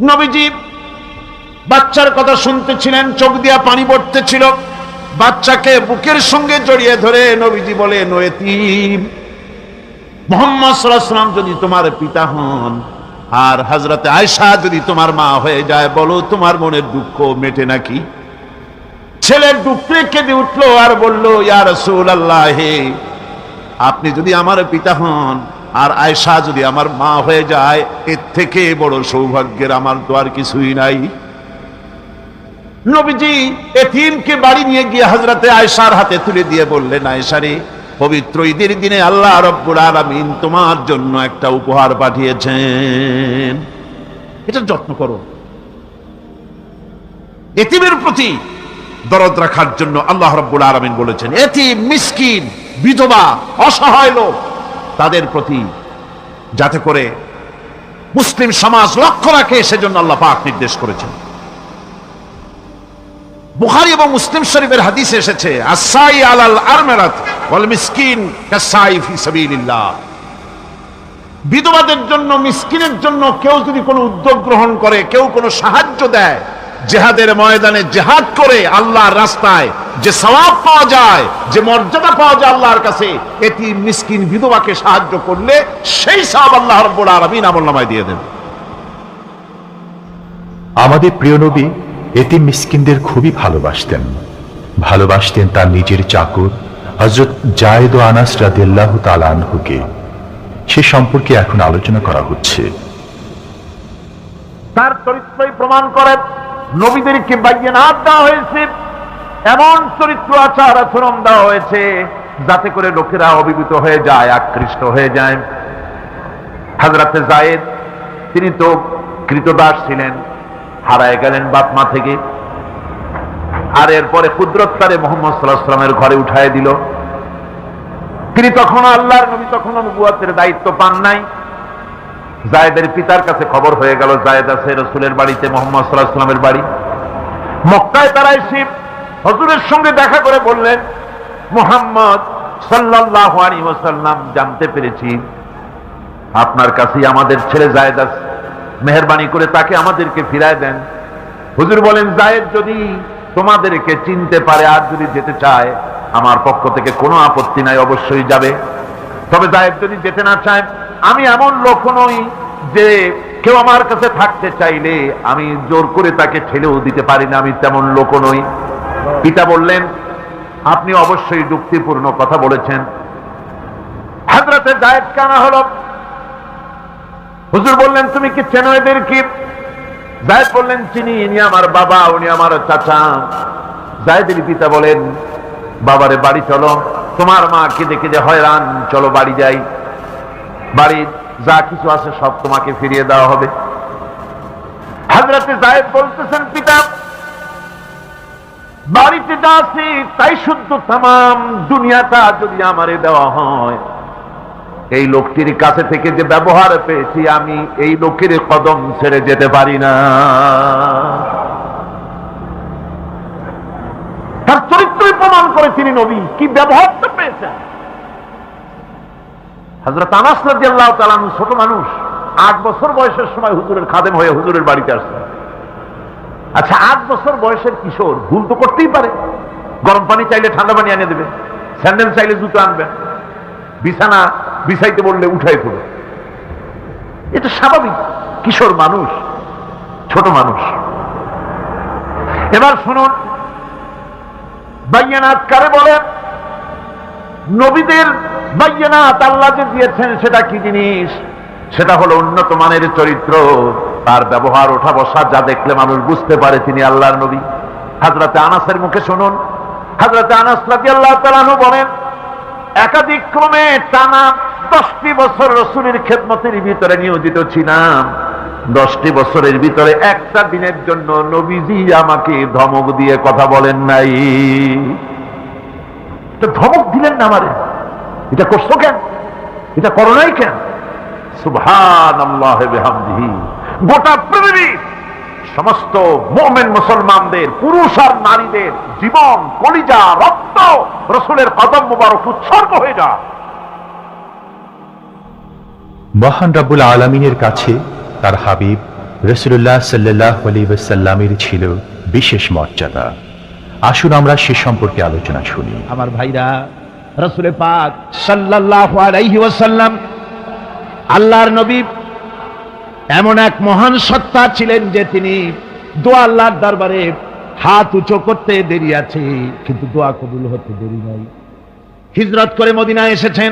নবীজি বাচ্চার কথা শুনতেছিলেন, চোখ দিয়া পানি পড়তেছিল। বাচ্চাকে বুকের সঙ্গে জড়িয়ে ধরে নবীজি বলেন, ও এতিম, মুহাম্মদ সাল্লাল্লাহু আলাইহি ওয়াসাল্লাম যদি তোমার পিতা হন আর হযরতে আয়েশা যদি তোমার মা হয়ে যায়, বলো তোমার মনের দুঃখ মেটে নাকি? ছেলে ডুকরে কেঁদে উঠলো আর বলল, ইয়া রাসূলুল্লাহ, আপনি যদি আমার পিতা হন আর আয়েশা যদি আমার মা হয়ে যায়, এর থেকে বড় সৌভাগ্যের আমার তো আর কিছুই নাই। নবীজি এতিমকে বাড়ি নিয়ে গিয়ে হযরতে আয়েশার হাতে তুলে দিয়ে বললেন, আয়েশা রে, পবিত্র ঈদের দিনে আল্লাহ রাব্বুল আলামিন তোমার জন্য একটা উপহার পাঠিয়েছেন, এটা যত্ন করো। এতিমের প্রতি দরদ রাখার জন্য আল্লাহ রাব্বুল আলামিন বলেছেন, এতিম, মিসকিন, বিধবা, অসহায় লোক, তাদের প্রতি যাতে করে মুসলিম সমাজ লক্ষ্য রাখে, সেজন্য আল্লাহ পাক নির্দেশ করেছেন। বুখারী এবং মুসলিম শরীফের হাদিসে এসেছে, আসসাই আলাল আরমালাত ওয়াল মিসকিন কাসাই ফি সাবিলিল্লাহ। বিধবাদের জন্য, মিসকিনের জন্য কেউ যদি কোনো উদ্যোগ গ্রহণ করে, কেউ কোনো সাহায্য দেয়, জিহাদের ময়দানে জিহাদ করে আল্লাহর রাস্তায় যে সওয়াব পাওয়া যায়, যে মর্যাদা পাওয়া যায় আল্লাহর কাছে, এতিম, মিসকিন, বিধবাকে সাহায্য করলে সেই সওয়াব আল্লাহ রাব্বুল আলামিন আমলনামায় দিয়ে দেন। আমাদের প্রিয় নবী এতিম মিসকিনদের খুবই ভালোবাসতেন তার নিজের চাকর হযরত যায়েদ ও আনাস রাদিয়াল্লাহু তাআলা আনহুকে। সে সম্পর্কে এখন আলোচনা করা হচ্ছে। তার চরিত্রই প্রমাণ করে নবীদেরকে বাইয়ানাত দেওয়া হয়েছে, এমন চরিত্র আচার আচরণ দেওয়া হয়েছে যাতে করে লোকেরা অভিভূত হয়ে যায়, আকৃষ্ট হয়ে যায়। হযরতে যায়েদ, তিনি তো কৃতদাস ছিলেন, হারায় গেলেন বাপ মা থেকে, আর এরপরে কুদরত তারে মুহাম্মদ সাল্লাল্লাহু আলাইহি ওয়াসাল্লামের ঘরে উঠায় দিল। তিনি তখন আল্লাহর নবী, তখন নবুয়তের দায়িত্ব পান নাই। যায়েদের পিতার কাছে খবর হয়ে গেল, যায়েদ আছে রাসূলের বাড়িতে, মুহাম্মদ সাল্লাল্লাহু আলাইহি ওয়াসাল্লামের বাড়ি মক্কায়। তারা এসে হুজুরের সঙ্গে দেখা করে বললেন, মুহাম্মদ সাল্লাল্লাহু আলাইহি ওয়াসাল্লাম, জানতে পেরেছি আপনার কাছেই আমাদের ছেলে যায়েদ আছে, মেহেরবানি করে তাকে আমাদেরকে ফিরায় দেন। হুজুর বলেন, যায়েদ যদি তোমাদেরকে চিনতে পারে আর যদি যেতে চায়, আমার পক্ষ থেকে কোনো আপত্তি নাই, অবশ্যই যাবে। তবে যায়েদ যদি যেতে না চায়, আমি এমন লোক নই যে কেউ আমার কাছে থাকতে চাইলে আমি জোর করে তাকে ঠেলেও দিতে পারি না, আমি তেমন লোক নই। পিতা বললেন, আপনি অবশ্যই যুক্তিপূর্ণ কথা বলেছেন। হযরতে যায়েদ কানা হলো। হুজুর বললেন, তুমি কি চেনো এদের? কি? যায়েদ বললেন, চিনি, ইনি আমার বাবা, উনি আমার চাচা। যায়েদের পিতা বলেন, বাবারে বাড়ি চলো, তোমার মা কেঁদে কেঁদে হয়রান, চলো বাড়ি যাই, বাড়ি যা কিছু আছে সব তোমাকে ফিরিয়ে দেওয়া হবে। হযরতে যায়েদ বলতেছেন, পিতা, বাড়িতে যা আছে তাই শুদ্ধ, তামাম দুনিয়াটা যদি আমারে দেওয়া হয়, এই লোকটির কাছে থেকে যে ব্যবহার পেয়েছি, আমি এই লোকের কদম ছেড়ে যেতে পারি না। তার চরিত্রই প্রমাণ করে তিনি নবী, কি ব্যবহারটা পেয়েছেন। হযরত আনাস রাদিয়াল্লাহু তাআলা আনহু ছোট মানুষ, 8 বছর বয়সের সময় হুজুরের খাদেম হয়ে হুজুরের বাড়িতে আসছেন। আচ্ছা, 8 বছর বয়সের কিশোর ভুল তো করতেই পারে। গরম পানি চাইলে ঠান্ডা পানি এনে দেবে, স্যান্ডেল চাইলে জুতো আনবে, বিছানা বিছাইতে বললে উঠাই ফেলবে, এটা স্বাভাবিক। কিশোর মানুষ, ছোট মানুষ। এবার শুনুন, বাইয়ানাত কারে বলে? নবীদের বাইয়ানাত আল্লাহ যে দিয়েছেন সেটা কি জিনিস? সেটা হলো উন্নত মানের চরিত্র, তার ব্যবহার, ওঠা বসা যা দেখলে মানুষ বুঝতে পারে তিনি আল্লাহর নবী। হযরতে আনাসের মুখে শুনুন, হযরতে আনাস রাদিয়াল্লাহু তাআলা আনহু বলেন, একাধিক ক্রমে টানা 10টি বছর রাসূলের খেদমতের ভিতরে নিয়োজিত ছিলাম। 10টি বছরের ভিতরে একটা দিনের জন্য নবীজি আমাকে ধমক দিয়ে কথা বলেন নাই। তো ধমক দিলেন না আমারে, এটা করছো কেন, এটা করো নাই কেন? সুবহানাল্লাহি বিহামদিহি। গোটা পৃথিবী সমস্ত মুমিন মুসলমানদের, পুরুষ আর নারীদের জীবন, কলিজা, রক্ত রাসূলের কদম মুবারক উৎসর্গ হয়ে যায়। মহান রব্বুল আলামিনের কাছে তার হাবিব রাসূলুল্লাহ সাল্লাল্লাহু আলাইহি ওয়াসাল্লামের ছিল বিশেষ মর্যাদা। আসুন আমরা সে সম্পর্কে আলোচনা শুনি। আমার ভাইরা, রাসূল পাক সাল্লাল্লাহু আলাইহি ওয়াসাল্লাম আল্লাহর নবী এমন এক মহান সত্তা ছিলেন যে তিনি দোয়া আল্লাহর দরবারে হাত উঁচু করতে দেরি আছে, কিন্তু দোয়া কবুল হতে দেরি নাই। হিজরত করে মদিনায় এসেছেন,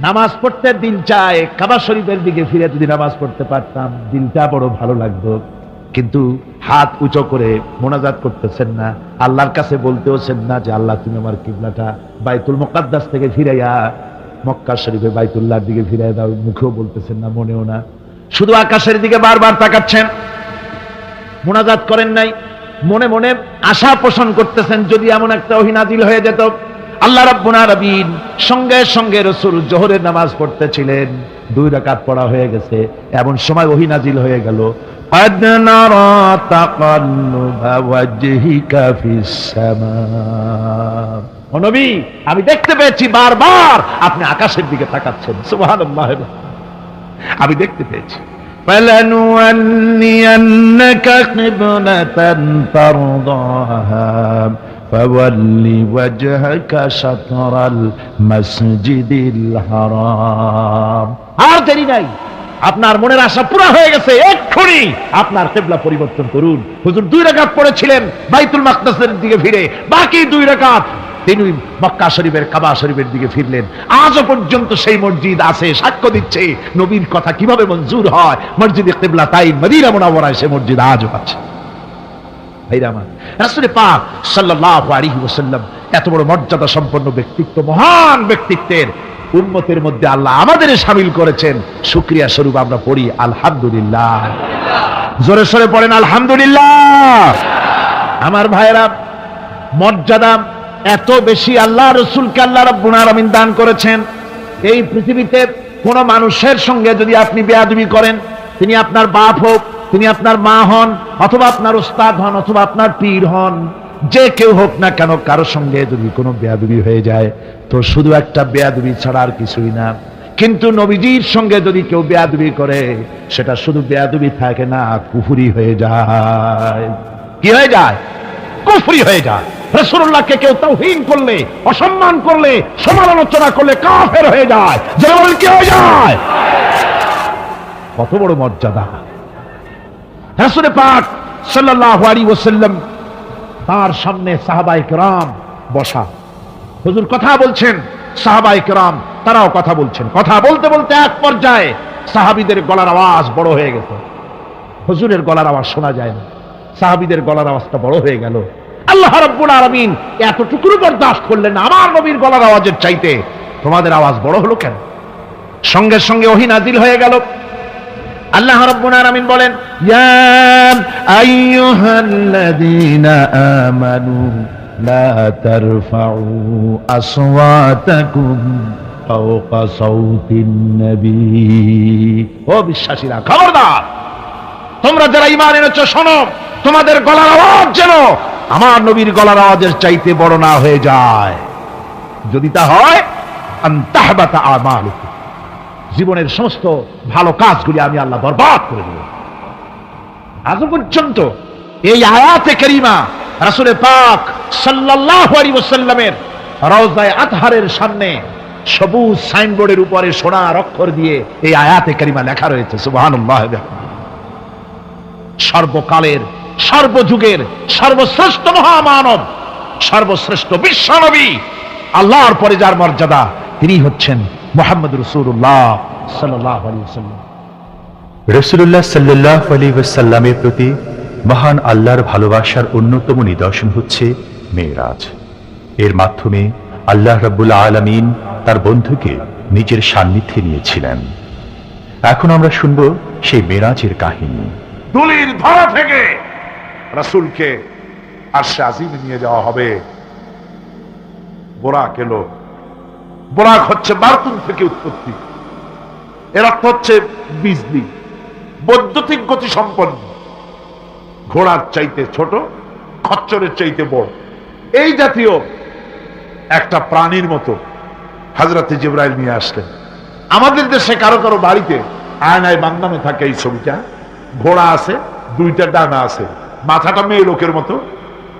নামাজ পড়তে দিল চায়, কাবা শরীফের দিকে ফিরে যদি নামাজ পড়তে পারতাম দিলটা বড় ভালো লাগতো, কিন্তু হাত উঁচু করে মোনাজাত করতেছেন না, আল্লাহর কাছে বলতেওছেন না যে আল্লাহ তুমি আমার কিবলাটা বাইতুল মুকাদ্দাস থেকে ফিরাইয়া মক্কা শরীফে বাইতুল্লাহর দিকে ফিরাইয়া দাও, মুখেও বলতেছেন না, মনেও না, শুধু আকাশের দিকে বারবার তাকাচ্ছেন, মোনাজাত করেন নাই, মনে মনে আশা পোষণ করতেছেন যদি এমন একটা ওহী নাজিল হয়ে যেত। আল্লাহ রাব্বুল আলামিন সঙ্গে সঙ্গে রাসূল যোহরের নামাজ পড়তেছিলেন, 2 রাকাত পড়া হয়ে গেছে, এমন সময় ওহী নাজিল হয়ে গেল, قد نرى تقلب وجهك في السماء। ও নবী, আমি দেখতে পেয়েছি বারবার আপনি আকাশের দিকে তাকাচ্ছেন। সুবহানাল্লাহ, আমি দেখতে পেয়েছি। فلنولينك قبلة ترضاها فول وجهك شطر المسجد الحرام। আর দেরি নাই, আপনার মনের আশা পুরা হয়ে গেছে, এক্ষুনি আপনার কিবলা পরিবর্তন করুন। হুজুর 2 রাকাত পড়েছিলেন বাইতুল মাকদাসের দিকে ফিরে, বাকি 2 রাকাত তিনি মক্কা শরীফের কাবা শরীফের দিকে ফিরলেন। আজও পর্যন্ত সেই মসজিদ আছে, সাক্ষ্য দিচ্ছে নবীর কথা কিভাবে মঞ্জুর হয়। মসজিদে কিবলাতাইন মদিনা মুনাওয়ারায় সে মসজিদ আজও আছে। ভাইরা আমার, রাসূল পাক সাল্লাল্লাহু আলাইহি ওয়াসাল্লাম এত বড় মর্যাদা সম্পন্ন ব্যক্তিত্ব, মহান ব্যক্তিত্বের উম্মতের মধ্যে আল্লাহ আমাদের শামিল করেছেন। শুকরিয়া স্বরূপ আমরা পড়ি আলহামদুলিল্লাহ। জোরে সোরে পড়েন আলহামদুলিল্লাহ। আমার ভাইরা, মর্যাদা এত বেশি আল্লাহ রাসূলকে আল্লাহ রাব্বুল আলামিন দান করেছেন। এই পৃথিবীতে কোন মানুষের সঙ্গে যদি আপনি বেয়াদবি করেন, তিনি আপনার বাপ হোক, তিনি আপনার মা হন, অথবা আপনার ওস্তাদ হন, অথবা আপনার পীর হন, যে কেউ হোক না কেন, কারো সঙ্গে যদি কোনো বেয়াদবি হয়ে যায় তো শুধু একটা বেয়াদবি ছাড়া আর কিছুই না। কিন্তু নবীজির সঙ্গে যদি কেউ বেয়াদবি করে, সেটা শুধু বেয়াদবি থাকে না, কুফরি হয়ে যায়। কি হয়ে যায়? কুফরি হয়ে যায়। রাসূলুল্লাহকে কেউ তাওহীন করলে, অসম্মান করলে, সমালোচনা করলে কাফের হয়ে যায়। যেমন কি হয়ে যায়? কত বড় মর্যাদা! রাসূল পাক সাল্লাল্লাহু আলাইহি ওয়াসাল্লাম, তার সামনে সাহাবায়ে কেরাম বসা, হুজুর কথা বলছেন, সাহাবায়ে কেরাম তারাও কথা বলছেন। কথা বলতে বলতে এক পর্যায়ে সাহাবীদের গলার আওয়াজ বড় হয়ে গেছে, হুজুরের গলার আওয়াজ শোনা যায় না, সাহাবীদের গলার আওয়াজটা বড় হয়ে গেল। আল্লাহ রাব্বুল আলামিন এতটুকু বরদাস্ত করলেন না, আমার নবীর গলার আওয়াজের চাইতে তোমাদের আওয়াজ বড় হলো কেন? সঙ্গে সঙ্গে ওহী নাজিল হয়ে গেল। আল্লাহ রাব্বুল আলামিন বলেন, ইয়া আইয়ুহাল্লাযীনা আমানু লা তারফাউ আসওয়াতাকুম ফাওকা সাওতিন নবী। ও বিশ্বাসীরা, খবরদার, তোমরা যারা ঈমান এনেছো শোনো, তোমাদের গলার আওয়াজ যেন আমার নবীর গলার আওয়াজের চাইতে বড় না হয়ে যায়। যদি তা হয়, আনতাহবাতা আমালুকুম, জীবনের সমস্ত ভালো কাজগুলি আমি আল্লাহ বরবাদ করে দেব। আজ পর্যন্ত এই আয়াতে কারিমা রাসূল পাক সাল্লাল্লাহু আলাইহি ওয়াসাল্লামের রওজায়ে আতহারের সামনে সবুজ সাইনবোর্ডের উপরে সোনার অক্ষর দিয়ে এই আয়াতে কারিমা লেখা রয়েছে। সুবহানাল্লাহ। সর্বকালের, সর্বযুগের সর্বশ্রেষ্ঠ মহামানব, সর্বশ্রেষ্ঠ বিশ্বনবী, আল্লাহর পরে যার মর্যাদা, তিনি হচ্ছেন মুহাম্মদ রাসূলুল্লাহ সাল্লাল্লাহু আলাইহি ওয়াসাল্লাম। রাসূলুল্লাহ সাল্লাল্লাহু আলাইহি ওয়াসাল্লামের প্রতি মহান আল্লাহর ভালোবাসার অন্যতম নিদর্শন হচ্ছে মেরাজ। এর মাধ্যমে আল্লাহ রাব্বুল আলামিন তার বন্ধুকে নিজের সান্নিধ্যে নিয়েছিলেন। এখন আমরা শুনব সেই মেরাজের কাহিনী। দুলির ধরা থেকে রাসূলকে আরশে আজিমে নিয়ে যাওয়া হবে। বোরাক এলো। বোরাক হচ্ছে বারতুন থেকে উৎপত্তি, এর অর্থ হচ্ছে বিজলি, বৈদ্যুতিক গতি সম্পন্ন, ঘোড়ার চাইতে ছোট, খচ্চরের চাইতে বড়, এই জাতীয় একটা প্রাণীর মতো হযরত জিবরাইল নিয়ে আসলেন। আমাদের দেশে কারো কারো বাড়িতে আয়নায় বান্দানো থাকে এই ছবিটা, ঘোড়া আছে, দুইটা ডানা আছে, মাথাটা মেয়ে লোকের মতো,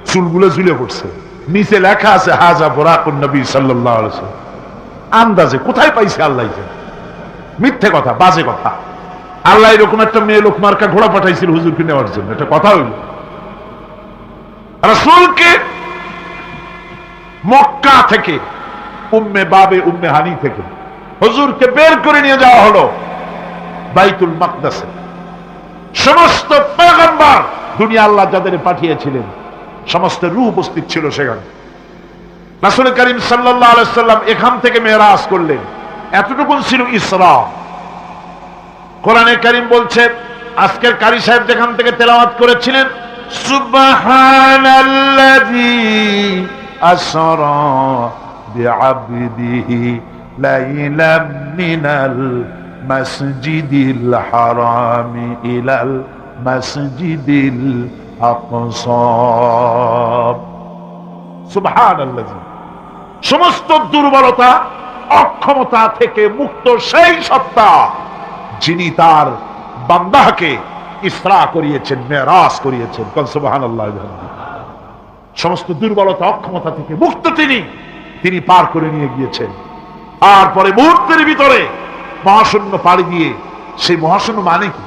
চুলগুলো ঝুলে পড়ছে, নিচে লেখা আছে হাজা বুরাকুন নবী সাল্লাল্লাহু আলাইহি ওয়াসাল্লাম। আন্দাজে কোথায় পাইছে আল্লাহ? মিথ্যে কথা, বাজে কথা। আল্লাহ এরকম একটা মেয়ে লোক মার্কা ঘোড়া পাঠাইছিল হুজুরকে নেওয়ার জন্য, এটা কথা হইল? রাসূলকে মক্কা থেকে, উম্মে বাবে উম্মে হানি থেকে হুজুরকে বের করে নিয়ে যাওয়া হলো বাইতুল মাকদাসে। সমস্ত পয়গম্বর, দুনিয়া আল্লাহ যাদের পাঠিয়েছিলেন, সমস্ত রূহ উপস্থিত ছিল সেখানে। রাসূল করিম সাল্লাল্লাহু আলাইহি সাল্লাম এখান থেকে মেরাজ করলেন। এতটুকু ছিল ইসরা। কোরআনে কারীম বলছে, আজকের কারি সাহেব যেখান থেকে তেলাওয়াত করেছিলেন, সুবহানাল্লাযী আসরা বিআবদিহি লাইলাম মিনাল মাসজিদিল হারামি ইলাল মাসজিদিল আকসা। সুবহানাল্লাযী, সমস্ত দুর্বলতা, অক্ষমতা থেকে মুক্ত সেই সত্তা যিনি তার বান্দাকে ইসরা করিয়েছেন, মেরাজ করিয়েছেন। সুবহানাল্লাহ। সমস্ত দুর্বলতা, অক্ষমতা থেকে মুক্ত তিনি পার করে নিয়ে গিয়েছেন। আর পরে মুহূর্তের ভিতরে মহাশূন্য পাড়ি দিয়ে, সেই মহাশূন্য মানে কি?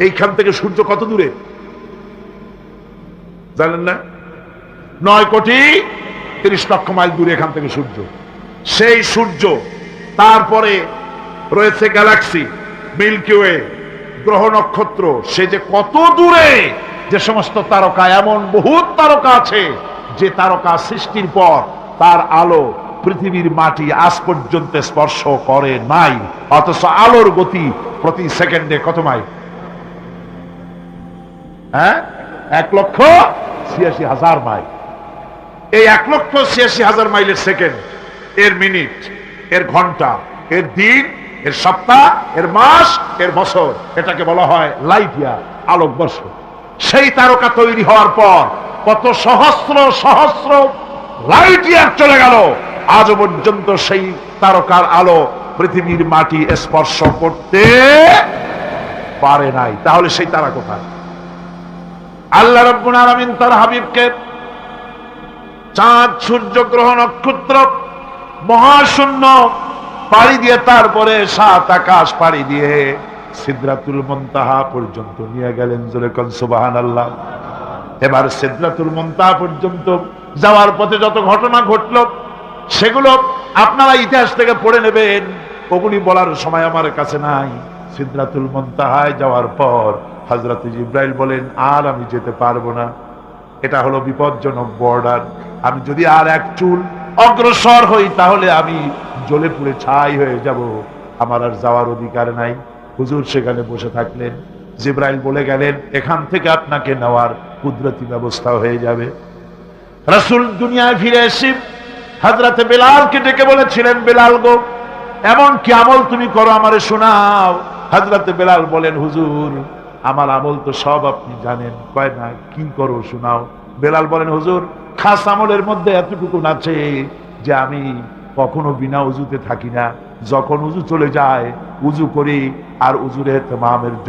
এইখান থেকে সূর্য কত দূরে জানেন না? 9,30,00,000 মাইল দূরে এখান থেকে সূর্য। সেই সূর্য, তারপরে রয়েছে গ্যালাক্সি, মিল্কি ওয়ে, গ্রহ নক্ষত্র, সে যে কত দূরে, যে সমস্ত তারকা, এমন বহুত তারকা আছে যে তারকা সৃষ্টির পর তার আলো পৃথিবীর মাটি আজ পর্যন্ত স্পর্শ করে নাই, অথচ আলোর গতি প্রতি সেকেন্ডে কত মাইল? 1,86,000 মাইল। এই 1,86,000 মাইলের সেকেন্ড, এর মিনিট, এর ঘন্টা, এর দিন, এর সপ্তাহ, এর মাস, এর বছর, এটাকে বলা হয় লাইট ইয়ার, আলোকবর্ষ। সেই তারকা তৈরি হওয়ার পর কত সহস্র সহস্র লাইট ইয়ার চলে গেল, আজও পর্যন্ত সেই তারকার আলো পৃথিবীর মাটি স্পর্শ করতে পারে নাই। তাহলে সেই তারা কোথায়? আল্লাহ রাব্বুল আলামিন তার হাবিবকে চাঁদ, সূর্য, গ্রহ, নক্ষত্র, মহাশূন্য পাড়ি দিয়ে, তারপরে 7 আকাশ পাড়ি দিয়ে সিদরাতুল মুনতাহা পর্যন্ত নিয়ে গেলেন। জোরে কোন সুবহানাল্লাহ। এবার সিদরাতুল মুনতাহা পর্যন্ত যাওয়ার পথে যত ঘটনা ঘটল, সেগুলো আপনারা ইতিহাস থেকে পড়ে নেবেন, ওগুলি বলার সময় আমার কাছে নাই। সিদরাতুল মুনতাহায় যাওয়ার পর হযরত জিবরাইল বলেন, আর আমি যেতে পারবো না, এটা হলো বিপজ্জনক বর্ডার, আমি যদি আর এক চুল অগ্রসর হই তাহলে আমি জ্বলে পুড়ে ছাই হয়ে যাব, আমার আর যাওয়ার অধিকার নাই। হুজুর সেখানে বসে থাকলেন। জিবরাইল বলে গেলেন, এখান থেকে আপনাকে নেওয়ার কুদরতি ব্যবস্থা হয়ে যাবে। রাসূল দুনিয়ায় ফিরে এসে হযরত বেলালকে ডেকে বলেছিলেন, বেলাল গো, এমন কি আমল তুমি করো আমারে শোনাও। হযরত বেলাল বলেন, হুজুর আমার আমল তো সব আপনি জানেন। কয় না, কি করো শোনাও। বেলাল বলেন, হুজুর খাস আমলের মধ্যে এতটুকু আছে যে আমি কখনো বিনা উজুতে থাকি না, যখন উজু চলে যায় উজু করি, আর উজুর এহতেমামের জন্য